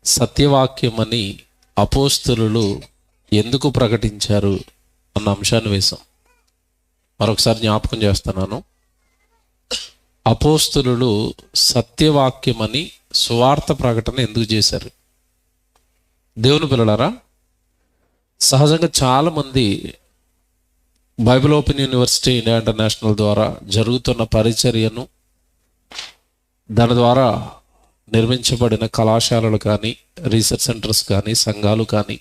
సత్యవాక్యమని అపోస్తలులు ఎందుకు ప్రకటించారు అన్న అంశాన్ని వేశాం. మరొకసారి జ్ఞాపకం చేస్తున్నాను. అపోస్తలులు సత్యవాక్యమని సువార్త ప్రకటన ఎందుకు చేశారు? దేవుని పిల్లలారా, సహజంగా చాలామంది Bible open university India international ద్వారా జరుగుతున్న పరిచర్యను, దాని ద్వారా నిర్మించబడిన కళాశాలలు కానీ, రీసెర్చ్ సెంటర్స్ కానీ, సంఘాలు కానీ,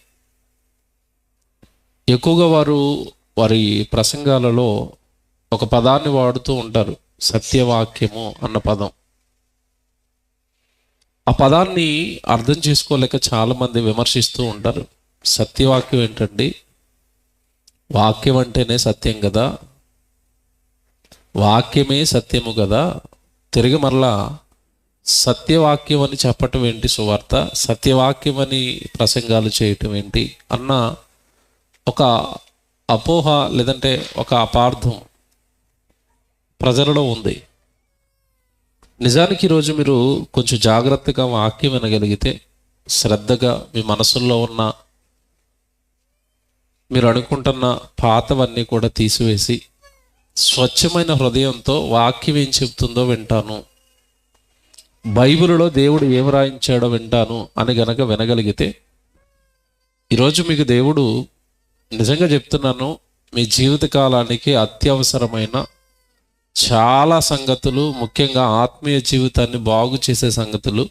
ఎక్కువగా వారి ప్రసంగాలలో ఒక పదాన్ని వాడుతూ ఉంటారు, సత్యవాక్యము అన్న పదం. ఆ పదాన్ని అర్థం చేసుకోలేక చాలామంది విమర్శిస్తూ ఉంటారు. సత్యవాక్యం ఏంటండి? వాక్యం అంటేనే సత్యం కదా, వాక్యమే సత్యము కదా, తిరిగి మరలా సత్యవాక్యం అని చెప్పటం ఏంటి సువార్త, సత్యవాక్యం అని ప్రసంగాలు చేయటం ఏంటి అన్న ఒక అపోహ, లేదంటే ఒక అపార్థం ప్రజలలో ఉంది. నిజానికి ఈరోజు మీరు కొంచెం జాగ్రత్తగా వాక్యం వినగలిగితే, శ్రద్ధగా మీ మనసుల్లో ఉన్న మీరు అనుకుంటున్న పాతవన్నీ కూడా తీసివేసి స్వచ్ఛమైన హృదయంతో వాక్యం ఏం చెప్తుందో వింటాను, బైబిల్లో దేవుడు ఏం రాయించాడో వింటాను అని గనక వినగలిగితే, ఈరోజు మీకు దేవుడు నిజంగా చెప్తున్నాను, మీ జీవితకాలానికి అత్యవసరమైన చాలా సంగతులు, ముఖ్యంగా ఆత్మీయ జీవితాన్ని బాగు చేసే సంగతులు,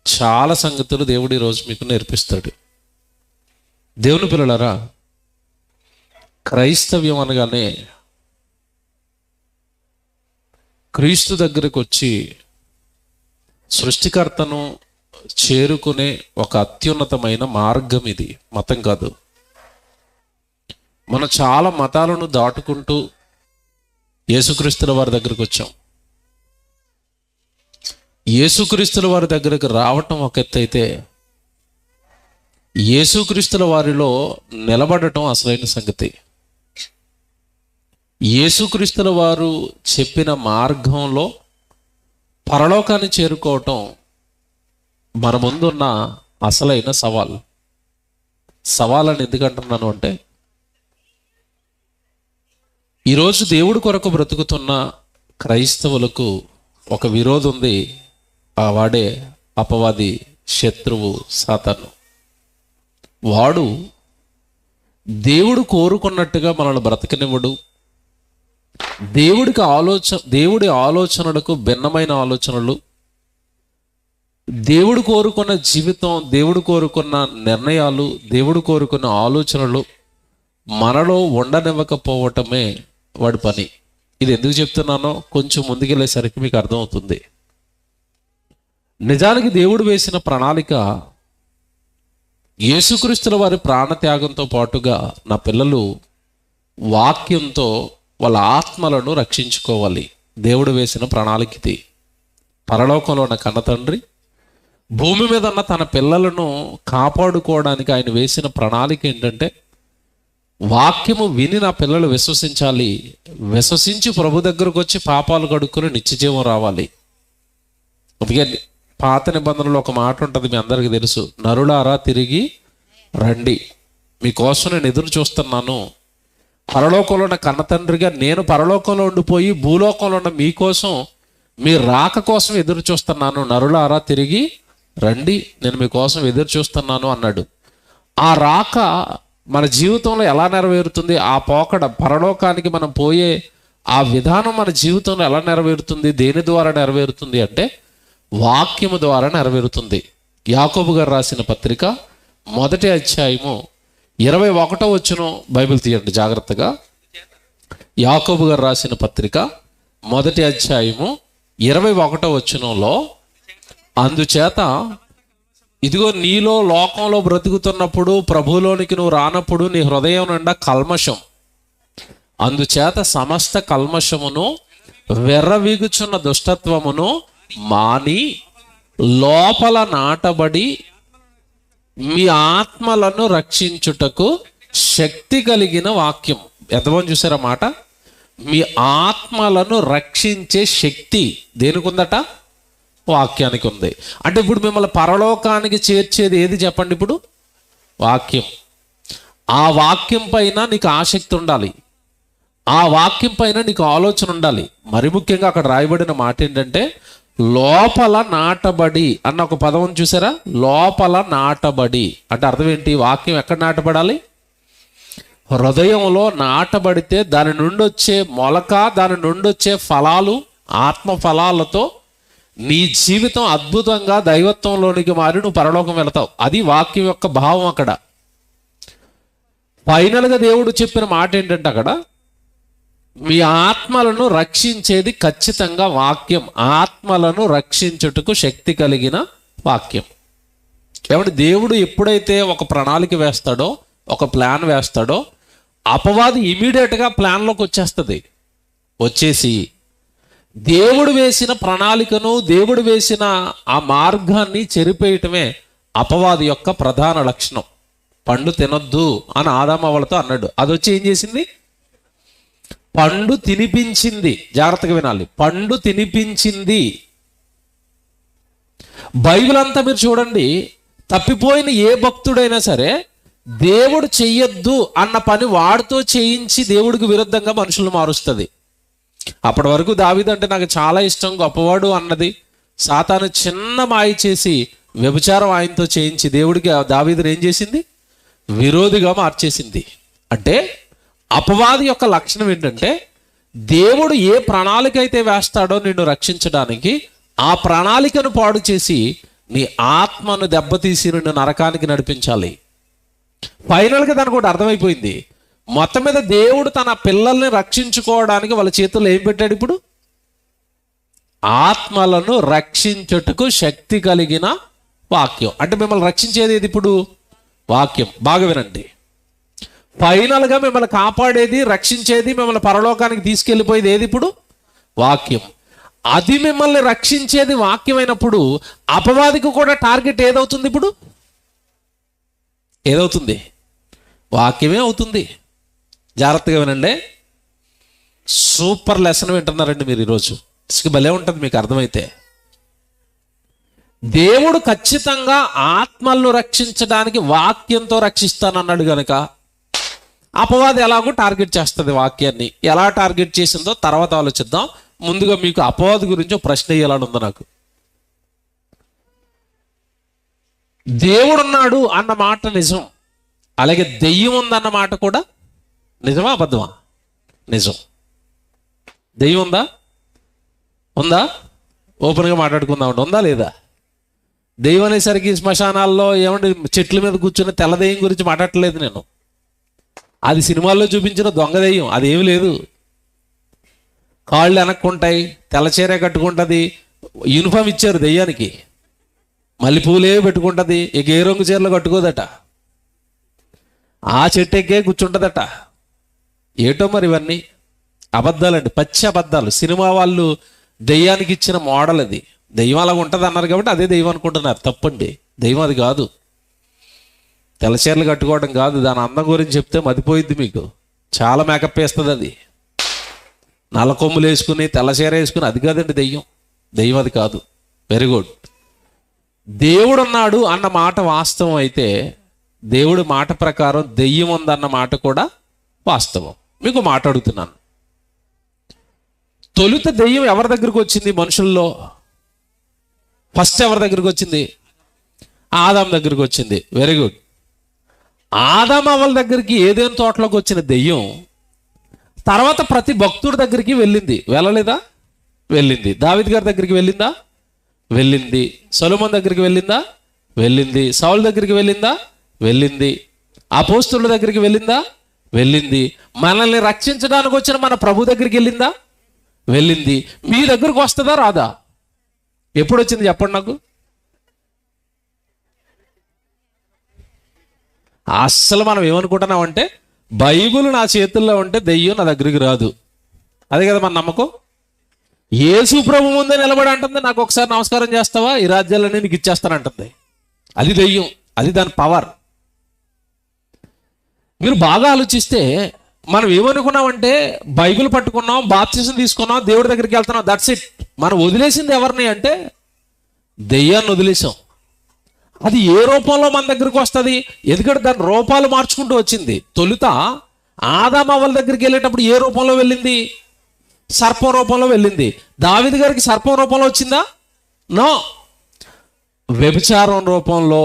చాలా సంగతులు దేవుడు ఈరోజు మీకు నేర్పిస్తాడు. దేవుని పిల్లలారా, క్రైస్తవ్యం అనగానే క్రీస్తు దగ్గరకు వచ్చి సృష్టికర్తను చేరుకునే ఒక అత్యున్నతమైన మార్గం ఇది, మతం కాదు. మనం చాలా మతాలను దాటుకుంటూ యేసుక్రీస్తుల వారి దగ్గరకు వచ్చాం. యేసుక్రీస్తుల వారి దగ్గరకు రావటం ఒక ఎత్తు అయితే, యేసుక్రీస్తుల వారిలో నిలబడటం అసలైన సంగతి. యేసుక్రీస్తుల వారు చెప్పిన మార్గంలో పరలోకాన్ని చేరుకోవటం మన ముందున్న అసలైన సవాల్. సవాల్ అని ఎందుకంటున్నాను అంటే, ఈరోజు దేవుడి కొరకు బ్రతుకుతున్న క్రైస్తవులకు ఒక విరోధం ఉంది. ఆ వాడే అపవాది, శత్రువు, సాతాను. వాడు దేవుడు కోరుకున్నట్టుగా మనల్ని బ్రతకనివ్వడు. దేవుడి ఆలోచనలకు భిన్నమైన ఆలోచనలు, దేవుడు కోరుకున్న జీవితం, దేవుడు కోరుకున్న నిర్ణయాలు, దేవుడు కోరుకున్న ఆలోచనలు మనలో ఉండనివ్వకపోవటమే వాడి పని. ఇది ఎందుకు చెప్తున్నానో కొంచెం ముందుకెళ్ళేసరికి మీకు అర్థమవుతుంది. నిజానికి దేవుడు వేసిన ప్రణాళిక, యేసుక్రీస్తుల వారి ప్రాణత్యాగంతో పాటుగా నా పిల్లలు వాక్యంతో వాళ్ళ ఆత్మలను రక్షించుకోవాలి. దేవుడు వేసిన ప్రణాళిక ఇది. పరలోకంలో ఉన్న కన్న తండ్రి భూమి మీద ఉన్న తన పిల్లలను కాపాడుకోవడానికి ఆయన వేసిన ప్రణాళిక ఏంటంటే, వాక్యము విని నా పిల్లలు విశ్వసించాలి, విశ్వసించి ప్రభు దగ్గరకు వచ్చి పాపాలు కడుక్కొని నిత్యజీవం రావాలి. అందుకే పాత నిబంధనలో ఒక మాట ఉంటుంది, మీ అందరికీ తెలుసు, నరులారా తిరిగి రండి, మీకోసం నేను ఎదురు చూస్తున్నాను. పరలోకంలో ఉన్న కన్న తండ్రిగా నేను పరలోకంలో ఉండిపోయి భూలోకంలో ఉన్న మీకోసం, మీ రాక కోసం ఎదురు చూస్తున్నాను. నరులారా తిరిగి రండి, నేను మీకోసం ఎదురు చూస్తున్నాను అన్నాడు. ఆ రాక మన జీవితంలో ఎలా నెరవేరుతుంది? ఆ పోకడ, పరలోకానికి మనం పోయే ఆ విధానం మన జీవితంలో ఎలా నెరవేరుతుంది? దేని ద్వారా నెరవేరుతుంది అంటే, వాక్యము ద్వారా నెరవేరుతుంది. యాకోబు గారు రాసిన పత్రిక 1వ అధ్యాయము 21వ వచనం, బైబిల్ తీయండి జాగ్రత్తగా. యాకోబు గారు రాసిన పత్రిక 1వ అధ్యాయము 21వ వచనంలో, అందుచేత ఇదిగో నీలో లోకంలో బ్రతుకుతున్నప్పుడు, ప్రభువులోనికి నువ్వు రానప్పుడు నీ హృదయం నిండా కల్మషం, అందుచేత సమస్త కల్మషమును వెర్రవీగుచున్న దుష్టత్వమును మాని లోపల నాటబడి మీ ఆత్మలను రక్షించుటకు శక్తి కలిగిన వాక్యం. ఎంతమంది చూసారా మాట? మీ ఆత్మలను రక్షించే శక్తి దేనికుందట? వాక్యానికి ఉంది. అంటే ఇప్పుడు మిమ్మల్ని పరలోకానికి చేర్చేది ఏది చెప్పండి? ఇప్పుడు వాక్యం. ఆ వాక్యం పైన నీకు ఆసక్తి ఉండాలి, ఆ వాక్యం పైన నీకు ఆలోచన ఉండాలి. మరి ముఖ్యంగా అక్కడ రాయబడిన మాట ఏంటంటే లోపల నాటబడి అన్న ఒక పదం చూసారా? లోపల నాటబడి అంటే అర్థం ఏంటి? వాక్యం ఎక్కడ నాటబడాలి? హృదయంలో నాటబడితే దాని నుండి వచ్చే మొలక, దాని నుండి వచ్చే ఫలాలు, ఆత్మ ఫలాలతో నీ జీవితం అద్భుతంగా దైవత్వంలోనికి మారి నువ్వు పరలోకం వెళతావు. అది వాక్యం యొక్క భావం. అక్కడ ఫైనల్గా దేవుడు చెప్పిన మాట ఏంటంటే అక్కడ మీ ఆత్మలను రక్షించేది ఖచ్చితంగా వాక్యం. ఆత్మలను రక్షించుటకు శక్తి కలిగిన వాక్యం. కాబట్టి దేవుడు ఎప్పుడైతే ఒక ప్రణాళిక వేస్తాడో, ఒక ప్లాన్ వేస్తాడో, అపవాది ఇమీడియట్గా ప్లాన్లోకి వచ్చేసి దేవుడు వేసిన ప్రణాళికను, దేవుడు వేసిన ఆ మార్గాన్ని చెరిపేయటమే అపవాది యొక్క ప్రధాన లక్షణం. పండు తినొద్దు అని ఆదామవ్వలతో అన్నాడు. అది వచ్చి ఏం చేసింది? పండు తినిపించింది. జాగ్రత్తగా వినాలి, పండు తినిపించింది. బైబిల్ అంతా మీరు చూడండి, తప్పిపోయిన ఏ భక్తుడైనా సరే దేవుడు చెయ్యొద్దు అన్న పని వాడితో చేయించి దేవుడికి విరుద్ధంగా మనుషులు మారుస్తుంది. అప్పటి వరకు దావీదు అంటే నాకు చాలా ఇష్టం, గొప్పవాడు అన్నది సాతాను చిన్న మాయ చేసి వ్యభిచారం ఆయనతో చేయించి దేవుడికి దావీదుని ఏం చేసింది? విరోధిగా మార్చేసింది. అంటే అపవాది యొక్క లక్షణం ఏంటంటే దేవుడు ఏ ప్రణాళిక అయితే వేస్తాడో నిన్ను రక్షించడానికి, ఆ ప్రణాళికను పాడు చేసి నీ ఆత్మను దెబ్బతీసి నిన్ను నరకానికి నడిపించాలి. ఫైనల్గా దానికి కూడా అర్థమైపోయింది. మొత్తం మీద దేవుడు తన పిల్లల్ని రక్షించుకోవడానికి వాళ్ళ చేతుల్లో ఏం పెట్టాడు? ఇప్పుడు ఆత్మలను రక్షించుటకు శక్తి కలిగిన వాక్యం. అంటే మిమ్మల్ని రక్షించేది ఏది? ఇప్పుడు వాక్యం. బాగా వినండి, ఫైనల్గా మిమ్మల్ని కాపాడేది, రక్షించేది, మిమ్మల్ని పరలోకానికి తీసుకెళ్ళిపోయేది ఏది? ఇప్పుడు వాక్యం. అది మిమ్మల్ని రక్షించేది వాక్యమైనప్పుడు అపవాదికి కూడా టార్గెట్ ఏదవుతుంది? ఇప్పుడు ఏదవుతుంది? వాక్యమే అవుతుంది. జాగ్రత్తగా వినండి, సూపర్ లెసన్ వింటున్నారండి మీరు ఈరోజు. భలే ఉంటుంది మీకు అర్థమైతే. దేవుడు ఖచ్చితంగా ఆత్మలను రక్షించడానికి వాక్యంతో రక్షిస్తానన్నాడు కనుక అపవాది ఎలాగో టార్గెట్ చేస్తుంది వాక్యాన్ని. ఎలా టార్గెట్ చేసిందో తర్వాత ఆలోచిద్దాం. ముందుగా మీకు అపవాది గురించి ఒక ప్రశ్న వేయాలని ఉంది నాకు. దేవుడున్నాడు అన్న మాట నిజం, అలాగే దెయ్యం ఉందన్న మాట కూడా నిజమా అబద్ధమా? నిజం. దెయ్యం ఉందా? ఓపెన్గా మాట్లాడుకుందాం. ఉందా లేదా? దెయ్యం అనేసరికి శ్మశానాల్లో ఏమంటే చెట్ల మీద కూర్చున్న తెల్ల దెయ్యం గురించి మాట్లాడలేదు నేను. అది సినిమాల్లో చూపించిన దొంగ దెయ్యం. అదేమి లేదు. కాళ్ళు వెనక్కుంటాయి, తెల్లచీర కట్టుకుంటుంది, యూనిఫామ్ ఇచ్చారు దెయ్యానికి, మల్లెపూలే పెట్టుకుంటుంది, ఇక ఏ రంగు చీరలు కట్టుకోదట, ఆ చెట్టు ఎక్కే కూర్చుంటుందట. ఏటో మరి ఇవన్నీ అబద్ధాలండి, పచ్చి అబద్ధాలు. సినిమా వాళ్ళు దెయ్యానికి ఇచ్చిన మోడల్ అది. దెయ్యం అలాగ ఉంటుంది అన్నారు కాబట్టి అదే దెయ్యం అనుకుంటున్నారు. తప్పండి, దెయ్యం అది కాదు. తెల్లచీరలు కట్టుకోవడం కాదు. దాని అందం గురించి చెప్తే మతిపోయిద్ది మీకు. చాలా మేకప్ వేస్తుంది అది. నల్ల కొమ్ములు వేసుకుని తెల్లచీర వేసుకుని అది కాదండి దెయ్యం. దెయ్యం అది కాదు. Very good. దేవుడు ఉన్నాడు అన్న మాట వాస్తవం అయితే దేవుడి మాట ప్రకారం దెయ్యం ఉందన్న మాట కూడా వాస్తవం. మీకు మాట అడుగుతున్నాను, తొలుత దెయ్యం ఎవరి దగ్గరికి వచ్చింది? మనుషుల్లో ఫస్ట్ ఎవరి దగ్గరికి వచ్చింది? ఆదాం దగ్గరికి వచ్చింది. Very good. ఆదాం అవ్వల దగ్గరికి ఏదేని తోటలోకి వచ్చిన దెయ్యం తర్వాత ప్రతి భక్తుడి దగ్గరికి వెళ్ళింది. వెళ్ళలేదా? వెళ్ళింది. దావీదు గారి దగ్గరికి వెళ్ళిందా? వెళ్ళింది. సొలొమోను దగ్గరికి వెళ్ళిందా? వెళ్ళింది. సౌలు దగ్గరికి వెళ్ళిందా? వెళ్ళింది. అపోస్తలుల దగ్గరికి వెళ్ళిందా? వెళ్ళింది. మనల్ని రక్షించడానికి వచ్చిన మన ప్రభు దగ్గరికి వెళ్ళిందా? వెళ్ళింది. మీ దగ్గరకు వస్తుందా రాదా? ఎప్పుడు వచ్చింది చెప్పండి నాకు. అస్సలు మనం ఏమనుకుంటున్నామంటే బైబిల్ నా చేతుల్లో ఉంటే దెయ్యం నా దగ్గరికి రాదు. అదే కదా మన నమ్మకం. యేసు ప్రభు ముందే నిలబడి అంటుంది, నాకు ఒకసారి నమస్కారం చేస్తావా, ఈ రాజ్యాలన్నీ నీకు ఇచ్చేస్తానంటుంది. అది దెయ్యం, అది దాని పవర్. మీరు బాగా ఆలోచిస్తే మనం ఏమనుకున్నామంటే బైబిల్ పట్టుకున్నాం, బాప్తిజం తీసుకున్నాం, దేవుడి దగ్గరికి వెళ్తున్నాం, దట్స్ ఇట్. మనం వదిలేసింది ఎవరిని అంటే దెయ్యాన్ని వదిలేసాం. అది ఏ రూపంలో మన దగ్గరికి వస్తుంది? ఎందుకంటే దాని రూపాలు మార్చుకుంటూ వచ్చింది. తొలుత ఆదాము అవ్వల దగ్గరికి వెళ్ళేటప్పుడు ఏ రూపంలో వెళ్ళింది? సర్పం రూపంలో వెళ్ళింది. దావీదు గారికి సర్పం రూపంలో వచ్చిందా? నో. వ్యభిచారం రూపంలో,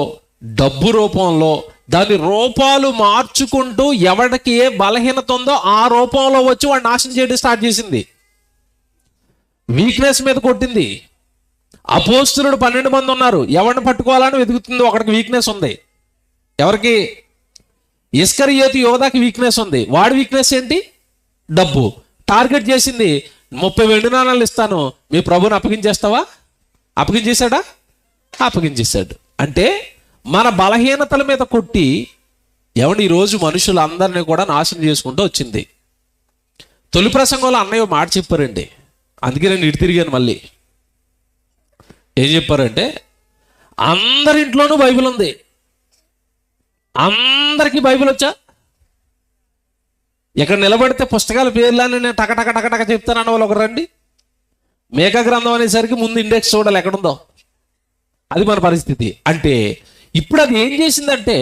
డబ్బు రూపంలో, దాని రూపాలు మార్చుకుంటూ ఎవరికి ఏ బలహీనత ఉందో ఆ రూపంలో వచ్చి వాడు నాశనం చేయడం స్టార్ట్ చేసింది. వీక్నెస్ మీద కొట్టింది. అపోస్తలుడు 12 మంది ఉన్నారు, ఎవరిని పట్టుకోవాలని వెతుకుతుంది. ఒకడికి వీక్నెస్ ఉంది. ఎవరికి? ఇస్కరియోతు యోధాకి వీక్నెస్ ఉంది. వాడి వీక్నెస్ ఏంటి? డబ్బు. టార్గెట్ చేసింది, 30 వెండి నాణాలు ఇస్తాను, మీ ప్రభుని అప్పగించేస్తావా? అప్పగించేశాడా? అప్పగించేశాడు. అంటే మన బలహీనతల మీద కొట్టి ఈరోజు మనుషులందరినీ కూడా నాశనం చేసుకుంటూ వచ్చింది. తొలి ప్రసంగంలో అన్నయ్య మాట చెప్పారండి, అందుకే నేను ఇటు తిరిగాను. మళ్ళీ ఏం చెప్పారంటే, అందరింట్లోనూ బైబిల్ ఉంది. అందరికీ బైబిల్ వచ్చా? ఇక్కడ నిలబడితే పుస్తకాల పేర్లని నేను టక టక టక చెప్తానన్న వాళ్ళు ఒకరు రండి. మేకా గ్రంథం అనేసరికి ముందు ఇండెక్స్ చూడాలి ఎక్కడుందో. అది మన పరిస్థితి. అంటే ఇప్పుడు అది ఏం చేసిందంటే,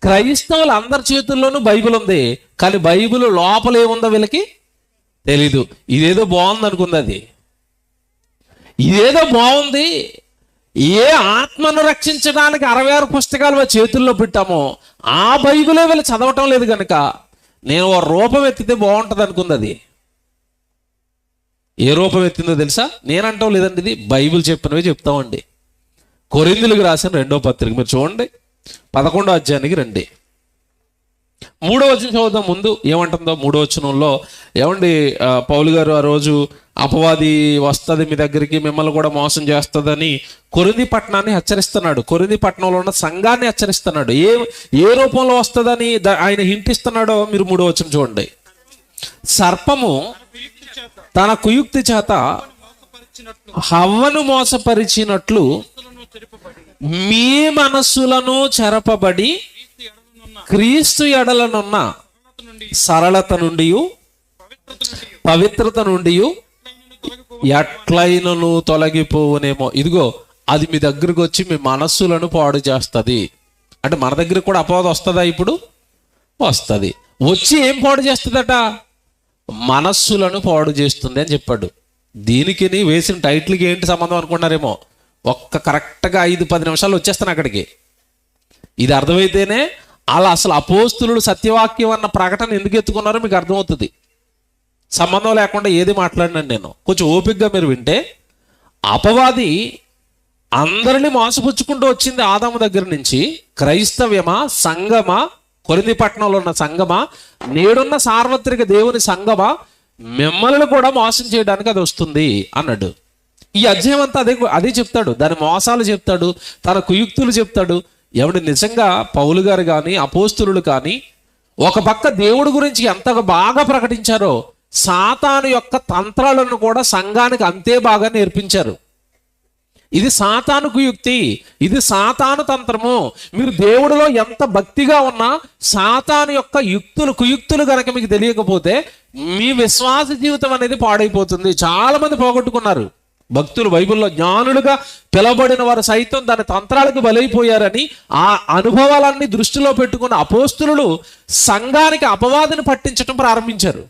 క్రైస్తవులు అందరి చేతుల్లోనూ బైబిల్ ఉంది, కానీ బైబిల్ లోపల ఏముందో వీళ్ళకి తెలీదు. ఇదేదో బాగుంది అనుకుంది. అది ఇదేదో బాగుంది. ఏ ఆత్మను రక్షించడానికి 66 పుస్తకాలు చేతుల్లో పెట్టామో ఆ బైబిలే వీళ్ళు చదవటం లేదు కనుక నేను ఓ రూపం ఎత్తితే బాగుంటుంది అనుకుంది. అది ఏ రూపం ఎత్తిందో తెలుసా? నేనంటాం లేదండి, ఇది బైబిల్ చెప్పినవి చెప్తామండి. కొరింథీయులకు రాసిన 2వ పత్రిక మీరు చూడండి, 11వ అధ్యాయానికి రండి. 3వ వచనం చదువుదాం. ముందు ఏమంటుందో 3వ వచనంలో, ఏమండి పౌలు గారు ఆ రోజు అపవాది వస్తుంది మీ దగ్గరికి, మిమ్మల్ని కూడా మోసం చేస్తుందని కొరింథీ పట్టణాన్ని హెచ్చరిస్తున్నాడు. కొరింథీ పట్టణంలో ఉన్న సంఘాన్ని హెచ్చరిస్తున్నాడు. ఏ రూపంలో వస్తుందని ఆయన హింటిస్తున్నాడో మీరు 3వ వచనం చూడండి. సర్పము తన కుయుక్తి చేత హవ్వను మోసపరిచినట్లు మీ మనస్సులను చెరపబడి క్రీస్తు ఎడలనున్న సరళత నుండి, పవిత్రత నుండి ఎట్లైనను తొలగిపోవునేమో. ఇదిగో అది మీ దగ్గరకు వచ్చి మీ మనస్సులను పాడు చేస్తుంది. అంటే మన దగ్గరకు కూడా అపవాదం వస్తుందా? ఇప్పుడు వస్తుంది. వచ్చి ఏం పాడు చేస్తుందట? మనస్సులను పాడు చేస్తుంది అని చెప్పాడు. దీనికి వేసిన టైటిల్కి ఏంటి సంబంధం అనుకున్నారేమో. కరెక్ట్గా 5-10 నిమిషాలు వచ్చేస్తాను అక్కడికి. ఇది అర్థమైతేనే అలా అసలు అపోస్తులుడు సత్యవాక్యం అన్న ప్రకటన ఎందుకు ఎత్తుకున్నారో మీకు అర్థమవుతుంది. సంబంధం లేకుండా ఏది మాట్లాడినాను నేను. కొంచెం ఓపికగా మీరు వింటే, అపవాది అందరినీ మోసపుచ్చుకుంటూ వచ్చింది ఆదాము దగ్గర నుంచి. క్రైస్తవ్యమా, సంఘమా, కొరింథీ పట్టణంలో ఉన్న సంఘమా, నేడున్న సార్వత్రిక దేవుని సంఘమా, మిమ్మల్ని కూడా మోసం చేయడానికి అది వస్తుంది అన్నాడు. ఈ అధ్యాయం అంతా అదే చెప్తాడు. దాని మోసాలు చెప్తాడు, తన కుయుక్తులు చెప్తాడు. నిజంగా పౌలు గారు కానీ అపోస్తులులు కానీ ఒక పక్క దేవుడి గురించి ఎంత బాగా ప్రకటించారో, సాతాను యొక్క తంత్రాలను కూడా సంఘానికి అంతే బాగా నేర్పించారు. ఇది సాతాను కుయుక్తి, ఇది సాతాను తంత్రము. మీరు దేవుడిలో ఎంత భక్తిగా ఉన్నా సాతాను యొక్క కుయుక్తులు కనుక మీకు తెలియకపోతే మీ విశ్వాస జీవితం అనేది పాడైపోతుంది. చాలా మంది పోగొట్టుకున్నారు. భక్తులు, బైబిల్లో జ్ఞానులుగా పిలవబడిన వారు సైతం దాని తంత్రాలకు బలైపోయారని ఆ అనుభవాలన్నీ దృష్టిలో పెట్టుకున్న అపోస్తులు సంఘానికి అపవాదిని పట్టించడం ప్రారంభించారు.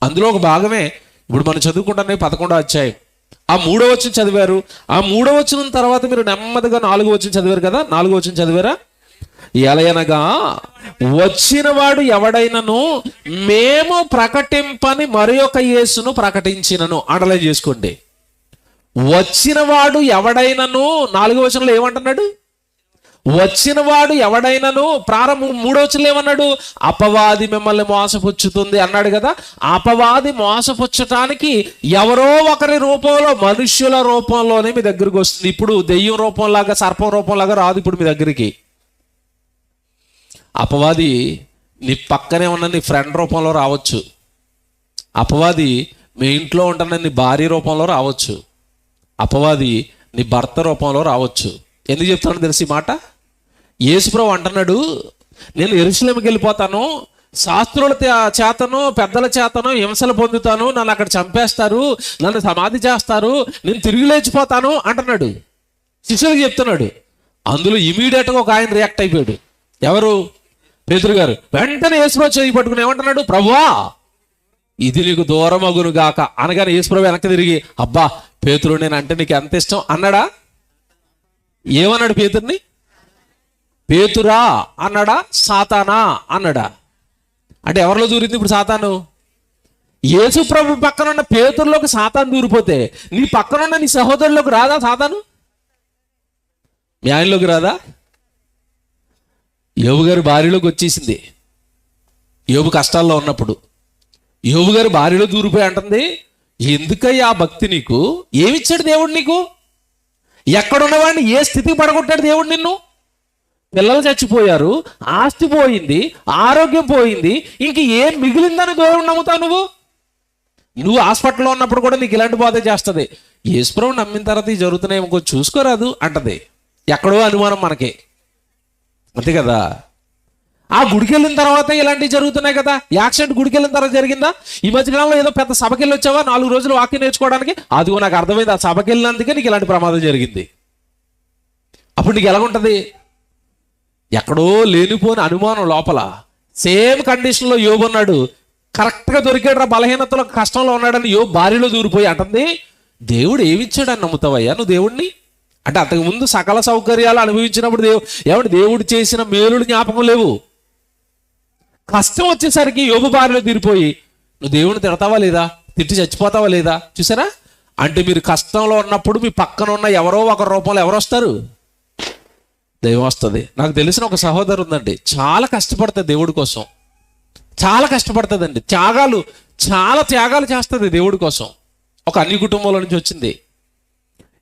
అందులో ఒక భాగమే ఇప్పుడు మనం చదువుకుంటున్న 11వ అధ్యాయం. ఆ 3వ వచనం చదివారు. ఆ 3వ వచనం తర్వాత మీరు నెమ్మదిగా 4వ వచనం చదివారు కదా. 4వ వచనం చదివారా? ఎలయనగా వచ్చిన వాడు ఎవడైనను మేము ప్రకటింపని మరి ఒక యేసును ప్రకటించినను. అండర్లైన్ చేసుకోండి. వచ్చిన వాడు ఎవడైనను, 4వ వచనంలో ఏమంటున్నాడు? వచ్చిన వాడు ఎవడైనను. ప్రారంభం 3వ వచనంలో ఏమన్నాడు? అపవాది మిమ్మల్ని మోసపుచ్చుతుంది అన్నాడు కదా. అపవాది మోసపుచ్చటానికి ఎవరో ఒకరి రూపంలో, మనుష్యుల రూపంలోనే మీ దగ్గరికి వస్తుంది. ఇప్పుడు దెయ్యం రూపంలాగా, సర్పం రూపంలాగా రాదు ఇప్పుడు మీ దగ్గరికి. అపవాది నీ పక్కనే ఉన్న నీ ఫ్రెండ్ రూపంలో రావచ్చు. అపవాది మీ ఇంట్లో ఉంటున్న నీ భార్య రూపంలో రావచ్చు. అపవాది నీ భర్త రూపంలో రావచ్చు. ఎందుకు చెప్తానో తెలిసి మాట? యేసుప్రభు అంటున్నాడు, నేను యెరూషలేముకి వెళ్ళిపోతాను, శాస్త్రుల చేతను పెద్దల చేతను హింసలు పొందుతాను, నన్ను అక్కడ చంపేస్తారు, నన్ను సమాధి చేస్తారు, నేను తిరిగి లేచిపోతాను అంటున్నాడు. శిష్యులకు చెప్తున్నాడు. అందులో ఇమీడియట్గా ఒక ఆయన రియాక్ట్ అయిపోయాడు. ఎవరు? పేతురు గారు. వెంటనే యేసుప్రభు చేయి పట్టుకుని ఏమంటున్నాడు? ప్రభువా, ఇది నీకు దూరమగును గాక అనగానే యేసుప్రభు వెనక్కి తిరిగి, అబ్బా పేతురు, నేను అంటే నీకు ఎంత ఇష్టం అన్నాడా? ఏమన్నాడు పేతుర్ని? పేతురా అన్నాడా? సాతానా అన్నాడా? అంటే ఎవరిలో దూరింది ఇప్పుడు సాతాను? యేసుప్రభు పక్కన ఉన్న పేతురులోకి సాతాను దూరిపోతే నీ పక్కనున్న నీ సహోదరులోకి రాదా సాతాను? మీ ఆయనలోకి రాదా? యోబు గారి భార్యలోకి వచ్చేసింది. యోబు కష్టాల్లో ఉన్నప్పుడు యోబు గారి భార్యలో దూరిపోయి అంటుంది, ఎందుకయ్యా ఆ భక్తి నీకు? ఏమిచ్చాడు దేవుడు నీకు? ఎక్కడున్నవాడిని ఏ స్థితికి పడగొట్టాడు దేవుడు నిన్ను? పిల్లలు చచ్చిపోయారు, ఆస్తి పోయింది, ఆరోగ్యం పోయింది, ఇంక ఏం మిగిలిందని దేవుడు నమ్ముతావు నువ్వు? నువ్వు హాస్పిటల్లో ఉన్నప్పుడు కూడా నీకు ఇలాంటి బాధ చేస్తుంది. యేసుప్రభు నమ్మిన తర్వాత ఈ జరుగుతున్నాయేమో కొంచెం చూసుకోరాదు అంటది. ఎక్కడో అనుమానం మనకి, అంతే కదా. ఆ గుడికి వెళ్ళిన తర్వాత ఇలాంటివి జరుగుతున్నాయి కదా. యాక్సిడెంట్ గుడికి వెళ్ళిన తర్వాత జరిగిందా? ఈ మధ్యకాలంలో ఏదో పెద్ద సభకి వెళ్ళి వచ్చావా 4 రోజులు వాక్యం నేర్చుకోవడానికి? అదిగో నాకు అర్థమైంది, ఆ సభకి వెళ్ళినందుకే నీకు ఇలాంటి ప్రమాదం జరిగింది. అప్పుడు నీకు ఎలాగుంటుంది? ఎక్కడో లేనిపోని అనుమానం లోపల. సేమ్ కండిషన్లో యోబు ఉన్నాడు. కరెక్ట్గా దొరికాడు రా, బలహీనతలో కష్టంలో ఉన్నాడని యోబు భార్యలో దూరిపోయి అంటుంది, దేవుడు ఏమిచ్చాడని నమ్ముతావయ్యా నువ్వు దేవుడిని? అంటే అంతకుముందు సకల సౌకర్యాలు అనుభవించినప్పుడు దేవుడు చేసిన మేలులు జ్ఞాపకం లేవు. కష్టం వచ్చేసరికి యోబు భార్యలో తీరిపోయి నువ్వు దేవుడిని తిడతావా లేదా? తిట్టి చచ్చిపోతావా లేదా? చూసారా? అంటే మీరు కష్టంలో ఉన్నప్పుడు మీ పక్కన ఉన్న ఎవరో ఒక రూపంలో ఎవరు వస్తారు? దైవం వస్తుంది. నాకు తెలిసిన ఒక సహోదరు ఉందండి, చాలా కష్టపడుతుంది దేవుడి కోసం, చాలా కష్టపడుతుందండి. చాలా త్యాగాలు చేస్తుంది దేవుడి కోసం. ఒక అన్ని కుటుంబంలో నుంచి వచ్చింది.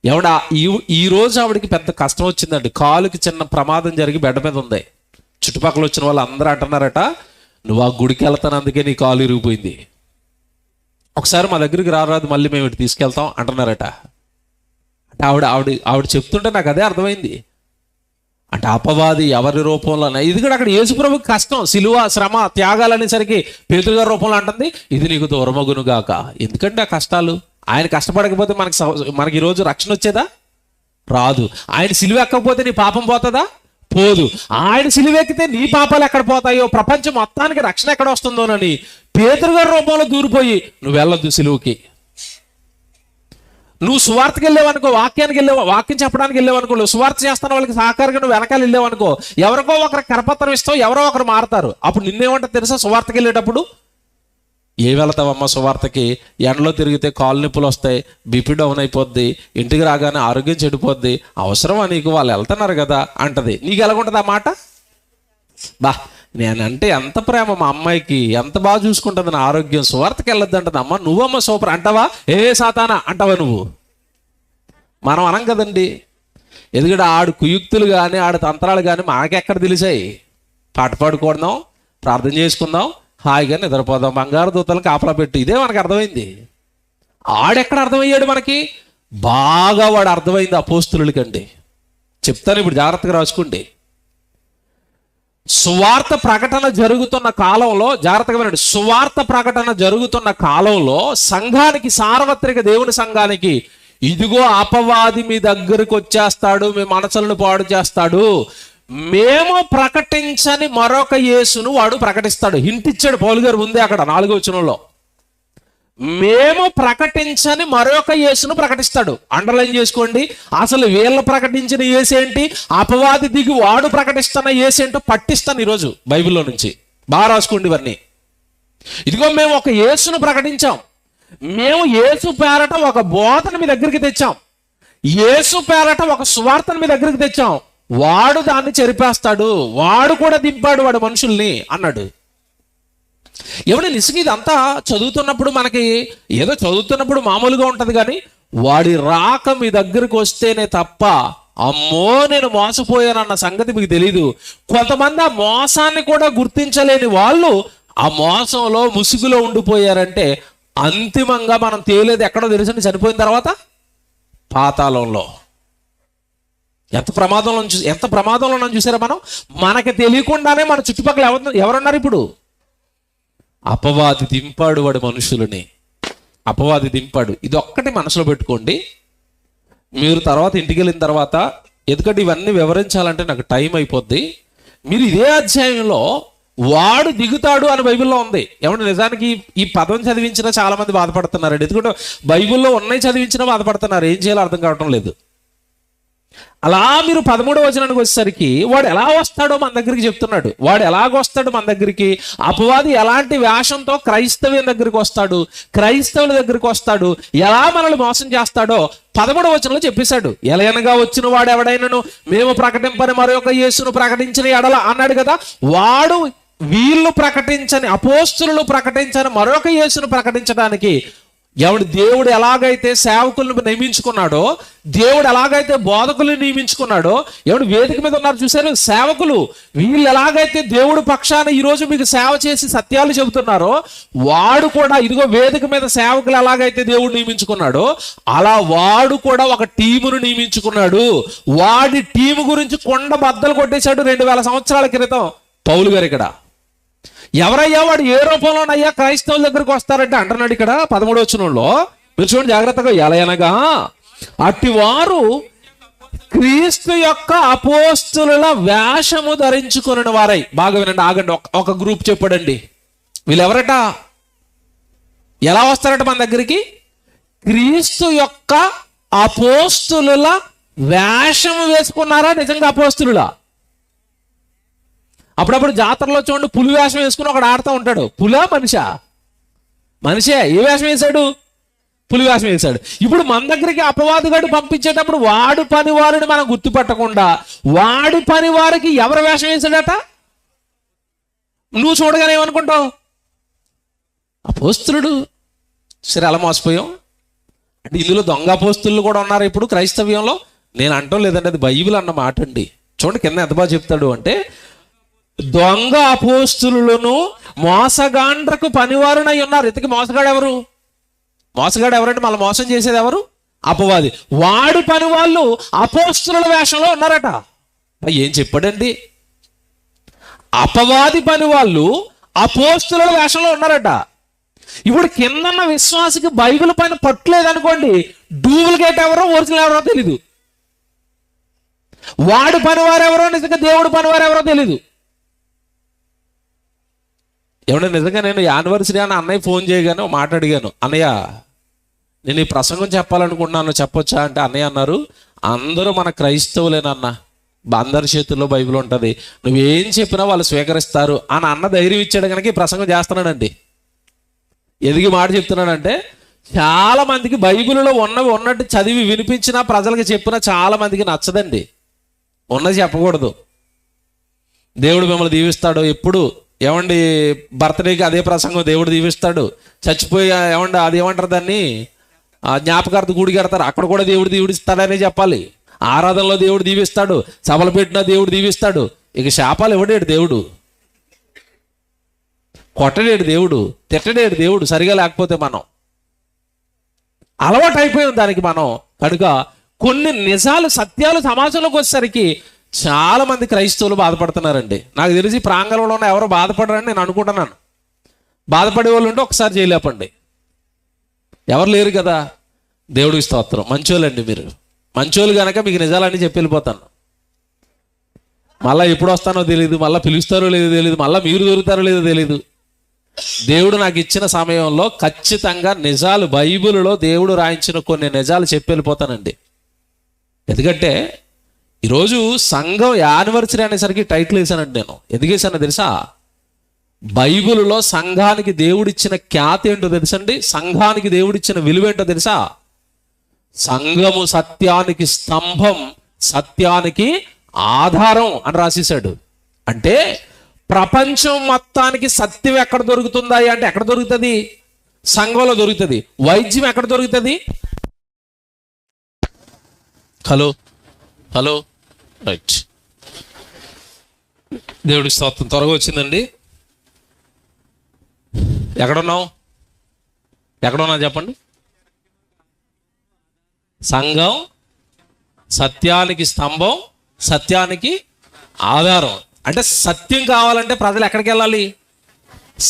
ఎవడ ఈ రోజు ఆవిడకి పెద్ద కష్టం వచ్చిందండి. కాలుకి చిన్న ప్రమాదం జరిగి బెడ్ మీద ఉంది. చుట్టుపక్కల వచ్చిన వాళ్ళు అందరూ అంటున్నారట, నువ్వు ఆ గుడికి వెళ్తాను అందుకే నీ కాలు ఇరిగిపోయింది, ఒకసారి మా దగ్గరికి రారాదు, మళ్ళీ మేము ఇటు తీసుకెళ్తాం అంటున్నారట. అంటే ఆవిడ చెప్తుంటే నాకు అదే అర్థమైంది. అంటే అపవాది ఎవరి రూపంలో, ఇది కూడా అక్కడ యేసుప్రభుకి కష్టం, సిలువ, శ్రమ, త్యాగాలు అనేసరికి పేతురు గారి రూపంలో అంటుంది, ఇది నీకు దూరమగునుగాక. ఎందుకంటే ఆ కష్టాలు, ఆయన కష్టపడకపోతే మనకి ఈరోజు రక్షణ వచ్చేదా? రాదు. ఆయన సిలువ ఎక్కకపోతే నీ పాపం పోతుందా? పోదు. ఆయన సిలువ ఎక్కితే నీ పాపాలు ఎక్కడ పోతాయో, ప్రపంచం మొత్తానికి రక్షణ ఎక్కడ వస్తుందోనని పేతురు గారి రూపంలో దూరిపోయి నువ్వు వెళ్ళొద్దు సిలువకి. నువ్వు సువార్తకి వెళ్ళావనుకో, వాక్యం చెప్పడానికి వెళ్ళావనుకో, సువార్త చేస్తున్న వాళ్ళకి సహకారంగా నువ్వు వెనకాల వెళ్ళావనుకో, ఎవరికో ఒకరికి కరపత్రం ఇస్తావు, ఎవరో ఒకరు మారతారు. అప్పుడు నిన్నేమంటే తెలుసా? సువార్తకి వెళ్ళేటప్పుడు ఏం వెళ్తావమ్మా సువార్తకి, ఎండలో తిరిగితే కాళ్ళు నొప్పులు వస్తాయి, బీపీ డౌన్ అయిపోద్ది, ఇంటికి రాగానే ఆరోగ్యం చెడిపోద్ది, అవసరమా నీకు? వాళ్ళు వెళ్తున్నారు కదా అంటది. నీకు ఎలాగుంటుంది ఆ మాట? బా, నేనంటే ఎంత ప్రేమ మా అమ్మాయికి, ఎంత బాగా చూసుకుంటుంది నా ఆరోగ్యం, సువార్తకి వెళ్ళొద్దు అంటది. అమ్మ నువ్వమ్మ సూపర్ అంటావా? ఏ సాతానా అంటావా నువ్వు? మనం అనం కదండి. ఎందుకంటే ఆడు కుయుక్తులు కానీ ఆడు తంత్రాలు కానీ మనకెక్కడ తెలిసాయి? పాట పాడుకోవడం, ప్రార్థన చేసుకుందాం, హాయిగా నిద్రపోదాం, బంగారు దూతలు కాపలా పెట్టి, ఇదే మనకు అర్థమైంది. ఆడెక్కడ అర్థమయ్యాడు మనకి? బాగా వాడు అర్థమైంది అపోస్తులుకండి. చెప్తాను ఇప్పుడు, జాగ్రత్తగా రాసుకోండి. సువార్త ప్రకటన జరుగుతున్న కాలంలో, జాగ్రత్తగా వినండి, సువార్త ప్రకటన జరుగుతున్న కాలంలో సంఘానికి, సార్వత్రిక దేవుని సంఘానికి, ఇదిగో అపవాది మీ దగ్గరకు వచ్చేస్తాడు, మీ మనసులను పాడు చేస్తాడు, మేము ప్రకటించని మరొక యేసును వాడు ప్రకటిస్తాడు. హింట్ ఇచ్చాడు పౌలు గారు ముందే అక్కడ 4వ వచనంలో. మేము ప్రకటించని మరొక యేసును ప్రకటిస్తాడు. అండర్లైన్ చేసుకోండి. అసలు వీళ్ళు ప్రకటించిన యేసు ఏంటి, అపవాది దిగి వాడు ప్రకటిస్తున్న యేసు ఏంటో పట్టిస్తాను ఈరోజు బైబిల్లో నుంచి. బాగా రాసుకోండి ఇవన్నీ. ఇదిగో మేము ఒక యేసును ప్రకటించాం, మేము యేసు పేరట ఒక బోధన మీ దగ్గరికి తెచ్చాం, యేసు పేరట ఒక సువార్తను మీ దగ్గరికి తెచ్చాం, వాడు దాన్ని చెరిపేస్తాడు, వాడు కూడా దింపాడు వాడు మనుషుల్ని అన్నాడు. ఎవడు నిజంగా ఇదంతా చదువుతున్నప్పుడు మనకి ఏదో చదువుతున్నప్పుడు మామూలుగా ఉంటుంది, కానీ వాడి రాక మీ దగ్గరికి వస్తేనే తప్ప అమ్మో నేను మోసపోయానన్న సంగతి మీకు తెలీదు. కొంతమంది ఆ మోసాన్ని కూడా గుర్తించలేని వాళ్ళు ఆ మోసంలో ముసుగులో ఉండిపోయారంటే అంతిమంగా మనం తేలేది ఎక్కడో తెలుసండి, చనిపోయిన తర్వాత పాతాళంలో. ఎంత ప్రమాదంలో మనం చూసారా? మనకి తెలియకుండానే మన చుట్టుపక్కల ఎవరున్నారు ఇప్పుడు? అపవాది దింపాడు వాడు మనుషులని, అపవాది దింపాడు. ఇది ఒక్కటి మనసులో పెట్టుకోండి. మీరు తర్వాత ఇంటికి వెళ్ళిన తర్వాత, ఎందుకంటే ఇవన్నీ వివరించాలంటే నాకు టైం అయిపోద్ది, మీరు ఇదే అధ్యాయంలో వాడు దిగుతాడు అని బైబిల్లో ఉంది. ఏమంటే నిజానికి ఈ పదం చదివించినా చాలా మంది బాధపడుతున్నారండి. ఎందుకంటే బైబిల్లో ఉన్నాయి చదివించినా బాధపడుతున్నారు, ఏం చేయాలో అర్థం కావటం లేదు. అలా మీరు 13వ వచనానికి వచ్చేసరికి వాడు ఎలా వస్తాడో మన దగ్గరికి చెప్తున్నాడు. వాడు ఎలాగొస్తాడు మన దగ్గరికి? అపవాది ఎలాంటి వేషంతో క్రైస్తవ్యం దగ్గరికి వస్తాడు, క్రైస్తవుల దగ్గరికి వస్తాడు, ఎలా మనల్ని మోసం చేస్తాడో 13వ వచనంలో చెప్పేశాడు. ఎలయనగా వచ్చిన వాడు ఎవడైనను మేము ప్రకటింపని మరొక యేసును ప్రకటించిన ఎడల అన్నాడు కదా. వాడు వీళ్ళు ప్రకటించని, అపోస్తులు ప్రకటించని మరొక యేసును ప్రకటించడానికి దేవుడు ఎలాగైతే సేవకులను నియమించుకున్నాడో, దేవుడు ఎలాగైతే బోధకులను నియమించుకున్నాడో, వేదిక మీద ఉన్నారు చూశారు సేవకులు, వీళ్ళు ఎలాగైతే దేవుడు పక్షాన ఈరోజు మీకు సేవ చేసి సత్యాలు చెబుతున్నారో, వాడు కూడా ఇదిగో వేదిక మీద సేవకులు ఎలాగైతే దేవుడు నియమించుకున్నాడో అలా వాడు కూడా ఒక టీమును నియమించుకున్నాడు. వాడి టీము గురించి కొండ బద్దలు కొట్టేశాడు 2000 సంవత్సరాల క్రితం పౌలు గారు. ఇక్కడ ఎవరయ్యా వాడు, ఏ రూపంలోనయ్యా క్రైస్తవుల దగ్గరికి వస్తారంటే అంటున్నాడు ఇక్కడ 13వ వచనంలో. మీరు చూడండి జాగ్రత్తగా. ఎలయనగా అట్టి వారు క్రీస్తు యొక్క అపోస్తుల వేషము ధరించుకున్న వారై. బాగా వినండి, ఆగండి. ఒక గ్రూప్ చెప్పాడండి. వీళ్ళు ఎవరట, ఎలా వస్తారట మన దగ్గరికి? క్రీస్తు యొక్క అపోస్తుల వేషము వేసుకున్నారా నిజంగా అపోస్తులులా? అప్పుడప్పుడు జాతరలో చూడండి, పులి వేషం వేసుకుని ఒకడు ఆడుతూ ఉంటాడు. పులా మనిషా? మనిషే. ఏ వేషం వేశాడు? పులి వేషం వేశాడు. ఇప్పుడు మన దగ్గరికి అపవాదిగాడు పంపించేటప్పుడు వాడు పని వారిని మనం గుర్తుపట్టకుండా వాడి పని వారికి ఎవరు వేషం వేశాడట? నువ్వు చూడగానే ఏమనుకుంటావు? అపోస్తులుడు. సరే, అలా మోసపోయాం అంటే ఇందులో దొంగ అపోస్తులు కూడా ఉన్నారు ఇప్పుడు క్రైస్తవ్యంలో. నేను అంటాం లేదండి, అది బైబిల్ అన్న మాట అండి. చూడండి కింద ఎంత బాగా చెప్తాడు అంటే, దొంగ అపోస్తులను మోసగాండ్రకు పనివారునై ఉన్నారు. ఇంతకీ మోసగాడు ఎవరు? మోసగాడు ఎవరంటే మళ్ళీ మోసం చేసేది ఎవరు? అపవాది. వాడి పని వాళ్ళు అపోస్తుల వేషంలో ఉన్నారట. ఏం చెప్పాడండి? అపవాది పని వాళ్ళు అపోస్తుల వేషంలో ఉన్నారట. ఇప్పుడు కిందన్న విశ్వాసికి బైబిల్ పైన పట్టులేదనుకోండి, డూప్లికేట్ ఎవరో ఒరిజినల్ ఎవరో తెలీదు. వాడి పనివారు ఎవరో నిజంగా దేవుడు పనివారు ఎవరో తెలీదు. ఏమన్నా నిజంగా నేను యానివర్సరీ అని అన్నయ్య ఫోన్ చేయగానే మాట అడిగాను, అన్నయ్య నేను ఈ ప్రసంగం చెప్పాలనుకుంటున్నాను, చెప్పొచ్చా అంటే అన్నయ్య అన్నారు, అందరూ మన క్రైస్తవులేనన్నా, అందరి చేతుల్లో బైబిల్ ఉంటుంది, నువ్వేం చెప్పినా వాళ్ళు స్వీకరిస్తారు అని అన్న ధైర్యం ఇచ్చాడు కనుక ఈ ప్రసంగం చేస్తున్నానండి. ఎదిగి మాట చెప్తున్నానంటే, చాలా మందికి బైబిల్లో ఉన్నవి ఉన్నట్టు చదివి వినిపించినా ప్రజలకు చెప్పినా చాలా మందికి నచ్చదండి. ఉన్నది చెప్పకూడదు. దేవుడు మిమ్మల్ని దీవిస్తాడు. ఎప్పుడు ఏమండి బర్త్డేకి అదే ప్రసంగం దేవుడు దీవిస్తాడు. చచ్చిపోయి ఏమండి అది ఏమంటారు దాన్ని, జ్ఞాపకార్థ గుడి కడతారు, అక్కడ కూడా దేవుడు దీవిస్తాడనే చెప్పాలి. ఆరాధనలో దేవుడు దీవిస్తాడు, సభలు పెట్టినా దేవుడు దీవిస్తాడు. ఇక శాపాలు ఇవ్వడేడు దేవుడు, కొట్టడేడు దేవుడు, తిట్టడేడు దేవుడు. సరిగా లేకపోతే మనం అలవాటు అయిపోయాం దానికి మనం. కనుక కొన్ని నిజాలు సత్యాలు సమాజంలోకి వచ్చేసరికి చాలా మంది క్రైస్తవులు బాధపడుతున్నారండి. నాకు తెలిసి ప్రాంగణంలో ఉన్న ఎవరు బాధపడరని నేను అనుకుంటున్నాను. బాధపడే వాళ్ళు ఉంటే ఒకసారి చేయలేపండి. ఎవరు లేరు కదా, దేవుడికి స్తోత్రం. మంచోళ్ళండి మీరు, మంచోళ్ళు కనుక మీకు నిజాలన్నీ చెప్పి వెళ్ళిపోతాను. మళ్ళీ ఎప్పుడు వస్తానో తెలియదు, మళ్ళీ పిలుస్తారో లేదో తెలియదు, మళ్ళీ మీరు దొరుకుతారో లేదో తెలియదు. దేవుడు నాకు ఇచ్చిన సమయంలో ఖచ్చితంగా నిజాలు, బైబిల్లో దేవుడు రాయించిన కొన్ని నిజాలు చెప్పి వెళ్ళిపోతానండి. ఎందుకంటే ఈరోజు సంఘం యానివర్సరీ అనేసరికి టైటిల్ వేసానండి నేను. ఎందుకు వేసానో తెలుసా? బైబిల్లో సంఘానికి దేవుడిచ్చిన ఖ్యాతి ఏంటో తెలుసండి, సంఘానికి దేవుడిచ్చిన విలువ ఏంటో తెలుసా? సంఘము సత్యానికి స్తంభం, సత్యానికి ఆధారం అని రాసేశాడు. అంటే ప్రపంచం మొత్తానికి సత్యం ఎక్కడ దొరుకుతుందా అంటే ఎక్కడ దొరుకుతుంది? సంఘంలో దొరుకుతుంది. వైద్యం ఎక్కడ దొరుకుతుంది? Hello hello right. దేవుడికి స్తోత్రం. త్వరగా వచ్చిందండి. ఎక్కడున్నావు చెప్పండి. సంఘం సత్యానికి స్తంభం, సత్యానికి ఆధారం. అంటే సత్యం కావాలంటే ప్రజలు ఎక్కడికి వెళ్ళాలి?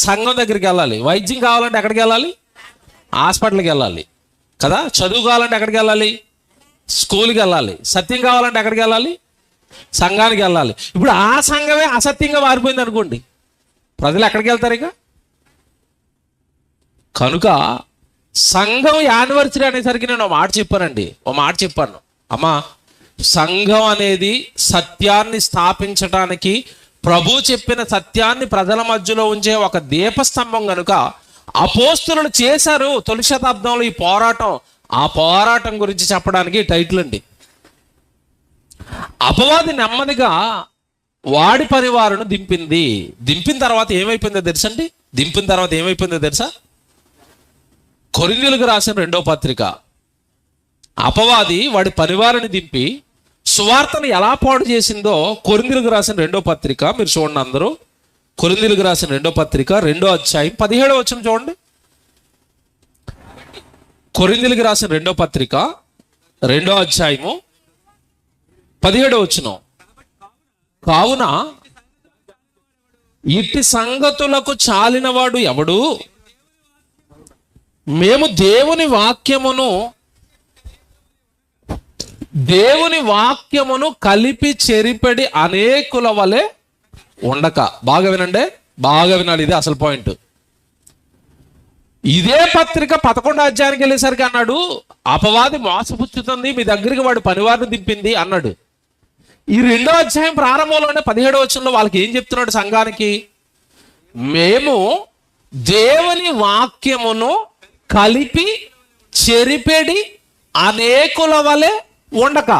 సంఘం దగ్గరికి వెళ్ళాలి. వైద్యం కావాలంటే ఎక్కడికి వెళ్ళాలి? హాస్పిటల్కి వెళ్ళాలి కదా. చదువు కావాలంటే ఎక్కడికి వెళ్ళాలి? స్కూల్కి వెళ్ళాలి. సత్యం కావాలంటే ఎక్కడికి వెళ్ళాలి? సంఘానికి వెళ్ళాలి. ఇప్పుడు ఆ సంఘమే అసత్యంగా మారిపోయింది అనుకోండి, ప్రజలు ఎక్కడికి వెళ్తారు ఇక? కనుక సంఘం యానివర్సరీ అనేసరికి నేను ఓ మాట చెప్పాను. అమ్మా, సంఘం అనేది సత్యాన్ని స్థాపించటానికి, ప్రభు చెప్పిన సత్యాన్ని ప్రజల మధ్యలో ఉంచే ఒక దీపస్తంభం కనుక అపోస్తలులు చేశారు తొలి శతాబ్దంలో ఈ పోరాటం. ఆ పోరాటం గురించి చెప్పడానికి టైటిల్ అండి. అపవాది నెమ్మదిగా వాడి పరివారును దింపిన తర్వాత ఏమైపోయిందో తెలుసా? కొరింథీయులకు రాసిన 2వ పత్రిక. అపవాది వాడి పరివారాన్ని దింపి సువార్తను ఎలా పాడు చేసిందో కొరింథీయులకు రాసిన 2వ పత్రిక మీరు చూడండి అందరూ. కొరింథీయులకు రాసిన 2వ పత్రిక 2వ అధ్యాయం 17వ వచనం చూడండి. కొరింథీయులకు రాసిన 2వ పత్రిక 2వ అధ్యాయము 17వ వచనం. కావున ఇట్టి సంగతులకు చాలినవాడు ఎవడు? మేము దేవుని వాక్యమును కలిపి చెరిపెడి అనేకుల వలె ఉండక. బాగా వినండి, బాగా వినాలి, ఇది అసలు పాయింట్. ఇదే పత్రిక 11వ అధ్యాయానికి వెళ్ళేసరికి అన్నాడు, అపవాది మోసపుచ్చుతుంది, మీ దగ్గరికి వాడు పనివారిని దింపింది అన్నాడు. ఈ 2వ అధ్యాయం ప్రారంభంలోనే 17వ వచనంలో వాళ్ళకి ఏం చెప్తున్నాడు? సంఘానికి, మేము దేవుని వాక్యమును కలిపి చెరిపెడి అనేకుల వలె ఉండక.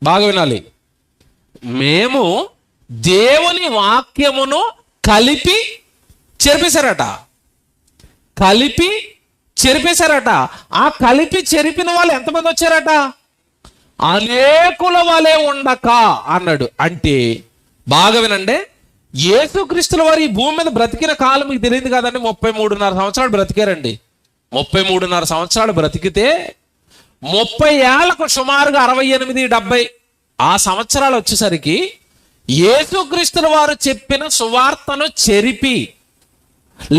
బాగా వినాలి, మేము దేవుని వాక్యమును కలిపి చెరిపేశారట. ఆ కలిపి చెరిపిన వాళ్ళు ఎంతమంది వచ్చారట? అనేకుల వలె ఉండక అన్నాడు. అంటే బాగా వినండి, యేసుక్రీస్తుల వారు ఈ భూమి మీద బ్రతికిన కాలం మీకు తెలియదు కదండి. 33.5 సంవత్సరాలు బ్రతికారండి. 33.5 సంవత్సరాలు బ్రతికితే 30 ఏళ్లకు సుమారుగా 68-70 ఆ సంవత్సరాలు వచ్చేసరికి యేసుక్రీస్తుల వారు చెప్పిన సువార్తను చెరిపి,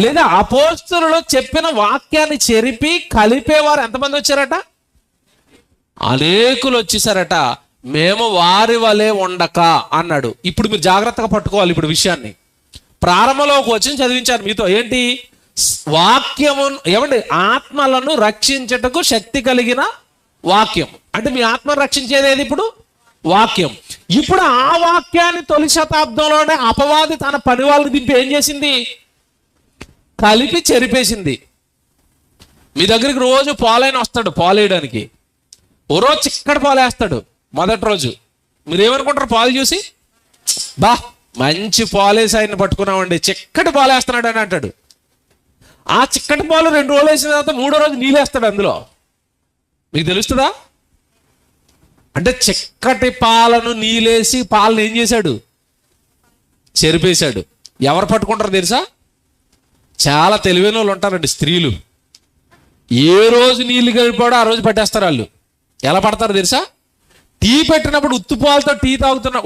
లేదా అపోస్తలులు చెప్పిన వాక్యాన్ని చెరిపి కలిపేవారు ఎంతమంది వచ్చారట? అనేకులు వచ్చేసారట. మేము వారి వలె ఉండక అన్నాడు. ఇప్పుడు మీరు జాగ్రత్తగా పట్టుకోవాలి ఇప్పుడు విషయాన్ని. ప్రారంభంలో ఒక వచనం చదివించాను మీతో. ఏంటి? వాక్యము ఏమండి? ఆత్మలను రక్షించుటకు శక్తి కలిగిన వాక్యం. అంటే మీ ఆత్మను రక్షించేది ఏది? ఇప్పుడు వాక్యం. ఇప్పుడు ఆ వాక్యాన్ని తొలి శతాబ్దంలోనే అపవాది తన పని వాళ్ళని దింపి ఏం చేసింది? కలిపి చెరిపేసింది. మీ దగ్గరికి రోజు పాలైన వస్తాడు పాలేయడానికి. ఓ రోజు చిక్కటి పాలు వేస్తాడు. మొదటి రోజు మీరు ఏమనుకుంటారు? పాలు చూసి, బా మంచి పాలేసి ఆయన పట్టుకున్నామండి, చిక్కటి పాలు వేస్తున్నాడు అని అంటాడు. ఆ చిక్కటి పాలు 2 రోజులు వేసిన తర్వాత 3వ రోజు నీళ్ళు వేస్తాడు అందులో. మీకు తెలుస్తుందా? అంటే చిక్కటి పాలను నీళ్ళేసి పాలను ఏం చేశాడు? చెరిపేశాడు. ఎవరు పట్టుకుంటారు తెలుసా? చాలా తెలివైన వాళ్ళు ఉంటారండి స్త్రీలు. ఏ రోజు నీళ్ళు కలిపాడో ఆ రోజు పట్టేస్తారు వాళ్ళు. ఎలా పడతారు తెలుసా? టీ పెట్టినప్పుడు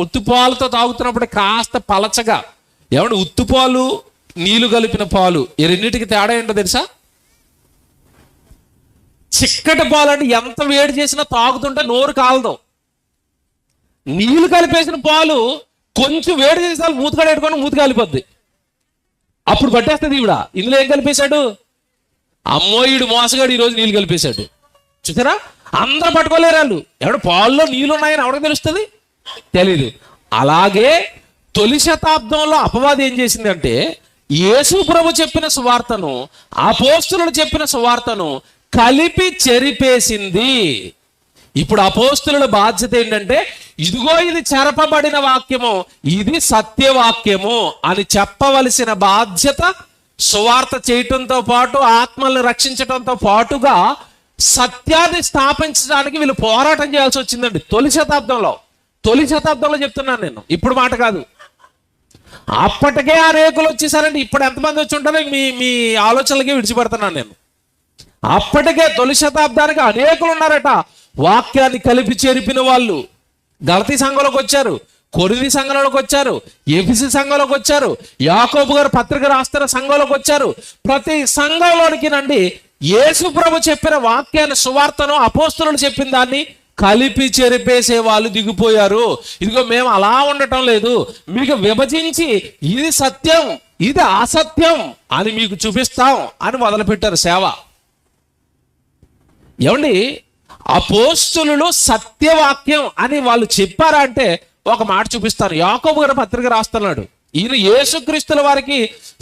ఉత్తుపాలతో తాగుతున్నప్పుడు కాస్త పలచగా, ఏమంటే ఉత్తుపాలు నీళ్లు కలిపిన పాలు ఈ రెండింటికి తేడా ఏంటో తెలుసా? చిక్కటి పాలు అంటే ఎంత వేడి చేసినా తాగుతుంటే నోరు కాలదు. నీళ్లు కలిపేసిన పాలు కొంచెం వేడి చేసిన మూతకాడ పెట్టుకొని మూత కాలిపోద్ది. అప్పుడు పట్టేస్తుంది ఈవిడ. ఇందులో ఏం కలిపేశాడు? అమ్మో ఈడు మోసగాడు ఈరోజు నీళ్ళు కలిపేశాడు. చూసారా? అందరూ పట్టుకోలేరు వాళ్ళు. ఎవడు పాల్లో నీళ్ళు ఉన్నాయని ఎవరికి తెలుస్తుంది? తెలీదు. అలాగే తొలి శతాబ్దంలో అపవాది ఏం చేసిందంటే యేసు ప్రభు చెప్పిన సువార్తను, అపోస్తలులు చెప్పిన సువార్తను కలిపి చెరిపేసింది. ఇప్పుడు అపోస్తలుల బాధ్యత ఏంటంటే, ఇదిగో ఇది చెరపబడిన వాక్యము, ఇది సత్యవాక్యము అని చెప్పవలసిన బాధ్యత సువార్త చేయటంతో పాటు ఆత్మల్ని రక్షించడంతో పాటుగా సత్యాన్ని స్థాపించడానికి వీళ్ళు పోరాటం చేయాల్సి వచ్చిందండి తొలి శతాబ్దంలో చెప్తున్నాను నేను, ఇప్పుడు మాట కాదు. అప్పటికే అనేకులు వచ్చేసారండి. ఇప్పుడు ఎంతమంది వచ్చి ఉంటారో మీ ఆలోచనలకి విడిచిపెడుతున్నాను నేను. అప్పటికే తొలి శతాబ్దానికి అనేకులు ఉన్నారట. వాక్యాన్ని కలిపి చెరిపిన వాళ్ళు గలతీ సంఘంలోకి వచ్చారు, కొరింథీ సంఘంలోకి వచ్చారు, ఎఫెసీ సంఘంలోకి వచ్చారు, యాకోబు గారు పత్రిక రాస్తున్న సంఘంలోకి వచ్చారు. ప్రతి సంఘంలోనికి నండి యేసు ప్రభు చెప్పిన వాక్యాన్ని, సువార్తను, అపోస్తలులు చెప్పిన దాన్ని కలిపి చెరిపేసే వాళ్ళు దిగిపోయారు. ఇదిగో మేము అలా ఉండటం లేదు, మీకు విభజించి ఇది సత్యం ఇది అసత్యం అని మీకు చూపిస్తాం అని మొదలుపెట్టారు సేవ. ఏమండి, అపోస్తులు సత్యవాక్యం అని వాళ్ళు చెప్పారా అంటే ఒక మాట చూపిస్తాను. యాకోబు గారు పత్రిక రాస్తున్నాడు. ఈయన యేసుక్రీస్తుల వారికి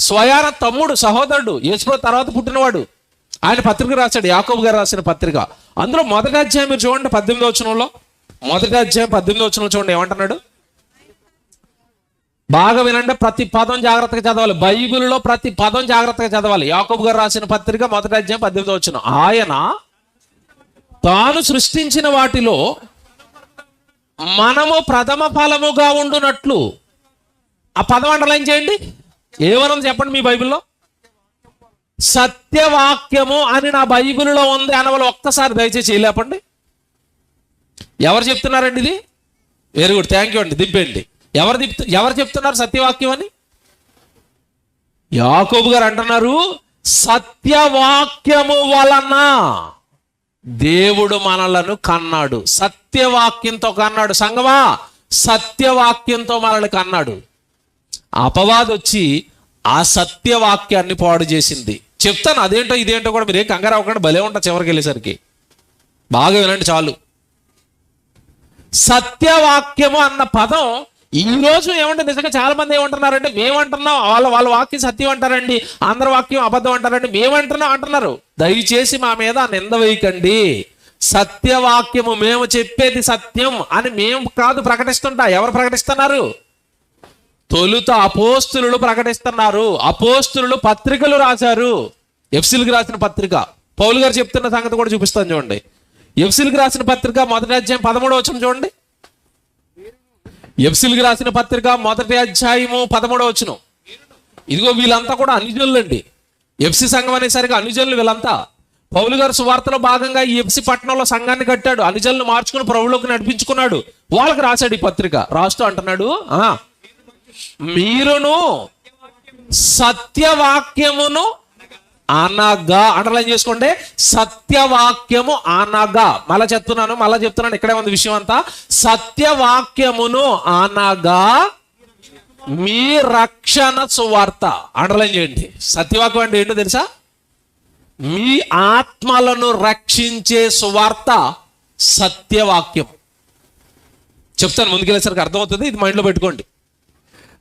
స్వయాన తమ్ముడు, సహోదరుడు, యేసు తర్వాత పుట్టినవాడు. ఆయన పత్రిక రాశాడు, యాకోబు గారు రాసిన పత్రిక. అందులో మొదటి అధ్యాయం మీరు చూడండి, 18వ వచనంలో, మొదటి అధ్యాయం 18వ వచనంలో చూడండి ఏమంటున్నాడు. బాగా వినండి, ప్రతి పదం జాగ్రత్తగా చదవాలి. బైబిల్లో ప్రతి పదం జాగ్రత్తగా చదవాలి. యాకోబు గారు రాసిన పత్రిక మొదటి అధ్యాయం 18వ వచనం. ఆయన తాను సృష్టించిన వాటిలో మనము ప్రథమ ఫలముగా ఉండునట్లు. ఆ పదం అండర్లైన్ చేయండి. ఏమన్నా చెప్పండి మీ బైబిల్లో. సత్యవాక్యము అని నా బైబిల్లో ఉంది అనవలు ఒక్కసారి దయచేసి చేయలేపండి. ఎవరు చెప్తున్నారండి ఇది? వెరీ గుడ్, థ్యాంక్ యూ అండి. దింపండి. ఎవరు చెప్తున్నారు సత్యవాక్యం అని? యాకోబు గారు అంటున్నారు, సత్యవాక్యము వలన దేవుడు మనలను కన్నాడు. సత్యవాక్యంతో కన్నాడు. సంగమా, సత్యవాక్యంతో మనల్ని కన్నాడు. అపవాది వచ్చి ఆ సత్యవాక్యాన్ని పాడు చేసింది. చెప్తాను అదేంటో ఇదేంటో కూడా, మీరు ఏం కంగారు అవ్వకుండా భలే ఉంటారు చివరికి వెళ్ళేసరికి. బాగా వినండి చాలు. సత్యవాక్యము అన్న పదం ఈరోజు ఏమంటే నిజంగా చాలా మంది ఏమంటున్నారంటే, మేమంటున్నాం, వాళ్ళ వాక్యం సత్యం అంటారండి, అందరి వాక్యం అబద్ధం అంటారండి, మేమంటున్నాం అంటున్నారు. దయచేసి మా మీద నింద వేయకండి. సత్యవాక్యము మేము చెప్పేది సత్యం అని మేము కాదు ప్రకటిస్తుంటా. ఎవరు ప్రకటిస్తున్నారు? తొలుత అపోస్తులు ప్రకటిస్తున్నారు. అపోస్తులు పత్రికలు రాశారు. ఎఫ్సీలకు రాసిన పత్రిక, పౌలు గారు చెప్తున్న సంగతి కూడా చూపిస్తాను చూడండి. ఎఫ్సీలకు రాసిన పత్రిక మొదటి అధ్యాయం 13వ వచనం చూడండి. ఎఫ్సీలకు రాసిన పత్రిక మొదటి అధ్యాయము 13వ వచనం. ఇదిగో వీళ్ళంతా కూడా అనుజనులండి. ఎఫ్సీ సంఘం అనేసరికి అనుజనులు వీళ్ళంతా. పౌలు గారు సువార్తలో భాగంగా ఈ ఎఫ్సీ పట్టణంలో సంఘాన్ని కట్టాడు. అనుజనులు మార్చుకుని ప్రభువులోకి నడిపించుకున్నాడు. వాళ్ళకి రాశాడు ఈ పత్రిక. రాస్తూ అంటున్నాడు, మీరును సత్యవాక్యమును అనగా, అండర్లైన్ చేసుకోండి, సత్యవాక్యము అనగా. మళ్ళా చెప్తున్నాను, ఇక్కడే ఉంది విషయం అంతా. సత్యవాక్యమును అనగా మీ రక్షణ సువార్త. అండర్లైన్ చేయండి. సత్యవాక్యం అంటే ఏంటో తెలుసా? మీ ఆత్మలను రక్షించే సువార్త సత్యవాక్యం. చెప్తాను ముందుకెళ్ళేసరికి అర్థమవుతుంది, ఇది మైండ్లో పెట్టుకోండి.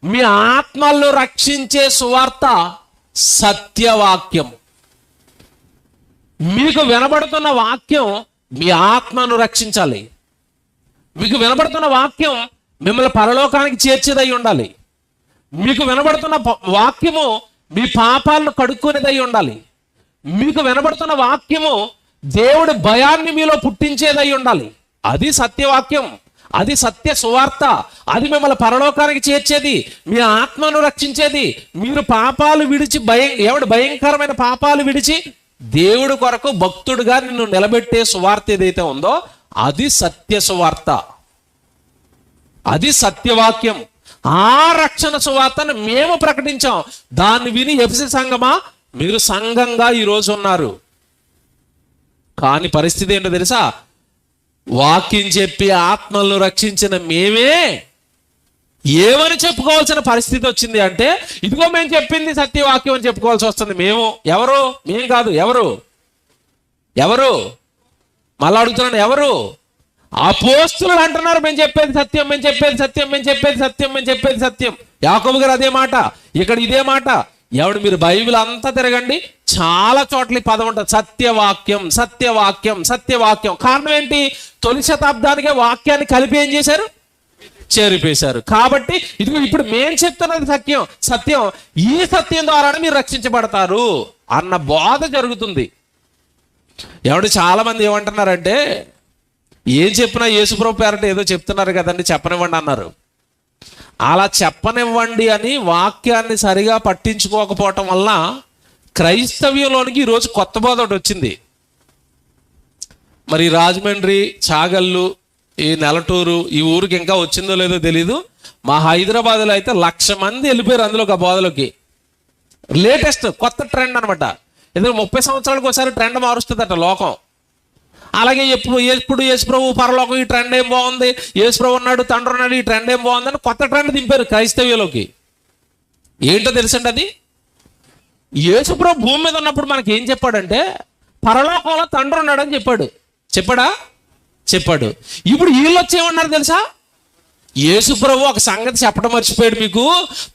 మీ ఆత్మలను రక్షించే సువార్త సత్యవాక్యం. మీకు వినబడుతున్న వాక్యం మీ ఆత్మను రక్షించాలి. మీకు వినబడుతున్న వాక్యం మిమ్మల్ని పరలోకానికి చేర్చేదై ఉండాలి. మీకు వినబడుతున్న వాక్యము మీ పాపాలను కడుక్కునేదై ఉండాలి. మీకు వినబడుతున్న వాక్యము దేవుడి భయాన్ని మీలో పుట్టించేదై ఉండాలి. అది సత్యవాక్యం, అది సత్య సువార్త. అది మిమ్మల్ని పరలోకానికి చేర్చేది, మీ ఆత్మను రక్షించేది. మీరు పాపాలు విడిచి భయంకరమైన పాపాలు విడిచి దేవుడి కొరకు భక్తుడుగా నిన్ను నిలబెట్టే సువార్త ఏదైతే ఉందో అది సత్య సువార్త, అది సత్యవాక్యం. ఆ రక్షణ సువార్తను మేము ప్రకటించాం. దాన్ని విని ఎఫెసీ సంఘమా, మీరు సంఘంగా ఈరోజు ఉన్నారు. కానీ పరిస్థితి ఏంటో తెలుసా? వాక్యం చెప్పి ఆత్మలను రక్షించిన మేమే ఏమని చెప్పుకోవాల్సిన పరిస్థితి వచ్చింది అంటే, ఇదిగో మేము చెప్పింది సత్యవాక్యం అని చెప్పుకోవాల్సి వస్తుంది. ఎవరు? మేం కాదు. ఎవరు? మళ్ళా అడుగుతున్నాను, ఎవరు? అపోస్తులు అంటున్నారు మేము చెప్పేది సత్యం, మేము చెప్పేది సత్యం, మేము చెప్పేది సత్యం, మేము చెప్పేది సత్యం. యాకోబు గారు అదే మాట, ఇక్కడ ఇదే మాట. మీరు బైబిల్ అంతా తిరగండి, చాలా చోట్ల పదం ఉంటుంది, సత్యవాక్యం, సత్యవాక్యం, సత్యవాక్యం. కారణం ఏంటి? తొలి శతాబ్దానికే వాక్యాన్ని కలిపి ఏం చేశారు? చేరిపేశారు. కాబట్టి ఇదిగో ఇప్పుడు మేము చెప్తున్నది సత్యం, ఈ సత్యం ద్వారానే మీరు రక్షించబడతారు అన్న బోధ జరుగుతుంది. చాలా మంది ఏమంటున్నారంటే, ఏం చెప్పినా యేసుప్రభు పేరట ఏదో చెప్తున్నారు కదండి, చెప్పనివ్వండి అన్నారు. అలా చెప్పనివ్వండి అని వాక్యాన్ని సరిగా పట్టించుకోకపోవటం వల్ల క్రైస్తవ్యంలోనికి ఈరోజు కొత్త బోధ ఒకటి వచ్చింది. మరి రాజమండ్రి, చాగల్లు, ఈ నెలటూరు, ఈ ఊరికి ఇంకా వచ్చిందో లేదో తెలీదు. మా హైదరాబాద్లో అయితే 1,00,000 మంది వెళ్ళిపోయారు అందులోకి, ఆ బోధలోకి. లేటెస్ట్ కొత్త ట్రెండ్ అనమాట. ఎందుకంటే 30 సంవత్సరాలకు ఒకసారి ట్రెండ్ మారుస్తుందట లోకం. అలాగే ఎప్పుడు యేసుప్రభు పరలోకం, ఈ ట్రెండ్ ఏం బాగుంది, యేసుప్రభు ఉన్నాడు, తండ్రి ఉన్నాడు, ఈ ట్రెండ్ ఏం బాగుందని కొత్త ట్రెండ్ దింపారు క్రైస్తవ్యంలోకి. ఏంటో తెలుసండి అది? యేసుప్రభు భూమి మీద ఉన్నప్పుడు మనకి ఏం చెప్పాడంటే పరలోకంలో తండ్రి ఉన్నాడని చెప్పాడా? చెప్పాడు. ఇప్పుడు వీళ్ళు వచ్చి ఏమన్నారు తెలుసా? యేసుప్రభు ఒక సంగతి చెప్పడం మర్చిపోయాడు మీకు,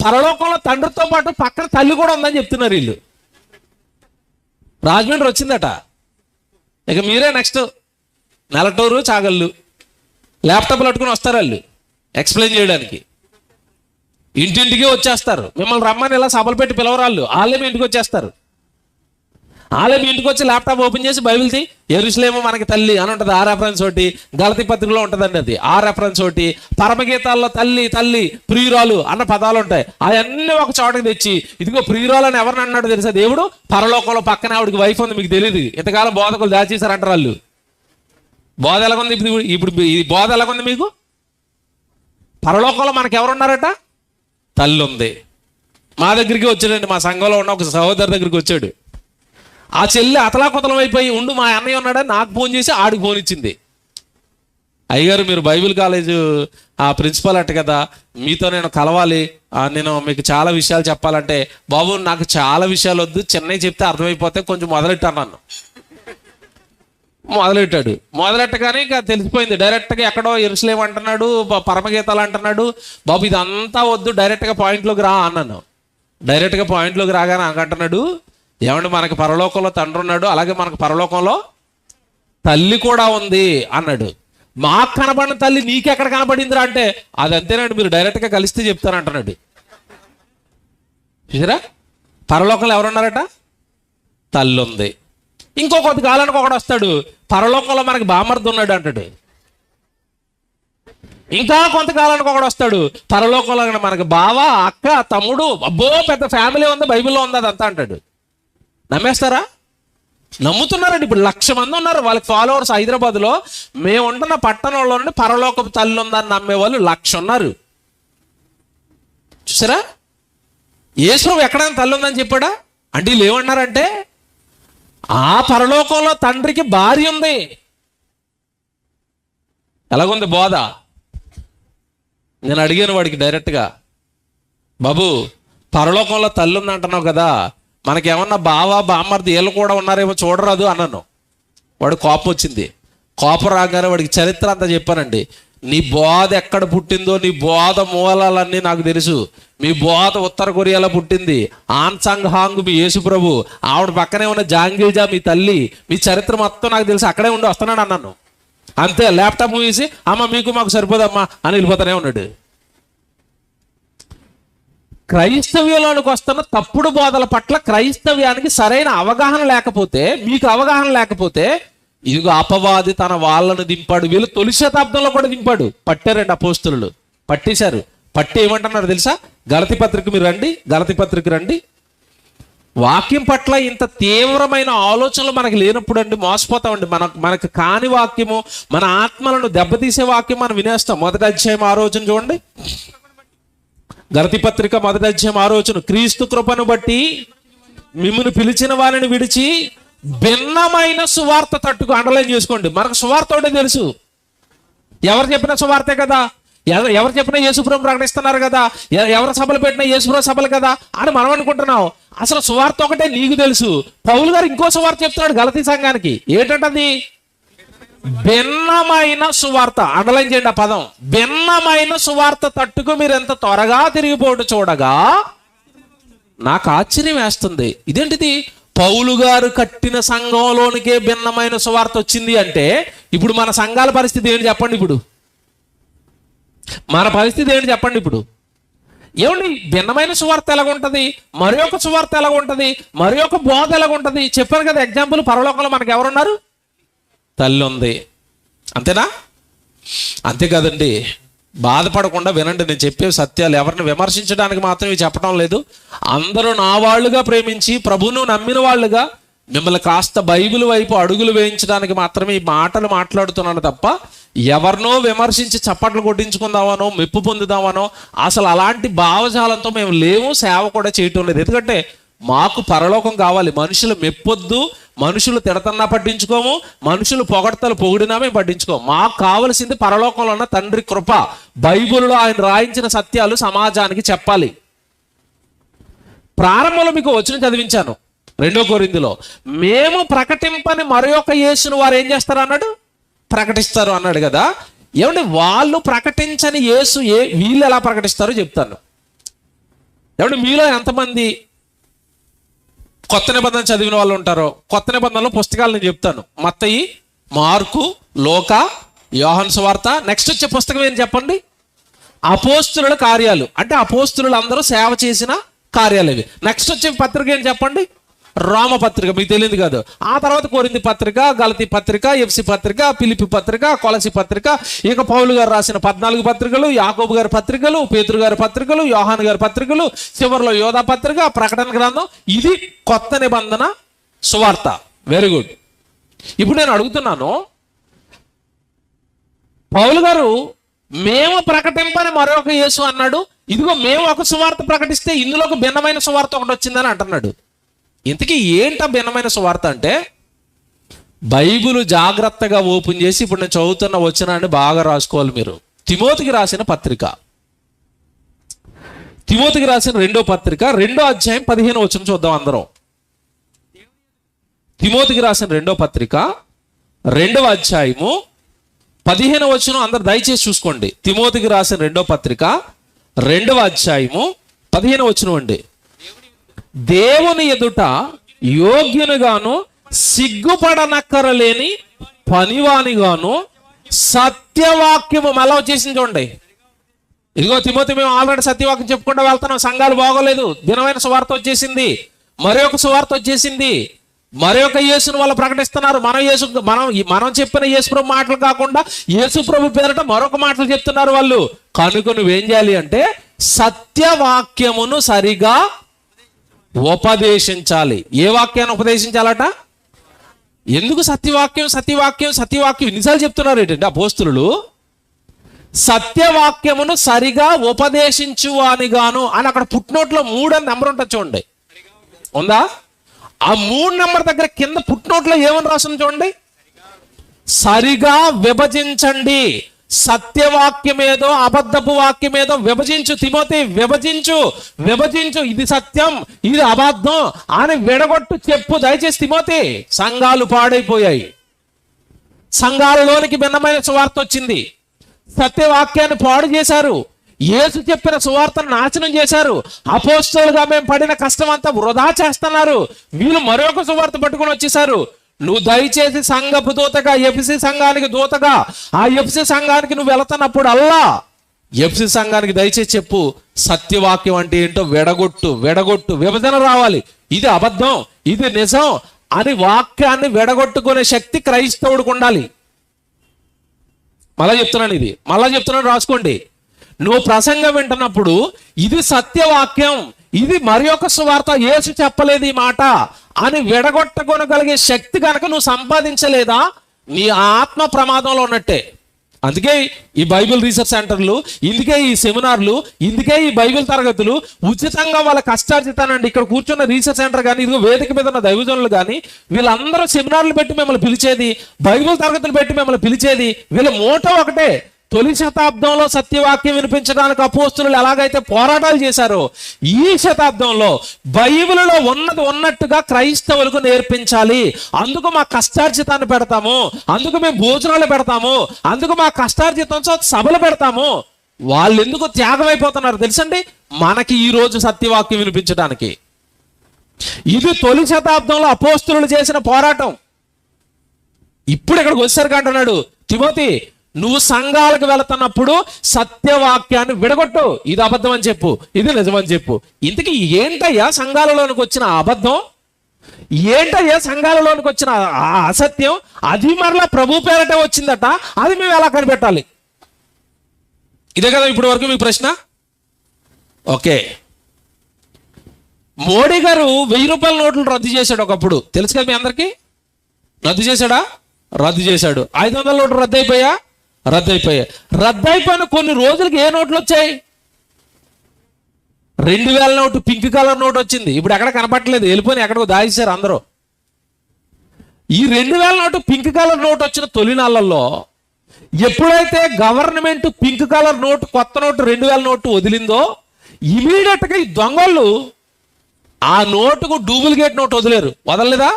పరలోకంలో తండ్రితో పాటు పక్కన తల్లి కూడా ఉందని చెప్తున్నారు వీళ్ళు. రాజమండ్రి వచ్చిందట, ఇక మీరే నెక్స్ట్ నెలటూరు చాగళ్ళు ల్యాప్టాప్లు పట్టుకుని వస్తారు వాళ్ళు ఎక్స్ప్లెయిన్ చేయడానికి. ఇంటింటికి వచ్చేస్తారు, మిమ్మల్ని రమ్మని ఇలా సభలు పెట్టి పిలవరాళ్ళు, వాళ్ళే మీ ఇంటికి వచ్చేస్తారు. వాళ్ళే మీ ఇంటికి వచ్చి ల్యాప్టాప్ ఓపెన్ చేసి బైబిల్ తీ, యెరూషలేము మనకి తల్లి అని ఉంటుంది, ఆ రెఫరెన్స్ ఒకటి, గలతీ పత్రికలో ఉంటుందండి అది, ఆ రెఫరెన్స్ ఒకటి, పరమగీతాల్లో తల్లి తల్లి ప్రియురాలు అన్న పదాలు ఉంటాయి. అవన్నీ ఒక చోటకి తెచ్చి, ఇదిగో ప్రియురాలు అని ఎవరిని అన్నాడు తెలుసా దేవుడు? పరలోకంలో పక్కన ఆవిడికి వైఫ్ ఉంది, మీకు తెలియదు. ఇంతకాలం బోధకులు దాచేశారంటారు వాళ్ళు. బోధ ఎలాగుంది ఇప్పుడు ఈ బోధ ఎలాగుంది మీకు? పరలోకంలో మనకి ఎవరున్నారట? తల్లి ఉంది. మా దగ్గరికి వచ్చాడండి, మా సంఘంలో ఉన్న ఒక సహోదరు దగ్గరికి వచ్చాడు. ఆ చెల్లి అతలాకుతలం అయిపోయి ఉండు, మా అన్నయ్య ఉన్నాడని నాకు ఫోన్ చేసి ఆడికి ఫోన్ ఇచ్చింది. అయ్యగారు మీరు బైబిల్ కాలేజ్ ఆ ప్రిన్సిపల్ అట్ట కదా, మీతో నేను కలవాలి, నేను మీకు చాలా విషయాలు చెప్పాలంటే, బాబు నాకు చాలా విషయాలు వద్దు, చిన్నవి చెప్తే అర్థమైపోతే కొంచెం మొదలెట్టాను. మొదలెట్టాడు. మొదలెట్టగానే ఇక తెలిసిపోయింది, డైరెక్ట్గా ఎక్కడో యెరూషలేము అంటున్నాడు, పరమగీతాలు అంటున్నాడు. బాబు ఇదంతా వద్దు, డైరెక్ట్గా పాయింట్లోకి రా అన్నాను. డైరెక్ట్గా పాయింట్లోకి రాగానే అంటున్నాడు, ఏమంటే మనకి పరలోకంలో తండ్రి ఉన్నాడు, అలాగే మనకు పరలోకంలో తల్లి కూడా ఉంది అన్నాడు. మాకు కనబడిన తల్లి నీకెక్కడ కనబడిందిరా అంటే, అది అంతేనండి, మీరు డైరెక్ట్గా కలిస్తే చెప్తానంటున్నాడు. చూసారా, పరలోకంలో ఎవరున్నారట? తల్లి ఉంది. ఇంకో కొద్ది కాలానికి ఒకడు వస్తాడు, పరలోకంలో మనకి బామర్ది ఉన్నాడు అంటాడు. ఇంకా కొంతకాలానికి ఒకడు వస్తాడు, పరలోకంలో మనకి బావ, అక్క, తమ్ముడు, అబ్బో పెద్ద ఫ్యామిలీ ఉంది, బైబిల్లో ఉంది అదంతా అంటాడు. నమ్మేస్తారా? నమ్ముతున్నారండి. ఇప్పుడు 1,00,000 మంది ఉన్నారు వాళ్ళకి ఫాలోవర్స్ హైదరాబాద్లో. మేము ఉంటున్న పట్టణంలో నుండి పరలోకపు తల్లి ఉందని నమ్మే వాళ్ళు 1,00,000 ఉన్నారు. చూసారా, యేసు ఎక్కడైనా తల్లి ఉందని చెప్పాడా? అంటే వీళ్ళు ఏమన్నారంటే, ఆ పరలోకంలో తండ్రికి భార్య ఉంది. ఎలాగుంది బోధ? నేను అడిగాను వాడికి డైరెక్ట్గా, బాబు పరలోకంలో తల్లి ఉంది అంటున్నావు కదా, మనకేమన్నా బామర్ది వీళ్ళు కూడా ఉన్నారేమో చూడరాదు అన్నాను. వాడు కోపం వచ్చింది. కోపం రాగానే వాడికి చరిత్ర అంతా చెప్పానండి. నీ బోధ ఎక్కడ పుట్టిందో, నీ బోధ మూలాలన్నీ నాకు తెలుసు. మీ బోధ ఉత్తర కొరియాలో పుట్టింది. ఆన్సాంగ్ హాంగ్ మీ యేసుప్రభు, ఆవిడ పక్కనే ఉన్న జాంగిల్జా మీ తల్లి, మీ చరిత్ర మొత్తం నాకు తెలుసు, అక్కడే ఉండి వస్తున్నాడు అన్నాను. అంతే, ల్యాప్టాప్ మూసి అమ్మ మీకు మాకు సరిపోదమ్మా అని వెళ్ళిపోతానే ఉన్నాడు. క్రైస్తవ్యంలోనికి వస్తున్న తప్పుడు బోధల పట్ల క్రైస్తవ్యానికి సరైన అవగాహన లేకపోతే, మీకు అవగాహన లేకపోతే, ఇదిగో అపవాది తన వాళ్ళను దింపాడు. వీళ్ళు తొలి శతాబ్దంలో కూడా దింపాడు. పట్టారండి అపోస్తులు, పట్టేశారు. పట్టి ఏమంటున్నారు తెలుసా? గలతీ పత్రిక మీరు రండి, గలతీ పత్రిక రండి. వాక్యం పట్ల ఇంత తీవ్రమైన ఆలోచనలు మనకు లేనప్పుడు అండి మోసపోతామండి. మనకు కాని వాక్యము, మన ఆత్మలను దెబ్బతీసే వాక్యం మనం వినేస్తాం. 1వ అధ్యాయం 6వ వచనం చూడండి. గలతీ పత్రిక 1వ అధ్యాయం 6వ వచనం. క్రీస్తు కృపను బట్టి మిమ్మును పిలిచిన వారిని విడిచి భిన్నమైన సువార్త తట్టుకు. అండర్లైన్ చేసుకోండి. మనకు సువార్త ఒకటే తెలుసు. ఎవరు చెప్పిన సువార్తే కదా, ఎవరు చెప్పినా యేసుప్రభు ప్రకటిస్తున్నారు కదా, ఎవరు సభలు పెట్టినా యేసుప్రభు సభలు కదా అని మనం అనుకుంటున్నాం. అసలు సువార్త ఒకటే నీకు తెలుసు. పౌలు గారు ఇంకో సువార్త చెప్తున్నాడు గలతీ సంఘానికి. ఏంటంటది? భిన్నమైన సువార్త. అండర్లైన్ చేయండి ఆ పదం. భిన్నమైన సువార్త తట్టుకు మీరు ఎంత త్వరగా తిరిగిపోటు చూడగా నాకు ఆశ్చర్యం వేస్తుంది. ఇదేంటిది? పౌలు గారు కట్టిన సంఘంలోనికే భిన్నమైన సువార్త వచ్చింది అంటే, ఇప్పుడు మన సంఘాల పరిస్థితి ఏంటి చెప్పండి? ఇప్పుడు మన పరిస్థితి ఏంటి చెప్పండి? ఇప్పుడు ఏమండి, భిన్నమైన సువార్త ఎలాగుంటుంది, మరి ఒక సువార్త ఎలాగుంటుంది, మరి ఒక బోధ ఎలాగుంటుంది? చెప్పాను కదా ఎగ్జాంపుల్, పరలోకంలో మనకు ఎవరున్నారు? తల్లి ఉంది. అంతేనా? అంతే కదండి. బాధపడకుండా వినండి, నేను చెప్పే సత్యాలు. ఎవరిని విమర్శించడానికి మాత్రం ఇవి చెప్పడం లేదు. అందరూ నా వాళ్ళుగా ప్రేమించి ప్రభువును నమ్మిన వాళ్ళుగా మిమ్మల్ని కాస్త బైబిల్ వైపు అడుగులు వేయించడానికి మాత్రమే ఈ మాటలు మాట్లాడుతున్నాను తప్ప, ఎవరినో విమర్శించి చప్పట్లు కొట్టించుకుందామనో మెప్పు పొందుదామనో అసలు అలాంటి భావజాలంతో మేము లేవు. సేవ కూడా చేయటం లేదు. ఎందుకంటే మాకు పరలోకం కావాలి. మనుషులు మెప్పొద్దు, మనుషులు తిడతన్నా పట్టించుకోము, మనుషులు పొగడతలు పొగిడినా మేము పట్టించుకోము. మాకు కావలసింది పరలోకంలో ఉన్న తండ్రి కృప. బైబిల్లో ఆయన రాయించిన సత్యాలు సమాజానికి చెప్పాలి. ప్రారంభంలో మీకు వచనం చదివించాను 2 కొరింథీలో, మేము ప్రకటింపని మరొక యేసును వారు ఏం చేస్తారు అన్నాడు, ప్రకటిస్తారు అన్నాడు కదా. ఏమంటే వాళ్ళు ప్రకటించని యేసు వీళ్ళు ఎలా ప్రకటిస్తారో చెప్తాను. ఏమంటే మీలో ఎంతమంది కొత్త నిబంధన చదివిన వాళ్ళు ఉంటారో? కొత్త నిబంధనలో పుస్తకాలు నేను చెప్తాను. మత్తయి, మార్కు, లూకా, యోహాను సువార్త. నెక్స్ట్ వచ్చే పుస్తకం ఏం చెప్పండి? అపోస్తుల కార్యాలు. అంటే అపోస్తులు అందరూ సేవ చేసిన కార్యాలు ఇవి. నెక్స్ట్ వచ్చే పత్రిక ఏం చెప్పండి? రోమ పత్రిక. మీకు తెలియదు కాదు. ఆ తర్వాత కొరింథీ పత్రిక, గలతీ పత్రిక, ఎఫెసీ పత్రిక, ఫిలిప్పీ పత్రిక, కొలసీ పత్రిక, ఇక పౌలు గారు రాసిన 14 పత్రికలు, యాకోబు గారి పత్రికలు, పేతురు గారి పత్రికలు, యోహాను గారి పత్రికలు, చివరిలో యోధా పత్రిక, ప్రకటన గ్రంథం. ఇది కొత్త నిబంధన సువార్త. Very good. ఇప్పుడు నేను అడుగుతున్నాను, పౌలు గారు మేము ప్రకటింపని మరొక యేసు అన్నాడు. ఇదిగో మేము ఒక సువార్త ప్రకటిస్తే ఇందులో ఒక భిన్నమైన సువార్త ఒకటి వచ్చిందని అంటున్నాడు. ఇంతకీ ఏంట భిన్నమైన సువార్త అంటే? బైబిల్ జాగ్రత్తగా ఓపెన్ చేసి ఇప్పుడు నేను చదువుతున్న వచనాన్ని బాగా రాసుకోవాలి మీరు. తిమోతికి రాసిన పత్రిక, తిమోతికి రాసిన 2వ పత్రిక 2వ అధ్యాయం 15వ వచనం చూద్దాం అందరం. తిమోతికి రాసిన 2వ పత్రిక 2వ అధ్యాయము 15వ వచనం అందరు దయచేసి చూసుకోండి. తిమోతికి రాసిన 2వ పత్రిక 2వ అధ్యాయము 15వ వచనం అండి. దేవుని ఎదుట యోగ్యునిగాను సిగ్గుపడనక్కరలేని పనివానిగాను సత్యవాక్యము మళ్ళా వచ్చేసింది చూడండి. ఇదిగో తిమోతి, మేము ఆల్రెడీ సత్యవాక్యం చెప్పుకుంటూ వెళ్తున్నాం. సంఘాలు బాగోలేదు, దినమైన సువార్త వచ్చేసింది, మరొక సువార్త వచ్చేసింది, మరొక యేసును వాళ్ళు ప్రకటిస్తున్నారు. మనం చెప్పిన యేసుప్రభు మాటలు కాకుండా యేసుప్రభు పేరట మరొక మాటలు చెప్తున్నారు వాళ్ళు. కనుక నువ్వేం చేయాలి అంటే సత్యవాక్యమును సరిగా ఉపదేశించాలి. ఏ వాక్యాన్ని ఉపదేశించాలట? ఎందుకు సత్యవాక్యం సత్యవాక్యం సత్యవాక్యం ఇన్నిసార్లు చెప్తున్నారు ఏంటంటే అపోస్తులు? సత్యవాక్యమును సరిగా ఉపదేశించువానిగాను అని అక్కడ పుట్నోట్లో 3 అని నెంబర్ ఉంటుంది చూడండి, ఉందా? ఆ 3 నెంబర్ దగ్గర కింద పుట్నోట్లో ఏమని రాస్తుంది చూడండి, సరిగా విభజించండి. సత్యవాక్యమేదో అబద్ధపు వాక్యమేదో విభజించు తిమోతి, విభజించు. ఇది సత్యం, ఇది అబద్ధం అని విడగొట్టు చెప్పు దయచేసి తిమోతి. సంఘాలు పాడైపోయాయి, సంఘాలలోనికి భిన్నమైన సువార్త వచ్చింది. సత్యవాక్యాన్ని పాడు చేశారు, యేసు చెప్పిన సువార్తను నాశనం చేశారు. అపోస్తలుగా మేము పడిన కష్టం అంతా వృధా చేస్తున్నారు. వీళ్ళు మరొక సువార్త పట్టుకుని వచ్చేసారు. నువ్వు దయచేసి సంఘపు దూతగా, ఎఫెసీ సంఘానికి దూతగా, ఆ ఎఫెసీ సంఘానికి నువ్వు వెళుతున్నప్పుడు అల్లా ఎఫెసీ సంఘానికి దయచేసి చెప్పు, సత్యవాక్యం అంటే ఏంటో విడగొట్టు, విభజన రావాలి. ఇది అబద్ధం, ఇది నిజం అని వాక్యాన్ని విడగొట్టుకునే శక్తి క్రైస్తవుడికి ఉండాలి. మళ్ళా చెప్తున్నాను రాసుకోండి. నువ్వు ప్రసంగం వింటున్నప్పుడు ఇది సత్యవాక్యం, ఇది మరి ఒక సువార్త, యేసు చెప్పలేదు ఈ మాట అని విడగొట్టగొనగలిగే శక్తి కనుక నువ్వు సంపాదించలేదా, నీ ఆత్మ ప్రమాదంలో ఉన్నట్టే. అందుకే ఈ బైబిల్ రీసెర్చ్ సెంటర్లు, ఇందుకే ఈ సెమినార్లు, ఇందుకే ఈ బైబిల్ తరగతులు ఉచితంగా వాళ్ళ కష్టార్జితానండి. ఇక్కడ కూర్చున్న రీసెర్చ్ సెంటర్ కానీ, ఇదిగో వేదిక మీద ఉన్న దైవజనులు కానీ, వీళ్ళందరూ సెమినార్లు పెట్టి మిమ్మల్ని పిలిచేది, బైబిల్ తరగతులు పెట్టి మిమ్మల్ని పిలిచేది, వీళ్ళ మోటో ఒకటే. తొలి శతాబ్దంలో సత్యవాక్యం వినిపించడానికి అపోస్తులు ఎలాగైతే పోరాటాలు చేశారో, ఈ శతాబ్దంలో బైబిల్లో ఉన్నది ఉన్నట్టుగా క్రైస్తవులకు నేర్పించాలి. అందుకు మా కష్టార్జితాన్ని పెడతాము, అందుకు మేము భోజనాలు పెడతాము, అందుకు మా కష్టార్జితంతో సభలు పెడతాము. వాళ్ళు ఎందుకు త్యాగం అయిపోతున్నారు తెలుసండి? మనకి ఈ రోజు సత్యవాక్యం వినిపించడానికి. ఇది తొలి శతాబ్దంలో అపోస్తులు చేసిన పోరాటం. ఇప్పుడు ఇక్కడికి వచ్చారు అంటున్నాడు తిమోతి, నువ్వు సంఘాలకు వెళుతున్నప్పుడు సత్యవాక్యాన్ని విడగొట్టు. ఇది అబద్ధం అని చెప్పు, ఇది నిజమని చెప్పు. ఇంతకీ ఏంటయ్యా సంఘాలలోనికి వచ్చిన అబద్ధం? ఏంటయ్యా సంఘాలలోనికి వచ్చిన అసత్యం? అది మరలా ప్రభు పేరటే వచ్చిందట, అది మేము ఎలా కనిపెట్టాలి? ఇదే కదా ఇప్పటి వరకు మీ ప్రశ్న. ఓకే, మోడీ గారు 1000 రూపాయల నోట్లు రద్దు చేశాడు ఒకప్పుడు, తెలుసు కదా మీ అందరికీ. రద్దు చేశాడా? రద్దు చేశాడు. 500 నోట్లు రద్దయిపోయా? రద్దయిపోయిన కొన్ని రోజులకి ఏ నోట్లు వచ్చాయి? 2000 నోటు, పింక్ కలర్ నోట్ వచ్చింది. ఇప్పుడు ఎక్కడ కనపట్టలేదు, వెళ్ళిపోయి ఎక్కడికో దాచేశారు అందరూ. ఈ 2000 నోటు పింక్ కలర్ నోటు వచ్చిన తొలి నాళ్ళల్లో ఎప్పుడైతే గవర్నమెంట్ పింక్ కలర్ నోటు, కొత్త నోటు 2000 నోటు వదిలిందో, ఇమీడియట్గా ఈ దొంగలు ఆ నోటుకు డూప్లికేట్ నోటు వదలలేదా?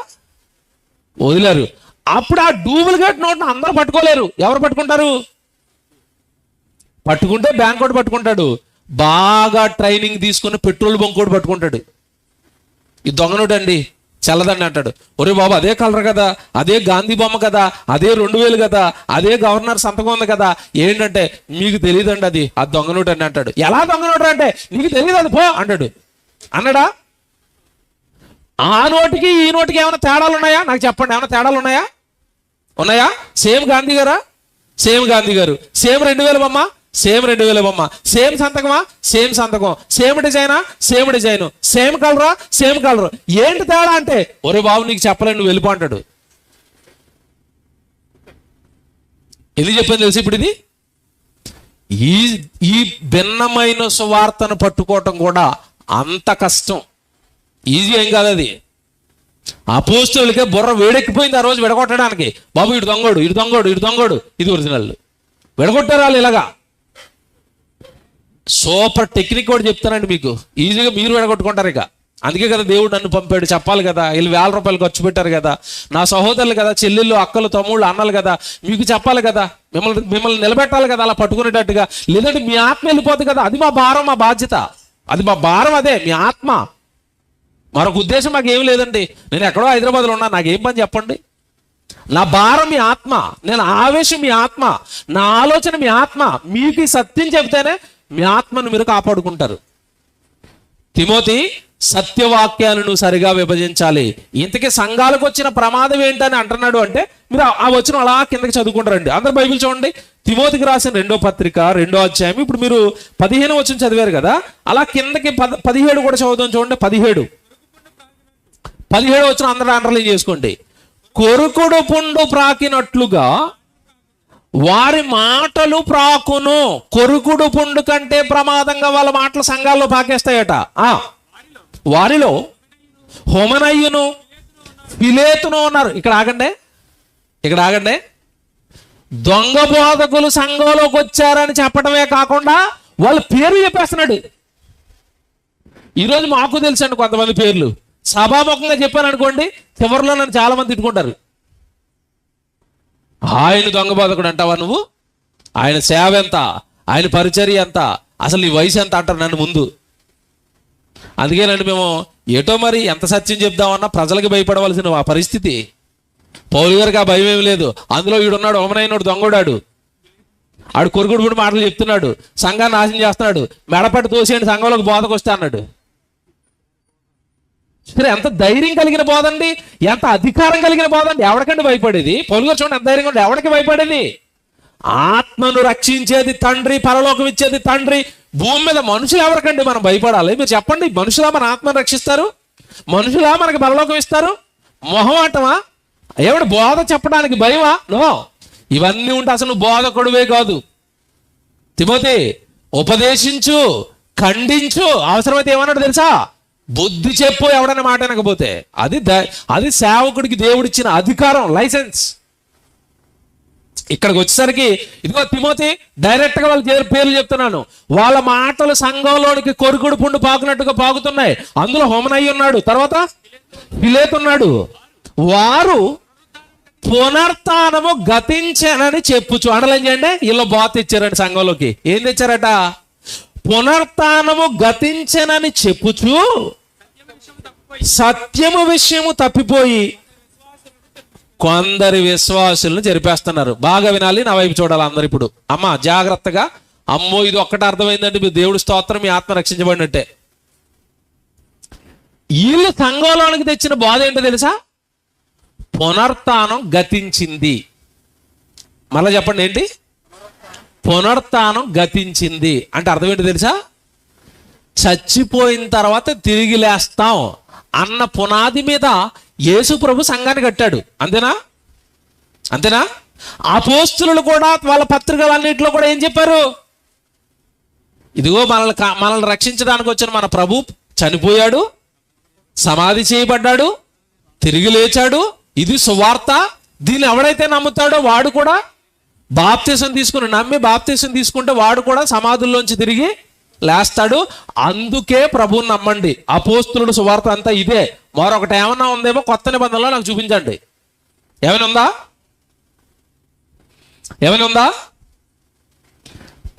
వదిలేరు. అప్పుడు ఆ డూప్లికేట్ నోట్ను అందరూ పట్టుకోలేరు. ఎవరు పట్టుకుంటారు? పట్టుకుంటే బ్యాంక్ కూడా పట్టుకుంటాడు, బాగా ట్రైనింగ్ తీసుకుని పెట్రోల్ బంక్ కూడా పట్టుకుంటాడు. ఈ దొంగ నోటు అండి చల్లదండి అంటాడు. ఒరే బాబు, అదే కలర్ కదా, అదే గాంధీ బొమ్మ కదా, అదే 2000 కదా, అదే గవర్నర్ సంతకం ఉంది కదా, ఏంటంటే మీకు తెలియదండి అది ఆ దొంగ నోటు అని అంటాడు. ఎలా దొంగ నోటు అంటే నీకు తెలియదు అది పో అంటాడు. అన్నాడా? ఆ నోటికి ఈ నోటికి ఏమైనా తేడాలు ఉన్నాయా? నాకు చెప్పండి, ఏమైనా తేడాలు ఉన్నాయా? ఉన్నాయా? సేమ్ గాంధీ గారా? సేమ్ గాంధీ గారు. సేమ్ 2000 బొమ్మ? సేమ్ 2000 బొమ్మ. సేమ్ సంతకమా? సేమ్ సంతకం. సేమ్ డిజైనా? Same design. సేమ్ కలరా? Same colour. ఏంటి తేడా అంటే, ఒరే బాబు నీకు చెప్పలేను, నువ్వు వెళ్ళిపో అంటాడు. ఎందుకు చెప్పాను తెలుసు ఇప్పుడు? ఇది ఈ భిన్నమైన సువార్తను పట్టుకోవటం కూడా అంత కష్టం, ఈజీ ఏం కాదు. అది అపోస్తలులకే బుర్ర వేడెక్కిపోయింది ఆ రోజు విడగొట్టడానికి. బాబు ఇటు దొంగోడు, ఇటు దొంగోడు, ఇటు దొంగోడు, ఇది ఒరిజినల్. విడగొట్టారు వాళ్ళు ఇలాగా. సూపర్ టెక్నిక్ కూడా చెప్తానండి మీకు, ఈజీగా మీరు విడగొట్టుకుంటారు. ఇక అందుకే కదా దేవుడు నన్ను పంపాడు, చెప్పాలి కదా. వీళ్ళు 1000 రూపాయలు ఖర్చు పెట్టారు కదా, నా సహోదరులు కదా, చెల్లెళ్ళు, అక్కలు, తమ్ముళ్ళు, అన్నలు కదా, మీకు చెప్పాలి కదా, మిమ్మల్ని నిలబెట్టాలి కదా అలా పట్టుకునేటట్టుగా. లేదంటే మీ ఆత్మ వెళ్ళిపోతుంది కదా. అది మా భారం, మా బాధ్యత. అది మా భారం, అదే మీ ఆత్మ. మరొక ఉద్దేశం మాకు ఏమి లేదండి. నేను ఎక్కడో హైదరాబాద్లో ఉన్నా, నాకేం పని చెప్పండి. నా భారం మీ ఆత్మ, నేను ఆవేశం మీ ఆత్మ, నా ఆలోచన మీ ఆత్మ. మీకు సత్యం చెబితేనే మీ ఆత్మను మీరు కాపాడుకుంటారు. తిమోతి, సత్యవాక్యాలను సరిగా విభజించాలి. ఇంతకీ సంఘాలకు వచ్చిన ప్రమాదం ఏంటని అంటున్నాడు అంటే, మీరు ఆ వచనం అలా కిందకి చదువుకుంటారండి. అందరు బైబిల్ చూడండి. తిమోతికి రాసిన 2వ పత్రిక 2వ అధ్యాయం. ఇప్పుడు మీరు 15 వచనం చదివారు కదా, అలా కిందకి 17 కూడా చదువుతాం చూడండి. 17 వచనం అందరూ అండర్లైన్ చేసుకోండి. కొరుకుడు పుండు ప్రాకినట్లుగా వారి మాటలు ప్రాకును. కొరుకుడు పుండు కంటే ప్రమాదంగా వాళ్ళ మాటలు సంఘాల్లో పాకేస్తాయట. వారిలో హోమనయ్యును, ఫిలేతును ఉన్నారు. ఇక్కడ ఆగండి. దొంగ బోధకులు సంఘంలోకి వచ్చారని చెప్పడమే కాకుండా వాళ్ళ పేరు చెప్పేస్తున్నాడు. ఈరోజు మాకు తెలుసండి కొంతమంది పేర్లు. సభాముఖంగా చెప్పాను అనుకోండి, చివరిలో నన్ను చాలా మంది తిట్టుకుంటారు. ఆయన దొంగ బోధకుడు అంటావా నువ్వు? ఆయన సేవ ఎంత, ఆయన పరిచర్య ఎంత, అసలు నీ వయసు ఎంత అంటారు నన్ను ముందు. అందుకేనండి మేము ఏటో మరి ఎంత సత్యం చెప్దామన్నా ప్రజలకు భయపడవలసిన ఆ పరిస్థితి. పౌలు గారికి ఆ భయం ఏమి లేదు. అందులో వీడున్నాడు, ఓమనైనోడు, దొంగోడాడు, ఆడు కొరుకుడు మాటలు చెప్తున్నాడు, సంఘాన్ని నాశనం చేస్తున్నాడు, మెడపట్టి తోసేయండి సంఘంలోకి బోధకు వస్తే అన్నాడు. సరే, ఎంత ధైర్యం కలిగిన బోధండి, ఎంత అధికారం కలిగిన బోధండి. ఎవరికండి భయపడేది? పౌలు గారు చూడండి ఎంత ధైర్యంగా ఉండి, ఎవరికి భయపడేది? ఆత్మను రక్షించేది తండ్రి, పరలోకం ఇచ్చేది తండ్రి. భూమి మీద మనుషులు ఎవరికండి మనం భయపడాలి? మీరు చెప్పండి. మనుషులా మన ఆత్మను రక్షిస్తారు? మనుషులా మనకు పరలోకం ఇస్తారు? మొహమాటమా? ఏమిటి బోధ చెప్పడానికి భయమా? నో. ఇవన్నీ ఉంటే అసలు బోధకుడివే కాదు. తిమోతి, ఉపదేశించు, ఖండించు, అవసరమైతే ఏమన్నాడు తెలుసా? బుద్ధి చెప్పు. ఎవడన్నా మాట అనకపోతే అది సేవకుడికి దేవుడిచ్చిన అధికారం, లైసెన్స్. ఇక్కడికి వచ్చేసరికి ఇదిగో తిమోతి, డైరెక్ట్ గా వాళ్ళ పేర్లు చెప్తున్నాను. వాళ్ళ మాటలు సంఘంలోనికి కొరుకుడు పుండు పాకునట్టుగా పాకుతున్నాయి. అందులో హోమనయ్య ఉన్నాడు, తర్వాత ఫిలేతు ఉన్నాడు. వారు పునర్తానము గతించానని చెప్పుచు, అండర్లైన్ చేయండి, వీళ్ళు బాత్ ఇచ్చారండి సంఘంలోకి. ఏం తెచ్చారట? పునర్తానము గతించనని చెప్పుచు సత్యము విషయము తప్పిపోయి కొందరి విశ్వాసులను చెరిపేస్తున్నారు. బాగా వినాలి, నా వైపు చూడాలి అందరు. ఇప్పుడు అమ్మ జాగ్రత్తగా, అమ్మో ఇది ఒక్కటి అర్థమైందంటే మీ దేవుడి స్తోత్రం, మీ ఆత్మ రక్షించబడినట్టే. వీళ్ళు సంఘంలోనికి తెచ్చిన బాధ ఏంటో తెలుసా? పునర్తానం గతించింది. మళ్ళా చెప్పండి, ఏంటి? పునర్తానం గతించింది అంటే అర్థం ఏంటో తెలుసా? చచ్చిపోయిన తర్వాత తిరిగి లేస్తాం అన్న పునాది మీద యేసు ప్రభు సంఘాన్ని కట్టాడు. అంతేనా? అపోస్తలులు కూడా వాళ్ళ పత్రికలన్నింటిలో కూడా ఏం చెప్పారు? ఇదిగో మనల్ని రక్షించడానికి వచ్చిన మన ప్రభు చనిపోయాడు, సమాధి చేయబడ్డాడు, తిరిగి లేచాడు, ఇది సువార్త. దీన్ని ఎవడైతే నమ్ముతాడో వాడు కూడా బాప్తిసం తీసుకుని, నమ్మి బాప్తిసం తీసుకుంటే వాడు కూడా సమాధుల్లోంచి తిరిగి లేస్తాడు. అందుకే ప్రభువుని నమ్మండి. అపోస్తులుడు సువార్త అంతా ఇదే. మరొకటి ఏమన్నా ఉందేమో కొత్త నిబంధనలో నాకు చూపించండి. ఏమైనా ఉందా?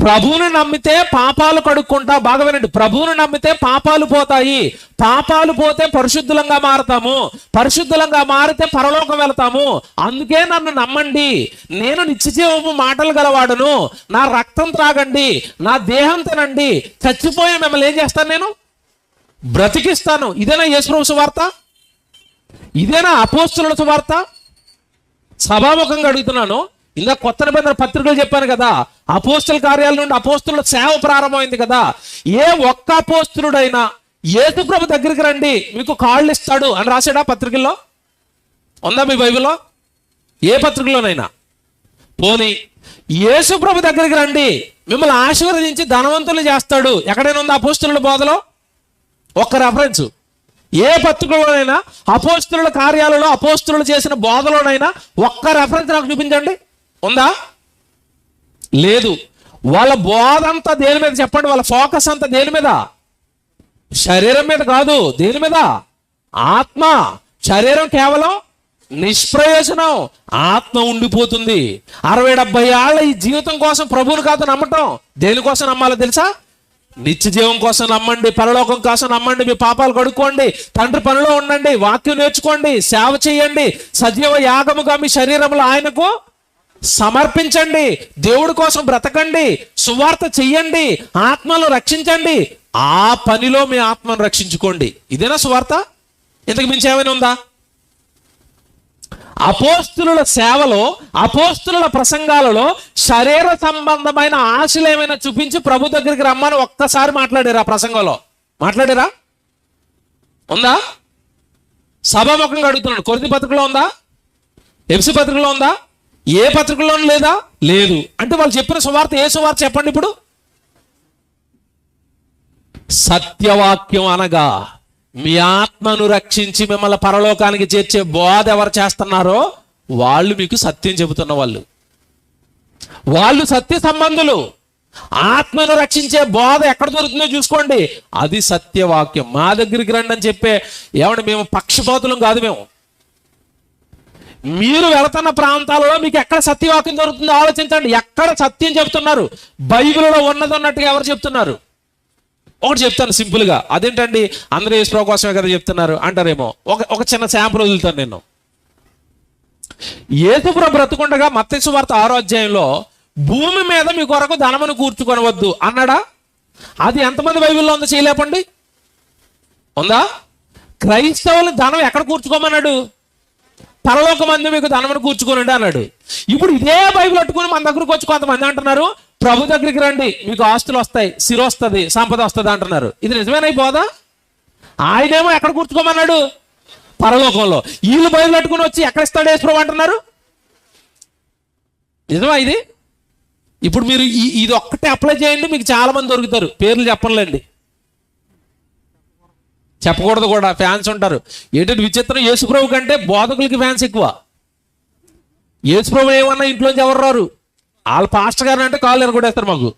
ప్రభువుని నమ్మితే పాపాలు కడుక్కుంటా. బాగా వినండి, ప్రభువుని నమ్మితే పాపాలు పోతాయి. పాపాలు పోతే పరిశుద్ధులంగా మారతాము. పరిశుద్ధులంగా మారితే పరలోకం వెళతాము. అందుకే నన్ను నమ్మండి. నేను నిత్యజీవము మాటలు గలవాడును. నా రక్తం త్రాగండి, నా దేహం తినండి. చచ్చిపోయి మిమ్మల్ని ఏం చేస్తాను? నేను బ్రతికిస్తాను. ఇదేనా యేసుప్రభు సువార్త? ఇదేనా అపోస్తులుల సువార్త? సభాముఖంగా అడుగుతున్నాను. ఇందాక కొత్త నిబంధన పత్రికలు చెప్పాను కదా, అపోస్తుల కార్యాల నుండి అపోస్తుల సేవ ప్రారంభమైంది కదా. ఏ ఒక్క అపోస్తులుడైనా యేసుప్రభు దగ్గరికి రండి మీకు కాళ్ళు ఇస్తాడు అని రాశాడా పత్రికల్లో? ఉందా మీ బైబిల్లో? ఏ పత్రికలోనైనా? పోనీ యేసుప్రభు దగ్గరికి రండి మిమ్మల్ని ఆశీర్వదించి ధనవంతులు చేస్తాడు ఎక్కడైనా ఉందా అపోస్తుల బోధలో? ఒక్క రెఫరెన్స్. ఏ పత్రికలోనైనా, అపోస్తుల కార్యాలలో అపోస్తులు చేసిన బోధలోనైనా ఒక్క రెఫరెన్స్ నాకు చూపించండి. ఉందా? లేదు. వాళ్ళ బోధ అంతా దేని మీద చెప్పండి? వాళ్ళ ఫోకస్ అంతా దేని మీద? శరీరం మీద కాదు. దేని మీద? ఆత్మ. శరీరం కేవలం నిష్ప్రయోజనం. ఆత్మ ఉండిపోతుంది. 60-70 ఏళ్ళ ఈ జీవితం కోసం ప్రభువుని కాదు నమ్మటం. దేనికోసం నమ్మాలో తెలుసా? నిత్య జీవం కోసం నమ్మండి, పరలోకం కోసం నమ్మండి. మీ పాపాలు కడుక్కోండి, తండ్రి పనిలో ఉండండి, వాక్యం నేర్చుకోండి, సేవ చేయండి, సజీవ యాగముగా మీ శరీరంలో ఆయనకు సమర్పించండి, దేవుడి కోసం బ్రతకండి, సువార్త చెయ్యండి, ఆత్మను రక్షించండి. ఆ పనిలో మీ ఆత్మను రక్షించుకోండి. ఇదేనా సువార్త? ఇంతకు మించి ఏమైనా ఉందా? అపోస్తుల సేవలో, అపోస్తుల ప్రసంగాలలో శరీర సంబంధమైన ఆశలు ఏమైనా చూపించి ప్రభు దగ్గరికి రమ్మని ఒక్కసారి మాట్లాడారా? ప్రసంగంలో మాట్లాడారా? ఉందా? సభాముఖంగా అడుగుతున్నాడు. కొరింథీ పత్రికలో ఉందా? ఎఫెసీ పత్రికలో ఉందా? ఏ పత్రికలోనూ లేదా? లేదు. అంటే వాళ్ళు చెప్పిన సువార్త ఏ సువార్త చెప్పండి ఇప్పుడు? సత్యవాక్యం అనగా మీ ఆత్మను రక్షించి మిమ్మల్ని పరలోకానికి చేర్చే బోధ ఎవరు చేస్తున్నారో వాళ్ళు మీకు సత్యం చెబుతున్న వాళ్ళు సత్య సంబంధులు. ఆత్మను రక్షించే బోధ ఎక్కడ దొరుకుతుందో చూసుకోండి. అది సత్యవాక్యం. మా దగ్గరికి రండి అని చెప్పే ఏమంటే మేము పక్షపాతులం కాదు. మీరు వెళుతున్న ప్రాంతాలలో మీకు ఎక్కడ సత్యవాక్యం దొరుకుతుందో ఆలోచించండి. ఎక్కడ సత్యం చెప్తున్నారు? బైబిల్లో ఉన్నది ఉన్నట్టుగా ఎవరు చెప్తున్నారు? ఒకటి చెప్తాను సింపుల్గా. అదేంటండి, అందరూ యేసుప్రభు కోసమే కదా చెప్తున్నారు అంటారేమో. ఒక చిన్న శాంపుల్ వదులుతాను నేను. యేసుప్రభు బ్రతుకుండగా మత్తయి సువార్త 6వ అధ్యాయంలో భూమి మీద మీ కొరకు ధనమును కూర్చుకొనవద్దు అన్నాడా? అది ఎంతమంది బైబిల్లో ఉందో చేయలేపండి. ఉందా? క్రైస్తవులు ధనం ఎక్కడ కూర్చుకోమన్నాడు? పరలోకమందు మీకు ధనమును కూర్చుకోనండి అన్నాడు. ఇప్పుడు ఇదే బైబిల్ పట్టుకుని మన దగ్గరకు వచ్చి కొంతమంది అంటున్నారు, ప్రభు దగ్గరికి రండి మీకు ఆస్తులు వస్తాయి, సిరి వస్తుంది, సంపద వస్తుంది అంటున్నారు. ఇది నిజమేనైపోదా? ఆయనేమో ఎక్కడ కూర్చుకోమన్నాడు? పరలోకంలో. వీళ్ళు బైబిల్ పట్టుకుని వచ్చి ఎక్కడ ఇస్తాడు యేసుప్రభు అంటున్నారు. నిజమా ఇది? ఇప్పుడు మీరు ఇది ఒక్కటే అప్లై చేయండి, మీకు చాలా మంది దొరుకుతారు. పేర్లు చెప్పనులేండి, చెప్పకూడదు కూడా, ఫ్యాన్స్ ఉంటారు. ఏంటంటే విచిత్రం, యేసుప్రభు కంటే బోధకులకి ఫ్యాన్స్ ఎక్కువ. యేసుప్రభు ఏమన్నా ఇంట్లోంచి ఎవరు రారు. వాళ్ళ పాస్టర్ గారు అంటే కాళ్ళు ఎరగొడేస్తారు మాకు.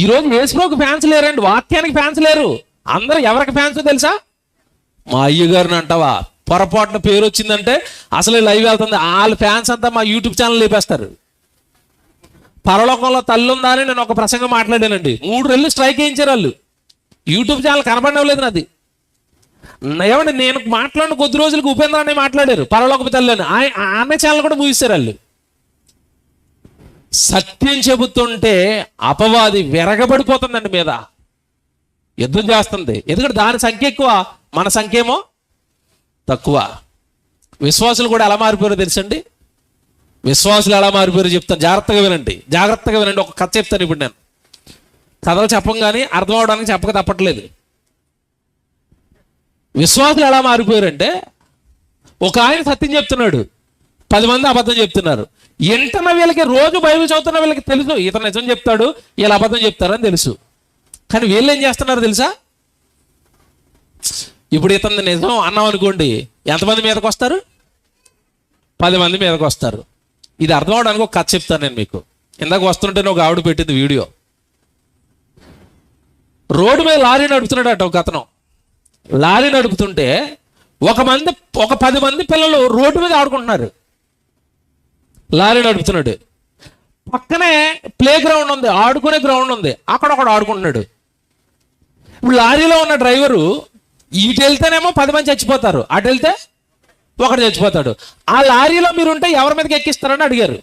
ఈరోజు యేసుప్రభుకి ఫ్యాన్స్ లేరండి, వాక్యానికి ఫ్యాన్స్ లేరు. అందరూ ఎవరికి ఫ్యాన్స్ తెలుసా? మా అయ్యగారిని అంటావా? పొరపాటున పేరు వచ్చిందంటే అసలు లైవ్ వెళ్తుంది, వాళ్ళ ఫ్యాన్స్ అంతా మా యూట్యూబ్ ఛానల్ లేపేస్తారు. పరలోకంలో తల్లి ఉందా అని నేను ఒక ప్రసంగం మాట్లాడానండి. 3 నెలలు స్ట్రైక్ వేయించారు వాళ్ళు. యూట్యూబ్ ఛానల్ కనబడలేదు నాది. ఏమంటే నేను మాట్లాడిన కొద్ది రోజులకు ఉపేంద్ర అనే మాట్లాడారు పరలోకపు తల్లి అని. ఆమె ఛానల్ కూడా మూయిస్తారు వాళ్ళు. సత్యం చెబుతుంటే అపవాది విరగబడిపోతుందండి, మీద యుద్ధం చేస్తుంది. ఎందుకంటే దాని సంఖ్య ఎక్కువ, మన సంఖ్య ఏమో తక్కువ. విశ్వాసులు కూడా ఎలా మారిపోయారో తెలుసండి? విశ్వాసులు ఎలా మారిపోయారో చెప్తాను, జాగ్రత్తగా వినండి. ఒక కథ చెప్తాను ఇప్పుడు. నేను కథలు చెప్పం కానీ అర్థం అవడానికి చెప్పక తప్పట్లేదు. విశ్వాసులు ఎలా మారిపోయారంటే, ఒక ఆయన సత్యం చెప్తున్నాడు, 10 మంది అబద్ధం చెప్తున్నారు. ఎంటన వీళ్ళకి రోజు బైబిల్ చదువుతున్న వీళ్ళకి తెలుసు ఇతను నిజం చెప్తాడు, వీళ్ళు అబద్ధం చెప్తారని తెలుసు. కానీ వీళ్ళు ఏం చేస్తున్నారు తెలుసా? ఇప్పుడు ఇతను నిజం అన్నాం అనుకోండి, ఎంతమంది మీదకి వస్తారు? 10 మంది మీదకి వస్తారు. ఇది అర్థం అవడానికి ఒక కథ చెప్తాను నేను మీకు. ఇందాక వస్తుంటే ఒక ఆవిడ పెట్టింది వీడియో. రోడ్డు మీద లారీ నడుపుతున్నాడట ఒక అతను. లారీ నడుపుతుంటే ఒక 10 మంది పిల్లలు రోడ్డు మీద ఆడుకుంటున్నారు. లారీ నడుపుతున్నాడు. పక్కనే ప్లే గ్రౌండ్ ఉంది, ఆడుకునే గ్రౌండ్ ఉంది, అక్కడ ఒకడు ఆడుకుంటున్నాడు. ఇప్పుడు లారీలో ఉన్న డ్రైవరు ఇటు వెళ్తేనేమో 10 మంది చచ్చిపోతారు, అటు వెళ్తే ఒకడు చచ్చిపోతాడు. ఆ లారీలో మీరుంటే ఎవరి మీదకి ఎక్కిస్తారని అడిగారు.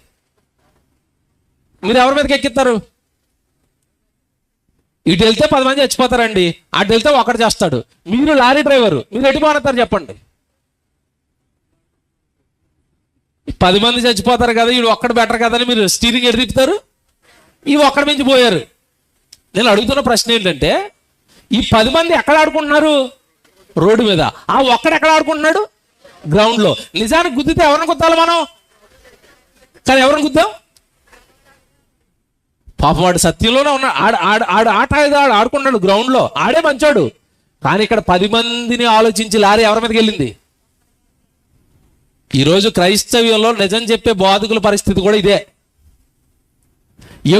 మీరు ఎవరి మీదకి ఎక్కిస్తారు? ఇటు వెళ్తే 10 మంది చచ్చిపోతారండి, అటు వెళ్తే ఒకడు చేస్తాడు. మీరు లారీ డ్రైవరు, మీరు ఎటు పోతారు చెప్పండి? 10 మంది చచ్చిపోతారు కదా, వీడు ఒక్కడు బెటర్ కదా అని మీరు స్టీరింగ్ ఎటు తిప్పుతారు? ఈ ఒక్కడి మించి పోయారు. నేను అడుగుతున్న ప్రశ్న ఏంటంటే, ఈ 10 మంది ఎక్కడ ఆడుకుంటున్నారు? రోడ్డు మీద. ఆ ఒక్కడు ఎక్కడ ఆడుకుంటున్నాడు? గ్రౌండ్లో. నిజానికి గుద్దితే ఎవరిని గుద్దాలి మనం? కానీ ఎవరిని గుద్దాం? పాపం వాడు సత్యంలోనే ఉన్నాడు. ఆట ఆడుకున్నాడు గ్రౌండ్లో, ఆడే మంచాడు. కానీ ఇక్కడ 10 మందిని ఆలోచించి లారీ ఎవరి మీదకి వెళ్ళింది? ఈరోజు క్రైస్తవ్యంలో నిజం చెప్పే బోధకుల పరిస్థితి కూడా ఇదే.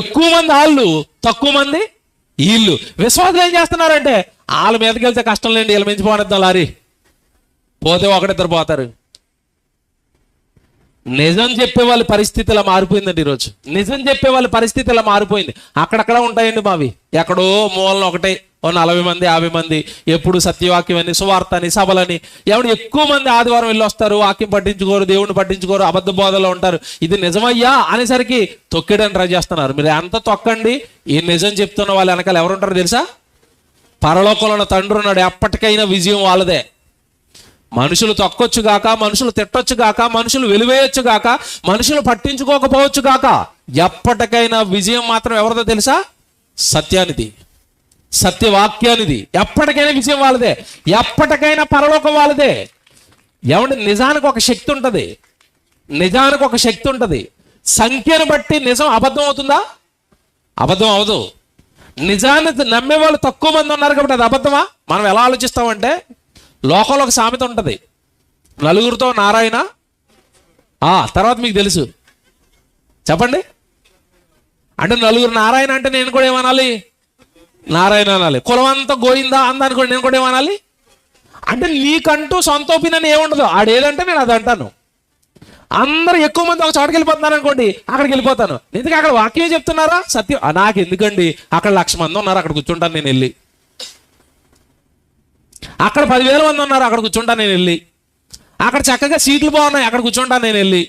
ఎక్కువ మంది వాళ్ళు, తక్కువ మంది వీళ్ళు. విశ్వాసులు ఏం చేస్తున్నారంటే, వాళ్ళ మీదకి వెళ్తే కష్టం లేండి, వీళ్ళ మించి పోనిద్దాం, లారీ పోతే ఒకడిద్దరు పోతారు. నిజం చెప్పే వాళ్ళ పరిస్థితి ఇలా మారిపోయిందండి ఈరోజు. నిజం చెప్పే వాళ్ళ పరిస్థితి ఇలా మారిపోయింది. అక్కడక్కడ ఉంటాయండి మావి, ఎక్కడో మూలన ఒకటే 40 మంది 50 మంది ఎప్పుడు సత్యవాక్యం అని, సువార్త అని, సభలని. ఎవడు ఎక్కువ మంది ఆదివారం వెళ్ళి వస్తారు, వాక్యం పట్టించుకోరు, దేవుడిని పట్టించుకోరు, అబద్ధ బోధలో ఉంటారు. ఇది నిజమయ్యా అనేసరికి తొక్కేయడానికి ట్రై చేస్తున్నారు. మీరు ఎంత తొక్కండి, ఈ నిజం చెప్తున్న వాళ్ళు వెనకాల ఎవరుంటారో తెలుసా? పరలోకంలో ఉన్న తండ్రి ఉన్నాడు. ఎప్పటికైనా విజయం వాళ్ళదే. మనుషులు తొక్కొచ్చు గాక, మనుషులు తిట్టొచ్చు గాక, మనుషులు వెలివేయొచ్చు గాక, మనుషులు పట్టించుకోకపోవచ్చు గాక, ఎప్పటికైనా విజయం మాత్రం ఎవరిదో తెలుసా? సత్యానిది, సత్యవాక్యానిది. ఎప్పటికైనా విజయం వాళ్ళదే, ఎప్పటికైనా పరలోకం వాళ్ళదే. ఏమంటే నిజానికి ఒక శక్తి ఉంటుంది, నిజానికి ఒక శక్తి ఉంటుంది. సంఖ్యను బట్టి నిజం అబద్ధం అవుతుందా? అబద్ధం అవదు. నిజాన్ని నమ్మే వాళ్ళు తక్కువ మంది ఉన్నారు కాబట్టి అది అబద్ధమా? మనం ఎలా ఆలోచిస్తామంటే, లోకంలో ఒక సామెత ఉంటుంది, నలుగురితో నారాయణ, తర్వాత మీకు తెలుసు చెప్పండి. అంటే నలుగురు నారాయణ అంటే నేను కూడా ఏమనాలి? నారాయణ అనాలి. కులం అంతా గోయిందా అందనుకోండి, నేను కూడా ఏమనాలి? అంటే నీకంటూ సొంత ఒపీనియన్ ఏముండదు. ఆడేదంటే నేను అది అంటాను. అందరూ ఎక్కువ మంది ఒక చోటుకి వెళ్ళిపోతున్నారు అనుకోండి, అక్కడికి వెళ్ళిపోతాను. ఎందుకు? అక్కడ వాక్యమే చెప్తున్నారా? సత్యం. నాకు ఎందుకండి, అక్కడ 1,00,000 మంది ఉన్నారు, అక్కడ కూర్చుంటాను నేను వెళ్ళి. అక్కడ 10,000 మంది ఉన్నారు, అక్కడ కూర్చుంటాను నేను వెళ్ళి. అక్కడ చక్కగా సీట్లు బాగున్నాయి, అక్కడ కూర్చుంటాను నేను వెళ్ళి.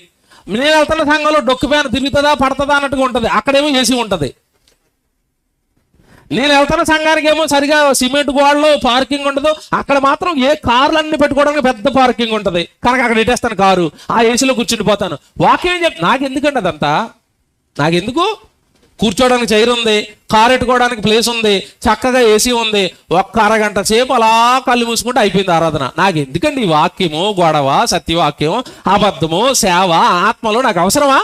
నేను వెళ్తున్న సంఘంలో డొక్కు పైన తిరుగుతుందా పడుతుందా అన్నట్టుగా ఉంటుంది, అక్కడేమో ఏసీ ఉంటుంది. నేను వెళ్తున్న సంఘానికి ఏమో సరిగా సిమెంట్ గోడలు, పార్కింగ్ ఉండదు. అక్కడ మాత్రం ఏ కార్లన్నీ పెట్టుకోవడానికి పెద్ద పార్కింగ్ ఉంటుంది, కనుక అక్కడ పెట్టేస్తాను కారు, ఆ ఏసీలో కూర్చుండిపోతాను. వాక్యం చెప్ నాకు ఎందుకండి అదంతా? నాకెందుకు? కూర్చోడానికి చైర్ ఉంది, కారు పెట్టుకోవడానికి ప్లేస్ ఉంది, చక్కగా ఏసీ ఉంది. ఒక్క అరగంట సేపు అలా కళ్ళు మూసుకుంటే అయిపోయింది ఆరాధన. నాకు ఎందుకండి ఈ వాక్యము, గొడవ, సత్యవాక్యం, అబద్ధము, సేవ, ఆత్మలు నాకు అవసరమా?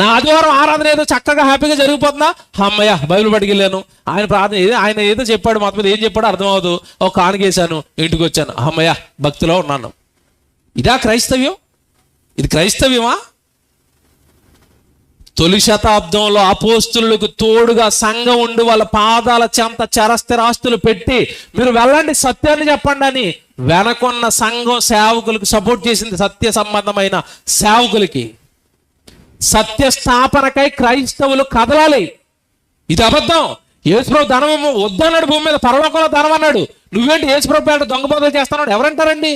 నా ఆదివారం ఆరాధన ఏదో చక్కగా హ్యాపీగా జరిగిపోతుందా? అమ్మయ్య బైబిల్ పట్టుకెళ్ళాను, ఆయన ప్రార్థన ఆయన ఏదో చెప్పాడు, మొత్తం మీద ఏం చెప్పాడో అర్థం అవ్వదు, ఒక కానుకేసాను, ఇంటికి వచ్చాను, అమ్మయ్య భక్తిలో ఉన్నాను. ఇదా క్రైస్తవ్యం? ఇది క్రైస్తవ్యమా? తొలి శతాబ్దంలో అపోస్తులకు తోడుగా సంఘం ఉండి వాళ్ళ పాదాల చెంత చరస్థిరాస్తులు పెట్టి మీరు వెళ్ళండి సత్యాన్ని చెప్పండి అని వెనకొన్న సంఘం సేవకులకు సపోర్ట్ చేసింది. సత్య సంబంధమైన సేవకులకి, సత్య స్థాపనకై క్రైస్తవులు కదలాలి. ఇది అబద్ధం. యేసుప్రభు ధనము వద్దన్నాడు, భూమి మీద పరలోకంలో ధనం అన్నాడు. నువ్వేంటి యేసుప్రభు పేరిట దొంగ బోధలు చేస్తున్నాడు? ఎవరంటారండి?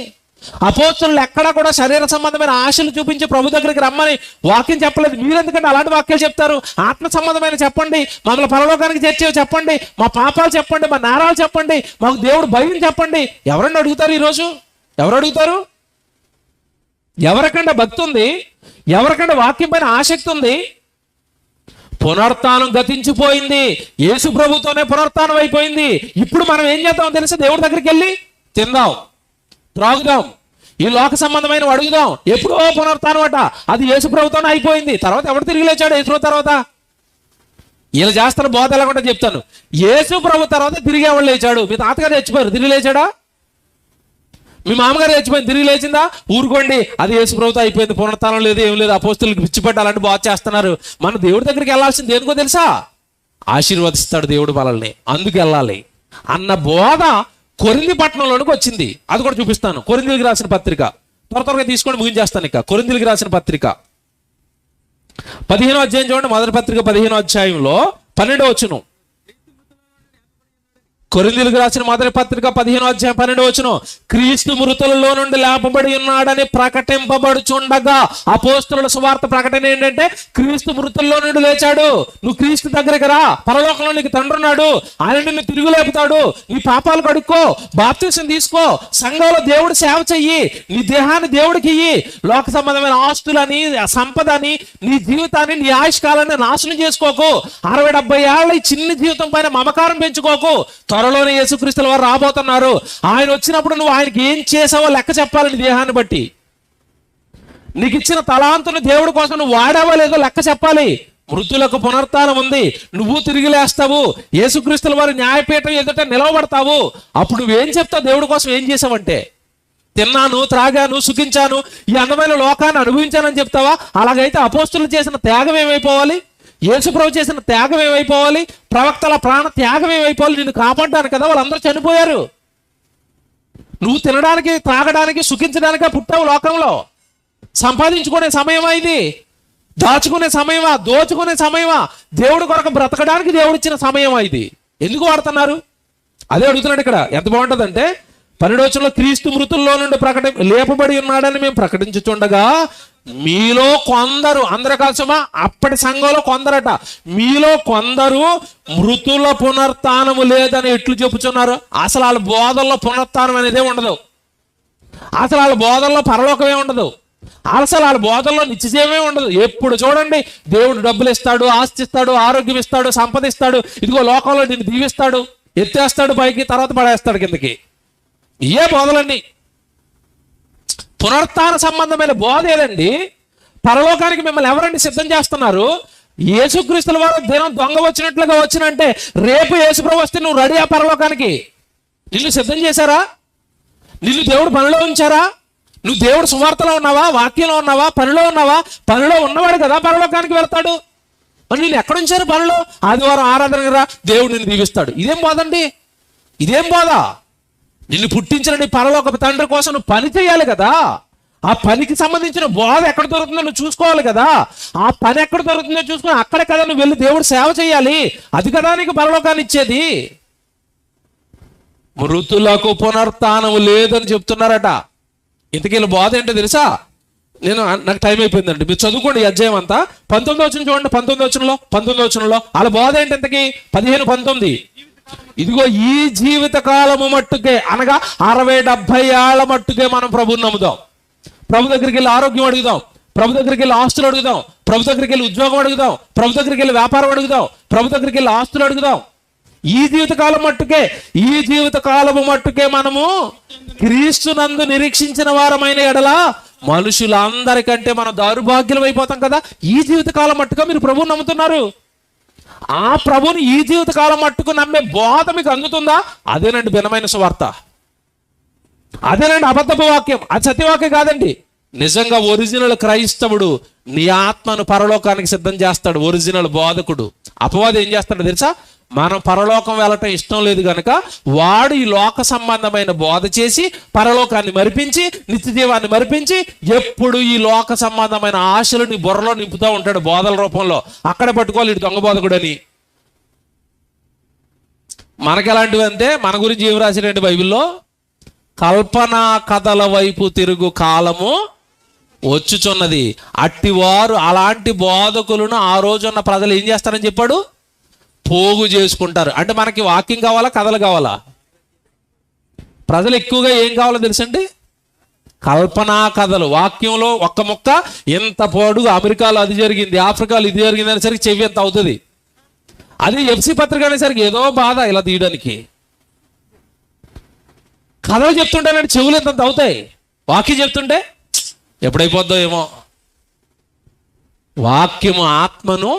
అపోస్తులు ఎక్కడా కూడా శరీర సంబంధమైన ఆశలు చూపించి ప్రభు దగ్గరికి రమ్మని వాక్యం చెప్పలేదు. మీరెందుకంటే అలాంటి వాక్యాలు చెప్తారు? ఆత్మ సంబంధమైన చెప్పండి, మమ్మల్ని పరలోకానికి చేర్చేవి చెప్పండి, మా పాపాలు చెప్పండి, మా నేరాలు చెప్పండి, మాకు దేవుడు భయం చెప్పండి. ఎవరన్నా అడుగుతారు ఈరోజు? ఎవరు అడుగుతారు? ఎవరికంటే భక్తి ఉంది, ఎవరికంటే వాక్యం పైన ఆసక్తి ఉంది? పునరుత్థానం గతించిపోయింది, యేసు ప్రభుతోనే పునరుత్థానం అయిపోయింది. ఇప్పుడు మనం ఏం చేద్దాం తెలుసా? దేవుడి దగ్గరికి వెళ్ళి తిందాం, త్రాగుదాం, ఈ లోక సంబంధమైన అడుగుదాం. ఎప్పుడో పునరుత్థానం అట, అది యేసు ప్రభుతోనే అయిపోయింది. తర్వాత ఎవడు తిరిగి లేచాడు యేసు ప్రభు తర్వాత? వీళ్ళు చేస్తారు బోధ ఎలాగంటే చెప్తాను. యేసు ప్రభు తర్వాత తిరిగి ఎవడు లేచాడు? మీ తాతగారు చచ్చిపోయారు, తిరిగి లేచాడా? మీ మామగారు చచ్చిపోయింది, తిరిగి లేచిందా? ఊరుకోండి, అది యేసు ప్రభుతో అయిపోయింది, పునరుత్థానం లేదు, ఏం లేదు, అపోస్తులకు పిచ్చిపట్టి అలాంటి బాగా చేస్తున్నారు. మన దేవుడి దగ్గరికి వెళ్ళాల్సింది దేనికో తెలుసా? ఆశీర్వదిస్తాడు దేవుడు మనల్ని, అందుకు వెళ్ళాలి అన్న బోధ కొరింథీ పట్టణంలోనికి వచ్చింది. అది కూడా చూపిస్తాను. కొరింథీలకు రాసిన పత్రిక త్వరగా తీసుకొని ముగించేస్తాను. ఇక కొరింథీలకు రాసిన పత్రిక 15వ అధ్యాయం చూడండి. మొదటి పత్రిక 15వ అధ్యాయంలో 12వ వచనం. కొరింథీలకు రాసిన మొదటి పత్రిక 15వ అధ్యాయం 12వ వచనం. క్రీస్తు మృతులలో నుండి లేపబడి ఉన్నాడని ప్రకటింపబడుచుండగా, అపోస్తలుల సువార్త ప్రకటన ఏంటంటే క్రీస్తు మృతుల్లో నుండి లేచాడు, నువ్వు క్రీస్తు దగ్గరికి రా, పరలోకంలో నీకు తండ్రి ఉన్నాడు, ఆయన నిన్ను తిరుగు లేపుతాడు, నీ పాపాలు కడుక్కో, బాప్తిసం తీసుకో, సంఘంలో దేవుడు సేవ చెయ్యి, నీ దేహాన్ని దేవుడికి ఇయ్యి, లోక సంబంధమైన ఆస్తులని, సంపదని, నీ జీవితాన్ని, నీ ఆయుష్కాలాన్ని నాశనం చేసుకోకు, 60-70 ఏళ్ళ ఈ చిన్న జీవితం పైన మమకారం పెంచుకోకు. త్వరలోనే యేసుక్రీస్తుల వారు రాబోతున్నారు. ఆయన వచ్చినప్పుడు నువ్వు ఆయనకి ఏం చేసావో లెక్క చెప్పాలి. నీ దేహాన్ని బట్టి నీకు ఇచ్చిన తలాంతును దేవుడి కోసం నువ్వు వాడావో లేదో లెక్క చెప్పాలి. మృతులకు పునరుత్థానం ఉంది, నువ్వు తిరిగి లేస్తావు, యేసుక్రీస్తుల వారి న్యాయపీఠం ఎదుట నిలవబడతావు. అప్పుడు నువ్వేం చెప్తావు? దేవుడి కోసం ఏం చేసావంటే, తిన్నాను, త్రాగాను, సుఖించాను, ఈ అందమైన లోకాన్ని అనుభవించానని చెప్తావా? అలాగైతే అపోస్తులు చేసిన త్యాగం ఏమైపోవాలి? యేసుప్రభు చేసిన త్యాగం ఏమైపోవాలి? ప్రవక్తల ప్రాణ త్యాగం ఏమైపోవాలి? నిన్ను కాపాడ్డాను కదా, వాళ్ళందరూ చనిపోయారు. నువ్వు తినడానికి, త్రాగడానికి, సుఖించడానికే పుట్టావు. లోకంలో సంపాదించుకునే సమయమా ఇది? దాచుకునే సమయమా? దోచుకునే సమయమా? దేవుడి కొరకు బ్రతకడానికి దేవుడిచ్చిన సమయమా ఇది? ఎందుకు వాడుతున్నారు? అదే అడుగుతున్నాడు ఇక్కడ. ఎంత బాగుంటుందంటే 12వ వచనంలో, క్రీస్తు మృతుల్లో నుండి లేపబడి ఉన్నాడని మేము ప్రకటించుచుండగా మీలో కొందరు, అందరు కాల్సమా, అప్పటి సంఘంలో కొందరట, మీలో కొందరు మృతుల పునరుత్థానము లేదని ఎట్లు చెప్పుచున్నారు. అసలు వాళ్ళ బోధల్లో పునరుత్థానం అనేదే ఉండదు. అసలు వాళ్ళ బోధల్లో పరలోకమే ఉండదు. అసలు వాళ్ళ బోధల్లో నిత్యజీవమే ఉండదు. ఎప్పుడు చూడండి దేవుడు డబ్బులు ఇస్తాడు, ఆస్తి ఇస్తాడు, ఆరోగ్యం ఇస్తాడు, సంపద ఇస్తాడు, ఇదిగో లోకంలో నిన్ను దీవిస్తాడు, ఎత్తేస్తాడు పైకి, తర్వాత పడేస్తాడు కిందకి. ఏ బోధలన్నీ పునరుత్థాన సంబంధమైన బోధ ఏదండి? పరలోకానికి మిమ్మల్ని ఎవరండి సిద్ధం చేస్తున్నారు? యేసుక్రీస్తుల వారు దినం దొంగ వచ్చినట్లుగా వచ్చినంటే రేపు యేసుప్రభు వస్తే నువ్వు రెడీ ఆ పరలోకానికి? నిన్ను సిద్ధం చేశారా? నిన్ను దేవుడు పనిలో ఉంచారా? నువ్వు దేవుడు సువార్తలో ఉన్నావా, వాక్యంలో ఉన్నావా, పనిలో ఉన్నావా? పనిలో ఉన్నవాడు కదా పరలోకానికి వెళ్తాడు. మరి నేను ఎక్కడ ఉంచారు పనిలో? ఆదివారం ఆరాధన రా, దేవుడు నిన్ను దీవిస్తాడు. ఇదేం బోధ అండి? ఇదేం బోధ? నిన్ను పుట్టించిన నీ పరలోక తండ్రి కోసం నువ్వు పని చేయాలి కదా. ఆ పనికి సంబంధించిన బోధ ఎక్కడ దొరుకుతుందో నువ్వు చూసుకోవాలి కదా. ఆ పని ఎక్కడ దొరుకుతుందో చూసుకుని అక్కడే కదా నువ్వు వెళ్ళి దేవుడు సేవ చేయాలి. అది కదా నీకు పరలోకాన్ని ఇచ్చేది. మృతులకు పునరుత్థానం లేదని చెప్తున్నారట. ఇంతకీ బోధ ఏంటో తెలుసా? నాకు టైం అయిపోయిందండి, మీరు చదువుకోండి ఈ అధ్యాయం అంతా. 19వ వచనం చూడండి. 19వ వచనంలో వాళ్ళ బోధ ఏంటి? ఇంతకీ 15-19. ఇదిగో ఈ జీవిత కాలము మట్టుకే, అనగా 60-70 ఏళ్ల మట్టుకే మనం ప్రభుని నమ్ముదాం. ప్రభు దగ్గరికి వెళ్ళి ఆరోగ్యం అడుగుదాం, ప్రభు దగ్గరికి వెళ్ళి ఆస్తులు అడుగుదాం, ప్రభు దగ్గరికి వెళ్ళి ఉద్యోగం అడుగుదాం, ప్రభు దగ్గరికి వెళ్ళి వ్యాపారం అడుగుదాం, ప్రభు దగ్గరికి వెళ్ళి ఆస్తులు అడుగుదాం. ఈ జీవితకాలం మట్టుకే, ఈ జీవిత కాలము మట్టుకే మనము క్రీస్తునందు నిరీక్షించిన వారమైన ఎడల మనుషులందరికంటే మనం దౌర్భాగ్యులం అయిపోతాం కదా. ఈ జీవితకాలం మట్టుగా మీరు ప్రభువుని నమ్ముతున్నారు. ఆ ప్రభుని ఈ జీవితకాలం మట్టుకు నమ్మే బోధ మీకు అందుతుందా? అదేనండి భిన్నమైన సువార్త, అదేనండి అబద్ధపు వాక్యం. అది సత్యవాక్యం కాదండి. నిజంగా ఒరిజినల్ క్రైస్తవుడు నీ ఆత్మను పరలోకానికి సిద్ధం చేస్తాడు. ఒరిజినల్ బోధకుడు. అపవాది ఏం చేస్తాడో తెలుసా? మనం పరలోకం వెళ్ళటం ఇష్టం లేదు కనుక వాడు ఈ లోక సంబంధమైన బోధ చేసి పరలోకాన్ని మరిపించి, నిత్య జీవాన్ని మరిపించి, ఎప్పుడు ఈ లోక సంబంధమైన ఆశలు నీ బుర్రలో నింపుతూ ఉంటాడు బోధల రూపంలో. అక్కడ పట్టుకోవాలి ఇటు దొంగ బోధకుడని. మనకి ఎలాంటివి అంటే, మన గురించి ఏమి రాసినట్టు బైబిల్లో, కల్పనా కథల వైపు తిరుగు కాలము వచ్చుచున్నది, అట్టివారు అలాంటి బోధకులను ఆ రోజున్న ప్రజలు ఏం చేస్తారని చెప్పాడు? పోగు చేసుకుంటారు. అంటే మనకి వాక్యం కావాలా, కథలు కావాలా? ప్రజలు ఎక్కువగా ఏం కావాలో తెలుసండి? కల్పనా కథలు. వాక్యంలో ఒక్క ముక్క ఎంత పొడుగు, అమెరికాలో అది జరిగింది, ఆఫ్రికాలో ఇది జరిగింది అనేసరికి చెవి ఎంత అవుతుంది. అది ఎఫ్సి పత్రిక అనేసరికి ఏదో బాధ ఇలా తీయడానికి. కథలు చెప్తుంటేనండి చెవులు ఎంత అవుతాయి. వాక్యం చెప్తుంటే ఎప్పుడైపోద్దో ఏమో. వాక్యము ఆత్మను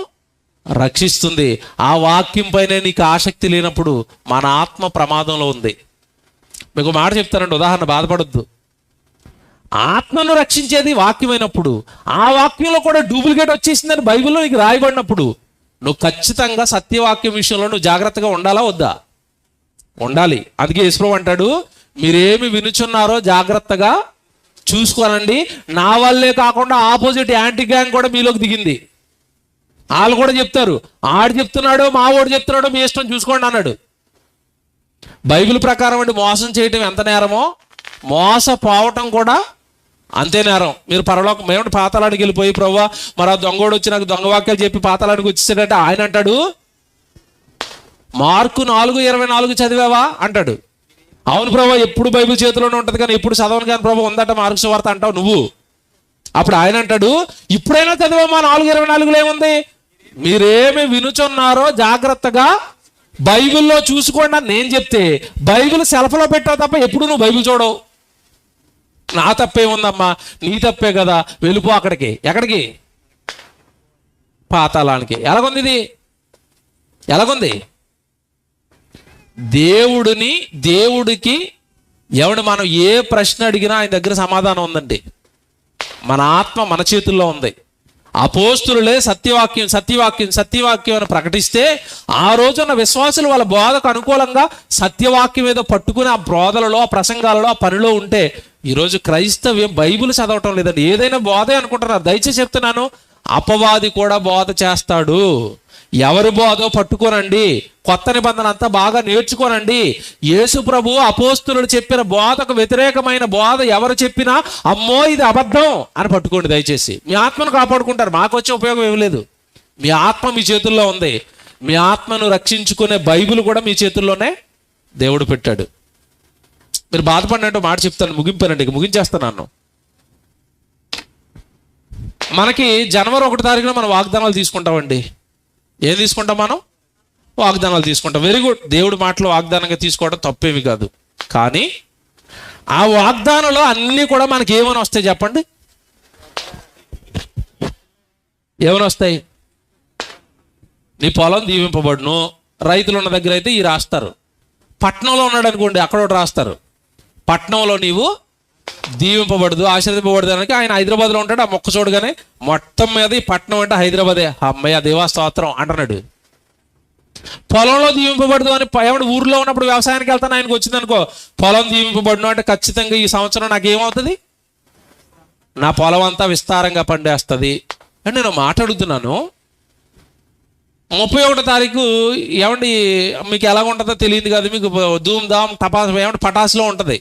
రక్షిస్తుంది. ఆ వాక్యం పైన నీకు ఆసక్తి లేనప్పుడు మన ఆత్మ ప్రమాదంలో ఉంది. మీకు మాట చెప్తానండి, ఉదాహరణ, బాధపడొద్దు. ఆత్మను రక్షించేది వాక్యమైనప్పుడు, ఆ వాక్యంలో కూడా డూప్లికేట్ వచ్చేసిందని బైబిల్లో నీకు రాయబడినప్పుడు, నువ్వు ఖచ్చితంగా సత్యవాక్యం విషయంలో నువ్వు జాగ్రత్తగా ఉండాలా వద్దా? ఉండాలి. అందుకే యేసుప్రభువు అంటాడు, మీరేమి వినుచున్నారో జాగ్రత్తగా చూసుకోనండి. నా వల్లే కాకుండా ఆపోజిట్ యాంటీ గ్యాంగ్ కూడా మీలోకి దిగింది. వాళ్ళు కూడా చెప్తారు, ఆడు చెప్తున్నాడో మా వాడు చెప్తున్నాడో మీ ఇష్టం చూసుకోండి అన్నాడు. బైబిల్ ప్రకారం అండి మోసం చేయటం ఎంత నేరమో, మోసపోవటం కూడా అంతే నేరం. మీరు పరలోకం ఏమంటే పాతాళానికి వెళ్ళిపోయి, ప్రభువా మరి ఆ దొంగోడు వచ్చి నాకు దొంగ వాక్యాలు చెప్పి పాతాళానికి వచ్చేసాడంటే ఆయన అంటాడు, మార్కు 4:24 చదివావా అంటాడు. అవును ప్రభువా, ఎప్పుడు బైబిల్ చేతిలోనే ఉంటుంది కానీ ఎప్పుడు చదవను కానీ ప్రభువా ఉందట మార్కు సువార్త అంటావు నువ్వు. అప్పుడు ఆయన అంటాడు, ఇప్పుడైనా చదివామా 4:24లో ఏముంది? మీరేమి వినుచున్నారో జాగ్రత్తగా బైబిల్లో చూసుకోండి అని నేను చెప్తే, బైబిల్ సెల్ఫ్లో పెట్టావు తప్ప ఎప్పుడు నువ్వు బైబిల్ చూడవు. నా తప్పే ఉందమ్మా, నీ తప్పే కదా, వెళ్ళిపో అక్కడికి. ఎక్కడికి? పాతాళానికి. ఎలాగుంది ఇది? ఎలాగుంది? దేవుడికి ఎవడు మనం ఏ ప్రశ్న అడిగినా ఆయన దగ్గర సమాధానం ఉందండి. మన ఆత్మ మన చేతుల్లో ఉంది. అపోస్తులులే సత్యవాక్యం అని ప్రకటిస్తే, ఆ రోజున్న విశ్వాసులు వాళ్ళ బోధకు అనుకూలంగా సత్యవాక్యం ఏదో పట్టుకుని ఆ బోధలలో, ఆ ప్రసంగాలలో, ఆ పనిలో ఉంటే, ఈరోజు క్రైస్తవ్యం బైబిల్ చదవటం లేదండి, ఏదైనా బోధే అనుకుంటున్నారు. దయచేసి చెప్తున్నాను, అపవాది కూడా బోధ చేస్తాడు. ఎవరి బోధో పట్టుకోనండి, కొత్త నిబంధన అంతా బాగా నేర్చుకోనండి. యేసు ప్రభు అపోస్తులు చెప్పిన బోధకు వ్యతిరేకమైన బోధ ఎవరు చెప్పినా అమ్మో ఇది అబద్ధం అని పట్టుకోండి దయచేసి. మీ ఆత్మను కాపాడుకుంటారు, మాకు వచ్చే ఉపయోగం ఏమి లేదు. మీ ఆత్మ మీ చేతుల్లో ఉంది. మీ ఆత్మను రక్షించుకునే బైబిల్ కూడా మీ చేతుల్లోనే దేవుడు పెట్టాడు. మీరు బాధపడినట్టు మాట చెప్తాను, ముగింపానండి, ముగించేస్తున్నాను. మనకి జనవరి 1వ తారీఖున మనం వాగ్దానాలు తీసుకుంటామండి. ఏం తీసుకుంటాం మనం? వాగ్దానాలు తీసుకుంటాం. Very good. దేవుడి మాటలు వాగ్దానంగా తీసుకోవడం తప్పేమి కాదు. కానీ ఆ వాగ్దానంలో అన్నీ కూడా మనకి ఏమని వస్తాయి చెప్పండి? ఏమని వస్తాయి? నీ పొలం దీవింపబడును. రైతులు ఉన్న దగ్గర అయితే ఈ రాస్తారు. పట్టణంలో ఉన్నాడు అనుకోండి, అక్కడ ఒకటి రాస్తారు, పట్టణంలో నీవు దీవింపబడదు, ఆశీర్వదింపబడదు అని. ఆయన హైదరాబాద్లో ఉంటాడు. ఆ మొక్క చూడగానే మొత్తం మీద ఈ పట్టణం అంటే హైదరాబాదే, అమ్మయ్య దేవా స్తోత్రం అంటున్నాడు. పొలంలో దీవింపబడదు అని ఎవడు ఊర్లో ఉన్నప్పుడు వ్యవసాయానికి వెళ్తాను ఆయనకు వచ్చింది అనుకో, పొలం దీవింపబడును అంటే ఖచ్చితంగా ఈ సంవత్సరం నాకు ఏమవుతుంది? నా పొలం అంతా విస్తారంగా పండేస్తుంది అని నేను మాట్లాడుతున్నాను. 31వ తారీఖు ఏమండి మీకు ఎలా ఉంటుందో తెలియదు కదా, మీకు ధూమ్ ధామ్ టపాస్ ఏమంటే పటాసులో ఉంటుంది.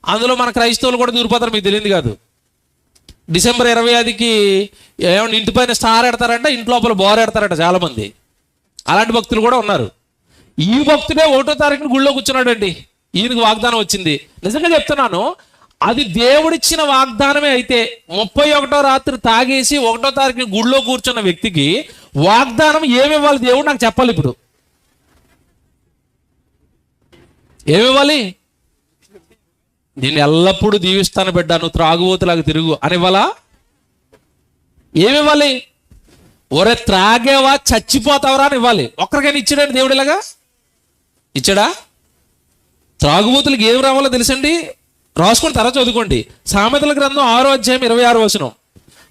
అందులో మన క్రైస్తవులు కూడా దూరిపోతారు, మీకు తెలియదు కాదు. డిసెంబర్ 25కి ఏమంటే ఇంటి పైన స్టార్ ఎడతారంట, ఇంటి లోపల బోర్ ఎడతారంట చాలామంది. అలాంటి భక్తులు కూడా ఉన్నారు. ఈ భక్తుడే 1వ తారీఖున గుళ్ళో కూర్చున్నాడు అండి. ఈయనకు వాగ్దానం వచ్చింది. నిజంగా చెప్తున్నాను, అది దేవుడిచ్చిన వాగ్దానమే అయితే 31వ రాత్రి తాగేసి 1వ తారీఖున గుళ్ళో కూర్చున్న వ్యక్తికి వాగ్దానం ఏమివ్వాలి దేవుడు నాకు చెప్పాలి. ఇప్పుడు ఏమివ్వాలి? నేను ఎల్లప్పుడూ దీవిస్తాను బిడ్డ, నువ్వు త్రాగుబోతులాగా తిరుగు అని ఇవ్వాలా? ఏమివ్వాలి? ఒరే త్రాగేవా చచ్చిపోతావరా అని ఇవ్వాలి. ఒక్కరికైనా ఇచ్చాడండి దేవుడు? ఇలాగా ఇచ్చాడా? త్రాగుబోతులకు ఏమి రావాలో తెలుసండి, రాసుకొని తర్వాత చదువుకోండి. సామెతల గ్రంథం 6వ అధ్యాయం 26వ వచనం.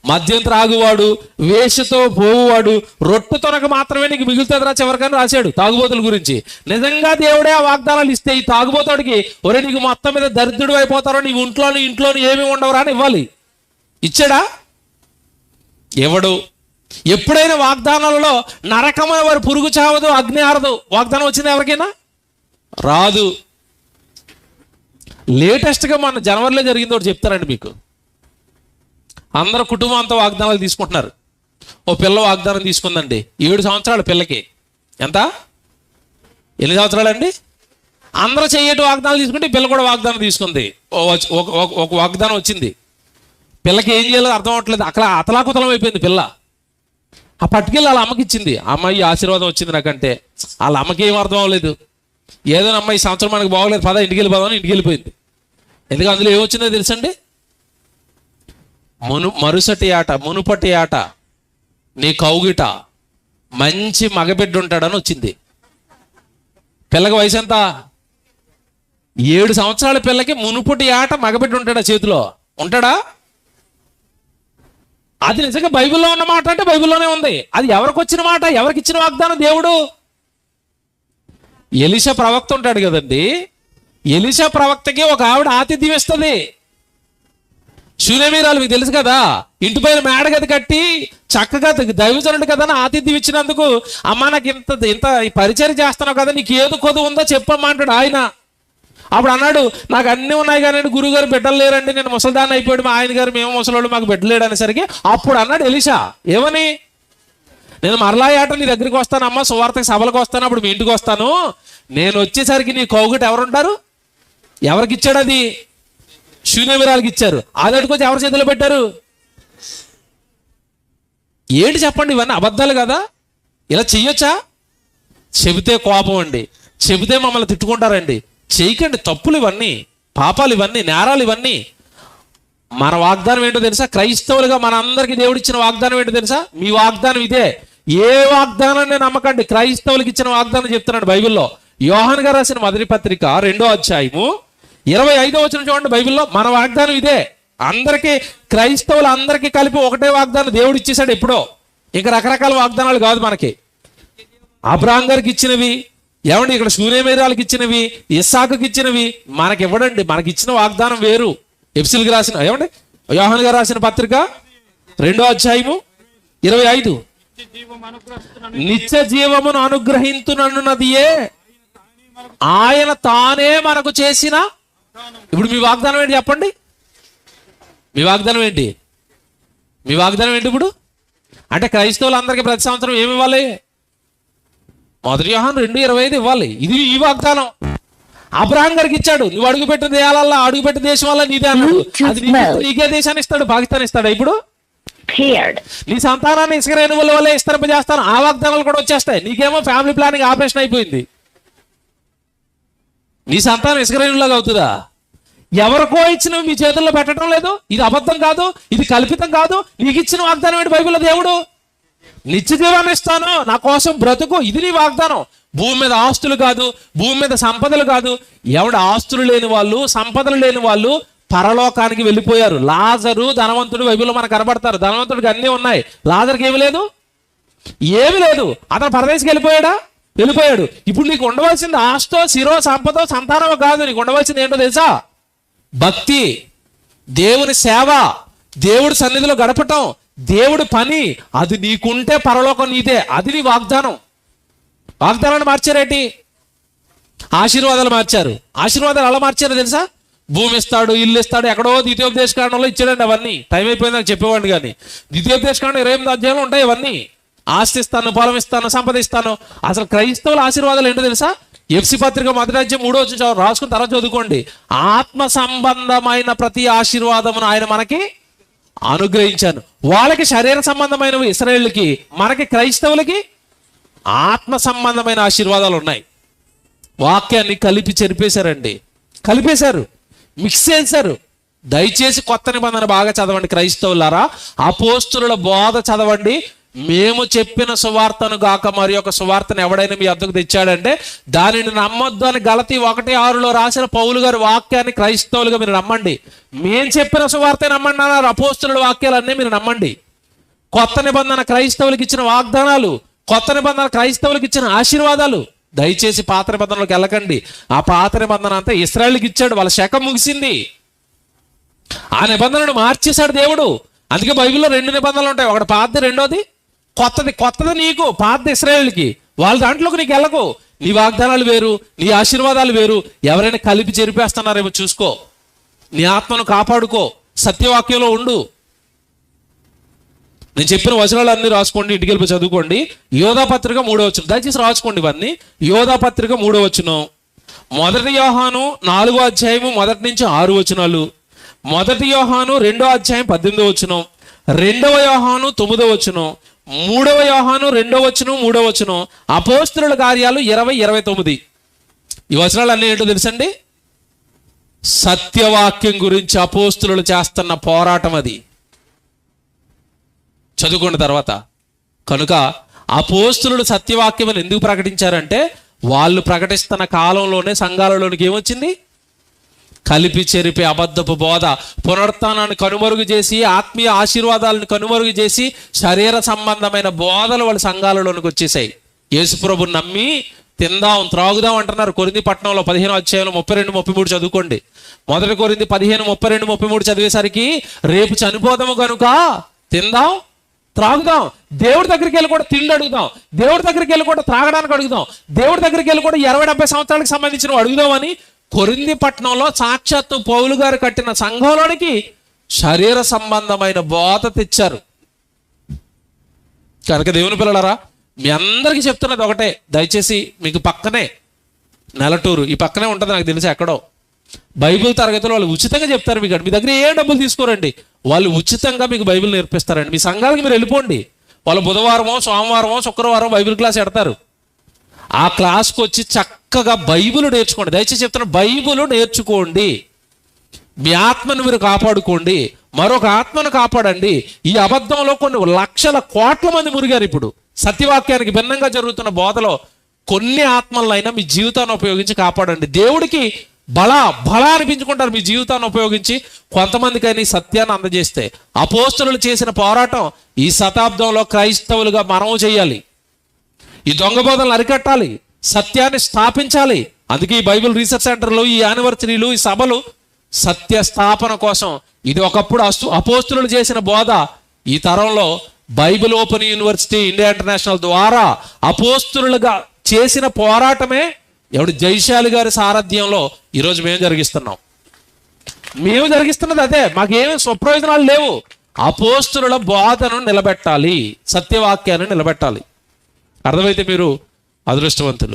మద్యం త్రాగువాడు, వేషతో పోవువాడు, రొట్టు తొనక మాత్రమే నీకు మిగులుతుందిరా చివరికని రాశాడు తాగుబోతుల గురించి. నిజంగా దేవుడే ఆ వాగ్దానాలు ఇస్తే ఈ తాగుబోతాడికి ఒరే నీకు మొత్తం మీద దరిద్రుడు అయిపోతారో, నీకు ఇంట్లోని ఏమి ఉండవరా అని ఇవ్వాలి. ఇచ్చాడా? ఎవడు? ఎప్పుడైనా వాగ్దానాలలో నరకమైన వారు పురుగు చావదు, అగ్ని ఆరదు వాగ్దానం వచ్చింది ఎవరికైనా? రాదు. లేటెస్ట్గా మన జనవరిలో జరిగింది ఒకటి చెప్తారండి మీకు. అందరూ కుటుంబం అంతా వాగ్దానాలు తీసుకుంటున్నారు. ఓ పిల్ల వాగ్దానం తీసుకుందండి, 7 సంవత్సరాలు పిల్లకి. ఎంత? ఎన్ని సంవత్సరాలండి? అందరూ చెయ్యటి వాగ్దానాలు తీసుకుంటే పిల్ల కూడా వాగ్దానం తీసుకుంది. ఒక వాగ్దానం వచ్చింది. పిల్లకి ఏం చేయాలో అర్థం అవ్వట్లేదు, అక్కడ అతలాకుతలం అయిపోయింది పిల్ల. ఆ పట్టుకెళ్ళి వాళ్ళ అమ్మకి ఇచ్చింది. అమ్మాయి ఆశీర్వాదం వచ్చింది నాకంటే. వాళ్ళ అమ్మకి ఏం అర్థం అవ్వలేదు. ఏదో అమ్మాయి ఈ సంవత్సరం మనకు బాగోలేదు, పద ఇంటికి వెళ్ళిపోదామని ఇంటికి వెళ్ళిపోయింది. ఎందుకంటే అందులో ఏమొచ్చిందో తెలుసండి, మునుపటి ఆట నీ కౌగిట మంచి మగబిడ్డ ఉంటాడని వచ్చింది. పిల్లకి వయసు ఎంత? 7 సంవత్సరాల పిల్లకి మునుపుటి ఆట మగబిడ్డ ఉంటాడా చేతిలో? ఉంటాడా? అది నిజంగా బైబిల్లో ఉన్న మాట అంటే బైబిల్లోనే ఉంది. అది ఎవరికి వచ్చిన మాట? ఎవరికి ఇచ్చిన వాగ్దానం? దేవుడు. ఎలీషా ప్రవక్త ఉంటాడు కదండి, ఎలీషా ప్రవక్తకి ఒక ఆవిడ ఆతిథ్యం ఇస్తుంది. శూనేమీరాలు మీకు తెలుసు కదా, ఇంటి పైన మేడగది కట్టి చక్కగా దైవజనుడు కదా ఆతిథ్యం ఇచ్చినందుకు, అమ్మ నాకు ఇంత ఇంత పరిచయం చేస్తున్నావు కదా, నీకు ఏదో కొద్దు ఉందో చెప్పమ్మా అంటాడు ఆయన. అప్పుడు అన్నాడు, నాకు అన్నీ ఉన్నాయి కానీ గురువుగారు బిడ్డలు లేరండి, నేను ముసలిదాన్ని అయిపోయాడు, మా ఆయన గారు మేము ముసలోళ్ళు, మాకు బిడ్డలేడు అనేసరికి అప్పుడు అన్నాడు ఎలీషా ఏమని, నేను మరలా ఏట నీ దగ్గరికి వస్తానమ్మా, సువార్తకి సభలకు వస్తాను, అప్పుడు మీ ఇంటికి వస్తాను, నేను వచ్చేసరికి నీ కౌగుట ఎవరుంటారు? ఎవరికి ఇచ్చాడు అది? శూన్యమిరాలకి ఇచ్చారు. అదట్టుకొచ్చి ఎవరి చేతిలో పెట్టారు? ఏంటి చెప్పండి, ఇవన్నీ అబద్ధాలు కదా? ఇలా చెయ్యొచ్చా? చెబితే కోపం అండి, చెబితే మమ్మల్ని తిట్టుకుంటారండి. చేయకండి, తప్పులు ఇవన్నీ, పాపాలు ఇవన్నీ, నేరాలు ఇవన్నీ. మన వాగ్దానం ఏంటో తెలుసా? క్రైస్తవులుగా మన అందరికీ దేవుడు ఇచ్చిన వాగ్దానం ఏంటో తెలుసా? మీ వాగ్దానం ఇదే. ఏ వాగ్దానాన్ని నమ్మకండి, క్రైస్తవులకు ఇచ్చిన వాగ్దానం చెప్తున్నాడు బైబిల్లో. యోహాను గారు రాసిన మొదటి పత్రిక 2వ అధ్యాయము 25వ వచనం చూడండి. బైబిల్లో మన వాగ్దానం ఇదే. అందరికీ, క్రైస్తవులు అందరికీ కలిపి ఒకటే వాగ్దానం దేవుడు ఇచ్చేసాడు ఎప్పుడో. ఇంకా రకరకాల వాగ్దానాలు కాదు మనకి. అబ్రహాం గారికి ఇచ్చినవి ఏమండి, ఇక్కడ శూనేమీరాలకు ఇచ్చినవి, ఇస్సాకుకి ఇచ్చినవి మనకి ఇవ్వడండి. మనకి ఇచ్చిన వాగ్దానం వేరు. ఎఫెసీయులకు రాసిన ఏమండి యోహాను గారు రాసిన పత్రిక 2వ అధ్యాయము 25, నిత్య జీవమును అనుగ్రహించునన్నదియే ఆయన తానే మనకు చేసిన. ఇప్పుడు మీ వాగ్దానం ఏంటి చెప్పండి? మీ వాగ్దానం ఏంటి? మీ వాగ్దానం ఏంటి ఇప్పుడు? అంటే క్రైస్తవులు అందరికీ ప్రతి సంవత్సరం ఏమి ఇవ్వాలి? 1 యోహాను 2:25 ఇవ్వాలి. ఇది ఈ వాగ్దానం. అబ్రహాం గారికి ఇచ్చాడు, నువ్వు అడుగుపెట్టిన దేశాలల్లా, అడుగుపెట్టిన దేశం వల్ల నీదే అన్నాడు. అది నీకే దేశాన్ని ఇస్తాడు, పాకిస్తాన్ ఇస్తాడు. ఇప్పుడు నీ సంతానాన్ని ఇసుకరేణువుల వల్ల విస్తరింపజేస్తాను, ఆ వాగ్దానాలు కూడా వచ్చేస్తాయి. నీకేమో ఫ్యామిలీ ప్లానింగ్ ఆపరేషన్ అయిపోయింది. నీ సంతానం ఇసుకరేణులాగా అవుతుందా? ఎవరికో ఇచ్చినవి మీ చేతుల్లో పెట్టడం లేదు. ఇది అబద్ధం కాదు, ఇది కల్పితం కాదు. నీకు ఇచ్చిన వాగ్దానం ఏంటి బైబిల్లో? దేవుడు నిత్య జీవాన్ని ఇస్తాను, నా కోసం బ్రతుకు, ఇది నీ వాగ్దానం. భూమి మీద ఆస్తులు కాదు, భూమి మీద సంపదలు కాదు. ఎవడు ఆస్తులు లేని వాళ్ళు, సంపదలు లేని వాళ్ళు పరలోకానికి వెళ్ళిపోయారు. లాజరు ధనవంతుడు బైబిల్లో మనకు కనబడతారు. ధనవంతుడికి అన్నీ ఉన్నాయి, లాజర్కి ఏమి లేదు, ఏమి లేదు. అతను పరదేశికి వెళ్ళిపోయాడు. ఇప్పుడు నీకు ఉండవలసింది ఆస్తో, శిరో, సంపదో, సంతానమో కాదు. నీకు ఉండవలసింది ఏంటో తెలుసా? భక్తి, దేవుని సేవ, దేవుడి సన్నిధిలో గడపటం, దేవుడి పని. అది నీకుంటే పరలోకం నీదే. అది నీ వాగ్దానం. వాగ్దానాన్ని మార్చారేంటి? ఆశీర్వాదాలు మార్చారు. ఆశీర్వాదాలు ఎలా మార్చారో తెలుసా? భూమి ఇస్తాడు, ఇల్లు ఇస్తాడు. ఎక్కడో ద్వితీయోపదేశకాండంలో ఇచ్చాడండి అవన్నీ. టైం అయిపోయింది నాకు చెప్పేవాడిని. కానీ ద్వితీయోపదేశకాండం 28వ అధ్యాయంలో ఉంటాయి ఇవన్నీ. ఆస్తి ఇస్తాను, పొలం ఇస్తాను, సంపద ఇస్తాను. అసలు క్రైస్తవుల ఆశీర్వాదాలు ఏంటో తెలుసా? ఎఫ్సి పత్రిక 1వ అధ్యాయం 3వ వచనం రాసుకుని తర్వాత చదువుకోండి. ఆత్మ సంబంధమైన ప్రతి ఆశీర్వాదమును ఆయన మనకి అనుగ్రహించాను. వాళ్ళకి శరీర సంబంధమైనవి ఇశ్రాయేలుకి, మనకి క్రైస్తవులకి ఆత్మ సంబంధమైన ఆశీర్వాదాలు ఉన్నాయి. వాక్యాన్ని కలిపి చెరిపేశారండి, కలిపేశారు, మిక్స్ చేశారు. దయచేసి కొత్త నిబంధన బాగా చదవండి క్రైస్తవులారా. అపోస్తుల బోధ చదవండి. మేము చెప్పిన సువార్తను గాక మరి ఒక సువార్తను ఎవడైనా మీ వద్దకు తెచ్చాడంటే దానిని నమ్మొద్దు అని గలతీ 1:6 రాసిన పౌలు గారి వాక్యాన్ని క్రైస్తవులుగా మీరు నమ్మండి. మేము చెప్పిన సువార్త నమ్మండి అన్నారు. అపోస్తుల వాక్యాలన్నీ మీరు నమ్మండి. కొత్త నిబంధన క్రైస్తవులకు ఇచ్చిన వాగ్దానాలు, కొత్త నిబంధన క్రైస్తవులకు ఇచ్చిన ఆశీర్వాదాలు. దయచేసి పాత నిబంధనలోకి వెళ్ళకండి. ఆ పాత నిబంధన అంతా ఇశ్రాయేలుకి ఇచ్చాడు, వాళ్ళ శకం ముగిసింది. ఆ నిబంధనను మార్చేశాడు దేవుడు. అందుకే బైబిల్లో 2 నిబంధనలు ఉంటాయి, ఒకటి పాతది, రెండోది కొత్తది. కొత్తది నీకు, పాతది ఇశ్రాయేలుకి. వాళ్ళ దాంట్లోకి నీకు వెళ్ళకు. నీ వాగ్దానాలు వేరు, నీ ఆశీర్వాదాలు వేరు. ఎవరైనా కలిపి చెరిపేస్తున్నారేమో చూసుకో. నీ ఆత్మను కాపాడుకో, సత్యవాక్యంలో ఉండు. నేను చెప్పిన వచనాలు అన్ని రాసుకోండి, ఇంటికి వెళ్ళి చదువుకోండి. యోధా పత్రిక 3వ వచనం దయచేసి రాసుకోండి ఇవన్నీ. యోధా పత్రిక 3వ వచనం, 1 యోహాను 4వ అధ్యాయము 1 నుంచి 6 వచనాలు, 1 యోహాను 2వ అధ్యాయం 18వ వచనం, 2వ యోహాను 9వ వచనం, 3వ యోహాను 2వ వచనం 3వ వచనం, అపోస్తలుల కార్యాలు 20-29. ఈ వచనాలు అన్నీ ఏంటో తెలుసండి? సత్యవాక్యం గురించి అపోస్తలులు చేస్తున్న పోరాటం అది. చదువుకున్న తర్వాత కనుక అపోస్తలులు సత్యవాక్యం అని ఎందుకు ప్రకటించారంటే వాళ్ళు ప్రకటిస్తున్న కాలంలోనే సంఘాలలోనికి ఏమొచ్చింది? కలిపి చెరిపి అబద్ధపు బోధ, పునరుత్థానాన్ని కనుమరుగు చేసి, ఆత్మీయ ఆశీర్వాదాలను కనుమరుగు చేసి, శరీర సంబంధమైన బోధలు వాళ్ళ సంఘాలలోనికి వచ్చేసాయి. యేసుప్రభు నమ్మి తిందాం త్రాగుదాం అంటున్నారు. కొరింథీ పట్టణంలో 15వ అధ్యాయంలో 32-33 చదువుకోండి. 1 కొరింథీ 15:32-33 చదివేసరికి రేపు చనిపోదాము కనుక తిందాం త్రాగుదాం, దేవుడి దగ్గరికి వెళ్ళి కూడా తిండి అడుగుదాం, దేవుడి దగ్గరికి వెళ్ళి కూడా త్రాగడానికి అడుగుదాం, దేవుడి దగ్గరికి వెళ్ళి కూడా 60-70 సంవత్సరాలకు సంబంధించిన అడుగుదామని కొరింథీ పట్టణంలో సాక్షాత్తు పౌలు గారు కట్టిన సంఘంలోనికి శరీర సంబంధమైన బోధ తెచ్చారు. కనుక దేవుని పిల్లలారా, మీ అందరికీ చెప్తున్నది ఒకటే, దయచేసి మీకు పక్కనే నెలటూరు ఈ పక్కనే ఉంటుంది, నాకు తెలిసి ఎక్కడో బైబిల్ తరగతిలో వాళ్ళు ఉచితంగా చెప్తారు. మీకు మీ దగ్గర ఏ డబ్బులు తీసుకోరండి, వాళ్ళు ఉచితంగా మీకు బైబిల్ నేర్పిస్తారండి. మీ సంఘాలకి మీరు వెళ్ళిపోండి, వాళ్ళు బుధవారమో సోమవారమో శుక్రవారం బైబిల్ క్లాస్ పెడతారు. ఆ క్లాస్కి వచ్చి చక్కగా బైబిల్ నేర్చుకోండి. దయచేసి చెప్తున్నా, బైబిల్ నేర్చుకోండి. మీ ఆత్మను మీరు కాపాడుకోండి, మరొక ఆత్మను కాపాడండి. ఈ అబద్ధంలో కొన్ని లక్షల కోట్ల మంది మురిగారు. ఇప్పుడు సత్యవాక్యానికి భిన్నంగా జరుగుతున్న బోధలో కొన్ని ఆత్మలైనా మీ జీవితాన్ని ఉపయోగించి కాపాడండి. దేవుడికి బల అనిపించుకుంటారు మీ జీవితాన్ని ఉపయోగించి. కొంతమందికైనా ఈ సత్యాన్ని అందజేస్తే అపోస్తలులు చేసిన పోరాటం ఈ శతాబ్దంలో క్రైస్తవులుగా మనము చేయాలి. ఈ దొంగ బోధనలు అరికట్టాలి, సత్యాన్ని స్థాపించాలి. అందుకే ఈ బైబిల్ రీసెర్చ్ సెంటర్లు, ఈ యానివర్సరీలు, ఈ సభలు సత్య స్థాపన కోసం. ఇది ఒకప్పుడు అపోస్తలులు చేసిన బోధ. ఈ తరంలో Bible open university India international ద్వారా అపోస్తలులుగా చేసిన పోరాటమే జైశాలి గారి సారథ్యంలో ఈరోజు మేము జరిగిస్తున్నది అదే. మాకేమీ స్వప్రయోజనాలు లేవు. అపోస్తలుల బోధను నిలబెట్టాలి, సత్యవాక్యాన్ని నిలబెట్టాలి. అర్థమైతే మీరు అదృష్టవంతులు.